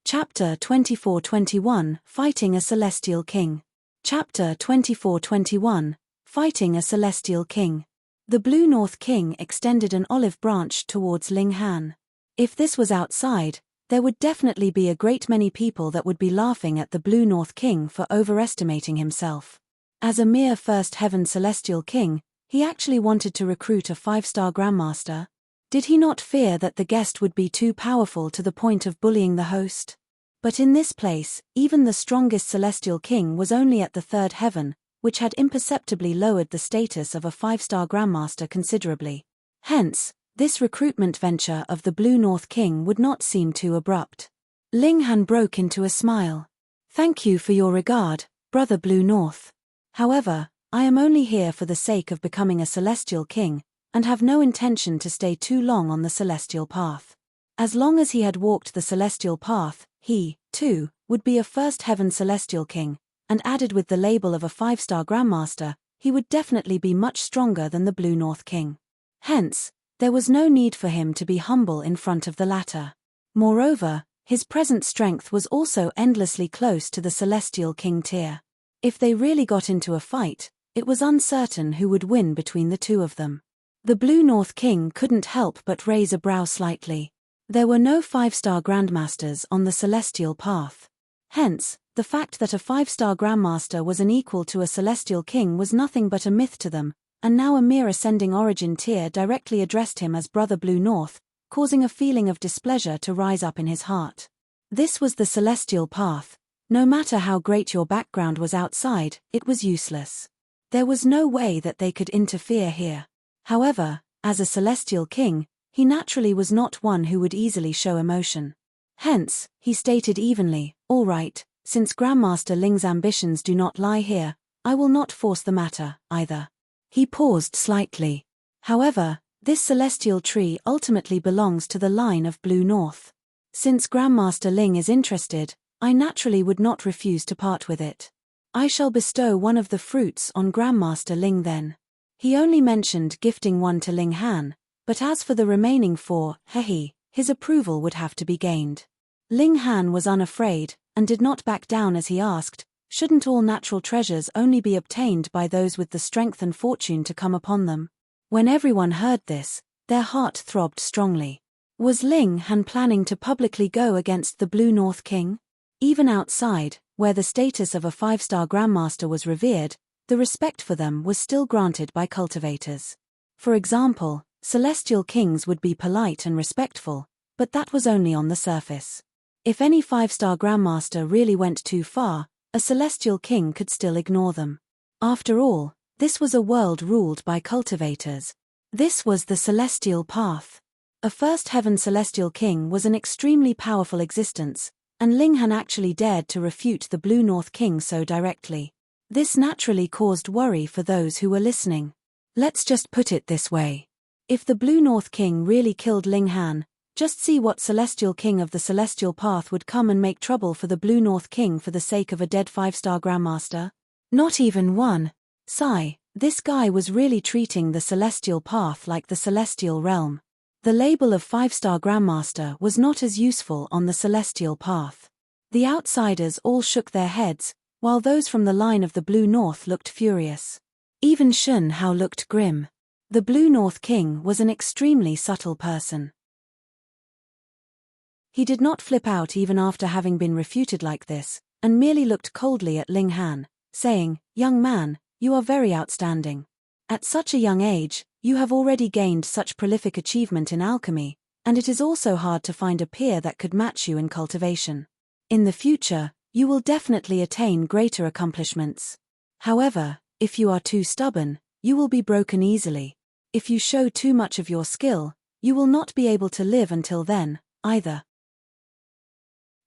Chapter 24-21, Fighting a Celestial King. Chapter 24-21, Fighting a Celestial King. The Blue North King extended an olive branch towards Ling Han. If this was outside, there would definitely be a great many people that would be laughing at the Blue North King for overestimating himself. As a mere first heaven celestial king, he actually wanted to recruit a 5-star Grandmaster. Did he not fear that the guest would be too powerful to the point of bullying the host? But in this place, even the strongest celestial king was only at the 3rd heaven, which had imperceptibly lowered the status of a 5-star Grandmaster considerably. Hence, this recruitment venture of the Blue North King would not seem too abrupt. Ling Han broke into a smile. Thank you for your regard, Brother Blue North. However, I am only here for the sake of becoming a celestial king, and have no intention to stay too long on the celestial path. As long as he had walked the celestial path, he, too, would be a first heaven celestial king, and added with the label of a 5-star Grandmaster, he would definitely be much stronger than the Blue North King. Hence, there was no need for him to be humble in front of the latter. Moreover, his present strength was also endlessly close to the celestial king Tyr. If they really got into a fight, it was uncertain who would win between the 2 of them. The Blue North King couldn't help but raise a brow slightly. There were no 5-star grandmasters on the celestial path. Hence, the fact that a 5-star grandmaster was an equal to a celestial king was nothing but a myth to them, and now a mere ascending origin tier directly addressed him as Brother Blue North, causing a feeling of displeasure to rise up in his heart. This was the celestial path. No matter how great your background was outside, it was useless. There was no way that they could interfere here. However, as a celestial king, he naturally was not one who would easily show emotion. Hence, he stated evenly, "All right, since Grandmaster Ling's ambitions do not lie here, I will not force the matter, either." He paused slightly. However, this celestial tree ultimately belongs to the line of Blue North. Since Grandmaster Ling is interested, I naturally would not refuse to part with it. I shall bestow one of the fruits on Grandmaster Ling then. He only mentioned gifting one to Ling Han, but as for the remaining 4, his approval would have to be gained. Ling Han was unafraid, and did not back down as he asked, shouldn't all natural treasures only be obtained by those with the strength and fortune to come upon them? When everyone heard this, their heart throbbed strongly. Was Ling Han planning to publicly go against the Blue North King? Even outside, where the status of a 5-star grandmaster was revered, the respect for them was still granted by cultivators. For example, celestial kings would be polite and respectful, but that was only on the surface. If any 5-star grandmaster really went too far, a celestial king could still ignore them. After all, this was a world ruled by cultivators. This was the celestial path. A first heaven celestial king was an extremely powerful existence, and Ling Han actually dared to refute the Blue North King so directly. This naturally caused worry for those who were listening. Let's just put it this way. If the Blue North King really killed Ling Han, just see what celestial king of the celestial path would come and make trouble for the Blue North King for the sake of a dead 5-star grandmaster? Not even one. Sigh, this guy was really treating the celestial path like the celestial realm. The label of 5-star grandmaster was not as useful on the celestial path. The outsiders all shook their heads, while those from the line of the Blue North looked furious. Even Shun Hao looked grim. The Blue North King was an extremely subtle person. He did not flip out even after having been refuted like this, and merely looked coldly at Ling Han, saying, "Young man, you are very outstanding. At such a young age, you have already gained such prolific achievement in alchemy, and it is also hard to find a peer that could match you in cultivation. In the future, you will definitely attain greater accomplishments. However, if you are too stubborn, you will be broken easily. If you show too much of your skill, you will not be able to live until then, either."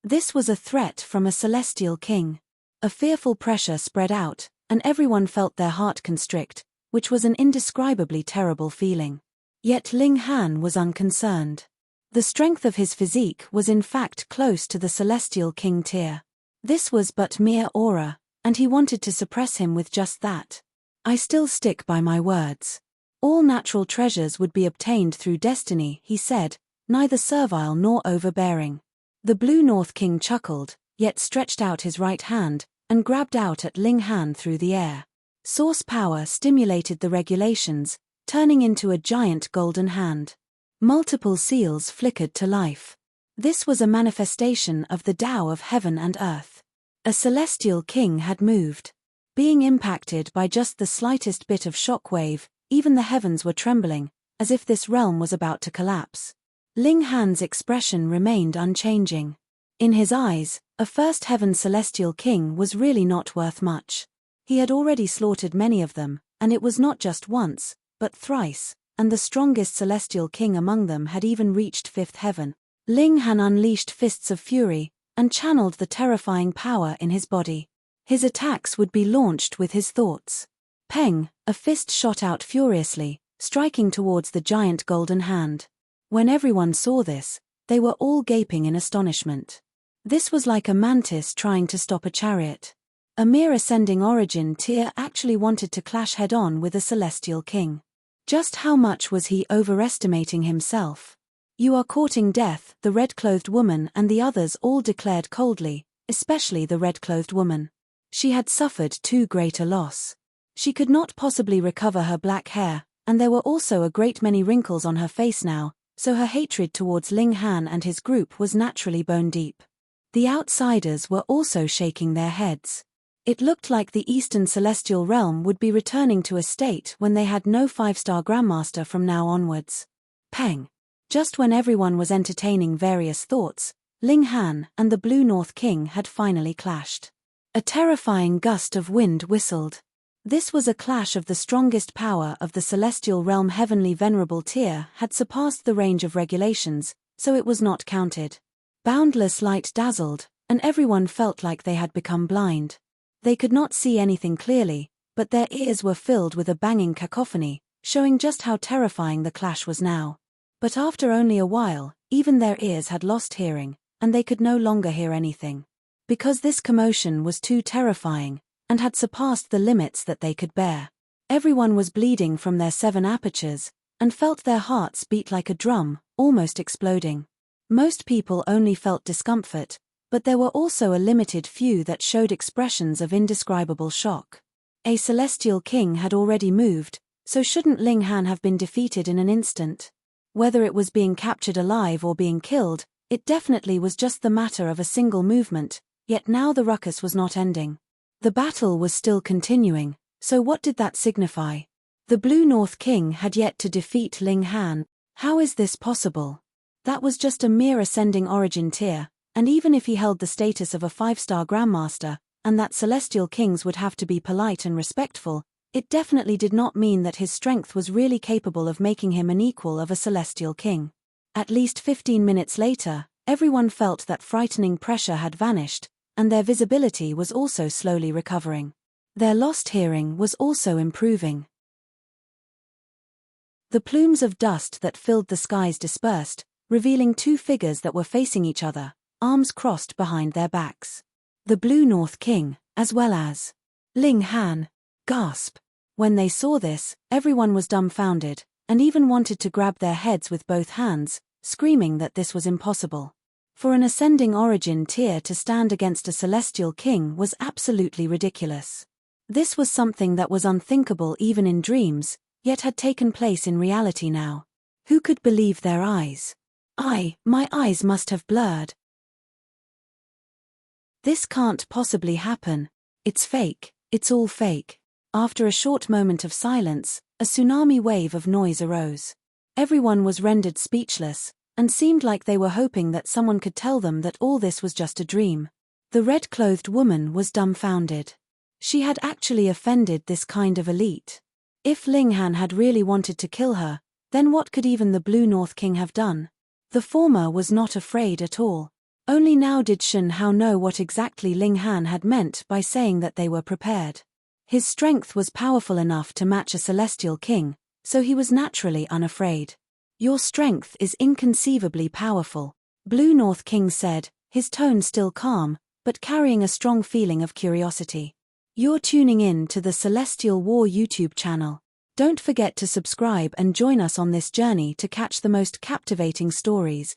This was a threat from a celestial king. A fearful pressure spread out, and everyone felt their heart constrict, which was an indescribably terrible feeling. Yet Ling Han was unconcerned. The strength of his physique was in fact close to the celestial king tier. This was but mere aura, and he wanted to suppress him with just that. "I still stick by my words. All natural treasures would be obtained through destiny," he said, neither servile nor overbearing. The Blue North King chuckled, yet stretched out his right hand, and grabbed out at Ling Han through the air. Source power stimulated the regulations, turning into a giant golden hand. Multiple seals flickered to life. This was a manifestation of the Tao of heaven and earth. A celestial king had moved. Being impacted by just the slightest bit of shockwave, even the heavens were trembling, as if this realm was about to collapse. Ling Han's expression remained unchanging. In his eyes, a first heaven celestial king was really not worth much. He had already slaughtered many of them, and it was not just once, but thrice, and the strongest celestial king among them had even reached 5th heaven. Ling Han unleashed fists of fury, and channeled the terrifying power in his body. His attacks would be launched with his thoughts. Peng, a fist shot out furiously, striking towards the giant golden hand. When everyone saw this, they were all gaping in astonishment. This was like a mantis trying to stop a chariot. A mere ascending origin tier actually wanted to clash head-on with a celestial king. Just how much was he overestimating himself? "You are courting death," the red-clothed woman and the others all declared coldly, especially the red-clothed woman. She had suffered too great a loss. She could not possibly recover her black hair, and there were also a great many wrinkles on her face now, so her hatred towards Ling Han and his group was naturally bone deep. The outsiders were also shaking their heads. It looked like the Eastern Celestial Realm would be returning to a state when they had no 5-star Grandmaster from now onwards. Peng. Just when everyone was entertaining various thoughts, Ling Han and the Blue North King had finally clashed. A terrifying gust of wind whistled. This was a clash of the strongest power of the Celestial Realm. Heavenly Venerable Tier had surpassed the range of regulations, so it was not counted. Boundless light dazzled, and everyone felt like they had become blind. They could not see anything clearly, but their ears were filled with a banging cacophony, showing just how terrifying the clash was now. But after only a while, even their ears had lost hearing, and they could no longer hear anything. Because this commotion was too terrifying, and had surpassed the limits that they could bear. Everyone was bleeding from their 7 apertures, and felt their hearts beat like a drum, almost exploding. Most people only felt discomfort, but there were also a limited few that showed expressions of indescribable shock. A celestial king had already moved, so shouldn't Ling Han have been defeated in an instant? Whether it was being captured alive or being killed, it definitely was just the matter of a single movement, yet now the ruckus was not ending. The battle was still continuing, so what did that signify? The Blue North King had yet to defeat Ling Han. How is this possible? That was just a mere ascending origin tier, and even if he held the status of a 5-star Grandmaster, and that celestial kings would have to be polite and respectful, it definitely did not mean that his strength was really capable of making him an equal of a celestial king. At least 15 minutes later, everyone felt that frightening pressure had vanished, and their visibility was also slowly recovering. Their lost hearing was also improving. The plumes of dust that filled the skies dispersed, revealing 2 figures that were facing each other, arms crossed behind their backs. The Blue North King, as well as Ling Han. Gasp! When they saw this, everyone was dumbfounded, and even wanted to grab their heads with both hands, screaming that this was impossible. For an ascending origin tier to stand against a celestial king was absolutely ridiculous. This was something that was unthinkable even in dreams, yet had taken place in reality now. Who could believe their eyes? My eyes must have blurred. This can't possibly happen. It's fake, it's all fake. After a short moment of silence, a tsunami wave of noise arose. Everyone was rendered speechless, and seemed like they were hoping that someone could tell them that all this was just a dream. The red-clothed woman was dumbfounded. She had actually offended this kind of elite. If Ling Han had really wanted to kill her, then what could even the Blue North King have done? The former was not afraid at all. Only now did Shen Hao know what exactly Ling Han had meant by saying that they were prepared. His strength was powerful enough to match a celestial king, so he was naturally unafraid. Your strength is inconceivably powerful, Blue North King said, his tone still calm, but carrying a strong feeling of curiosity. You're tuning in to the Celestial War YouTube channel. Don't forget to subscribe and join us on this journey to catch the most captivating stories.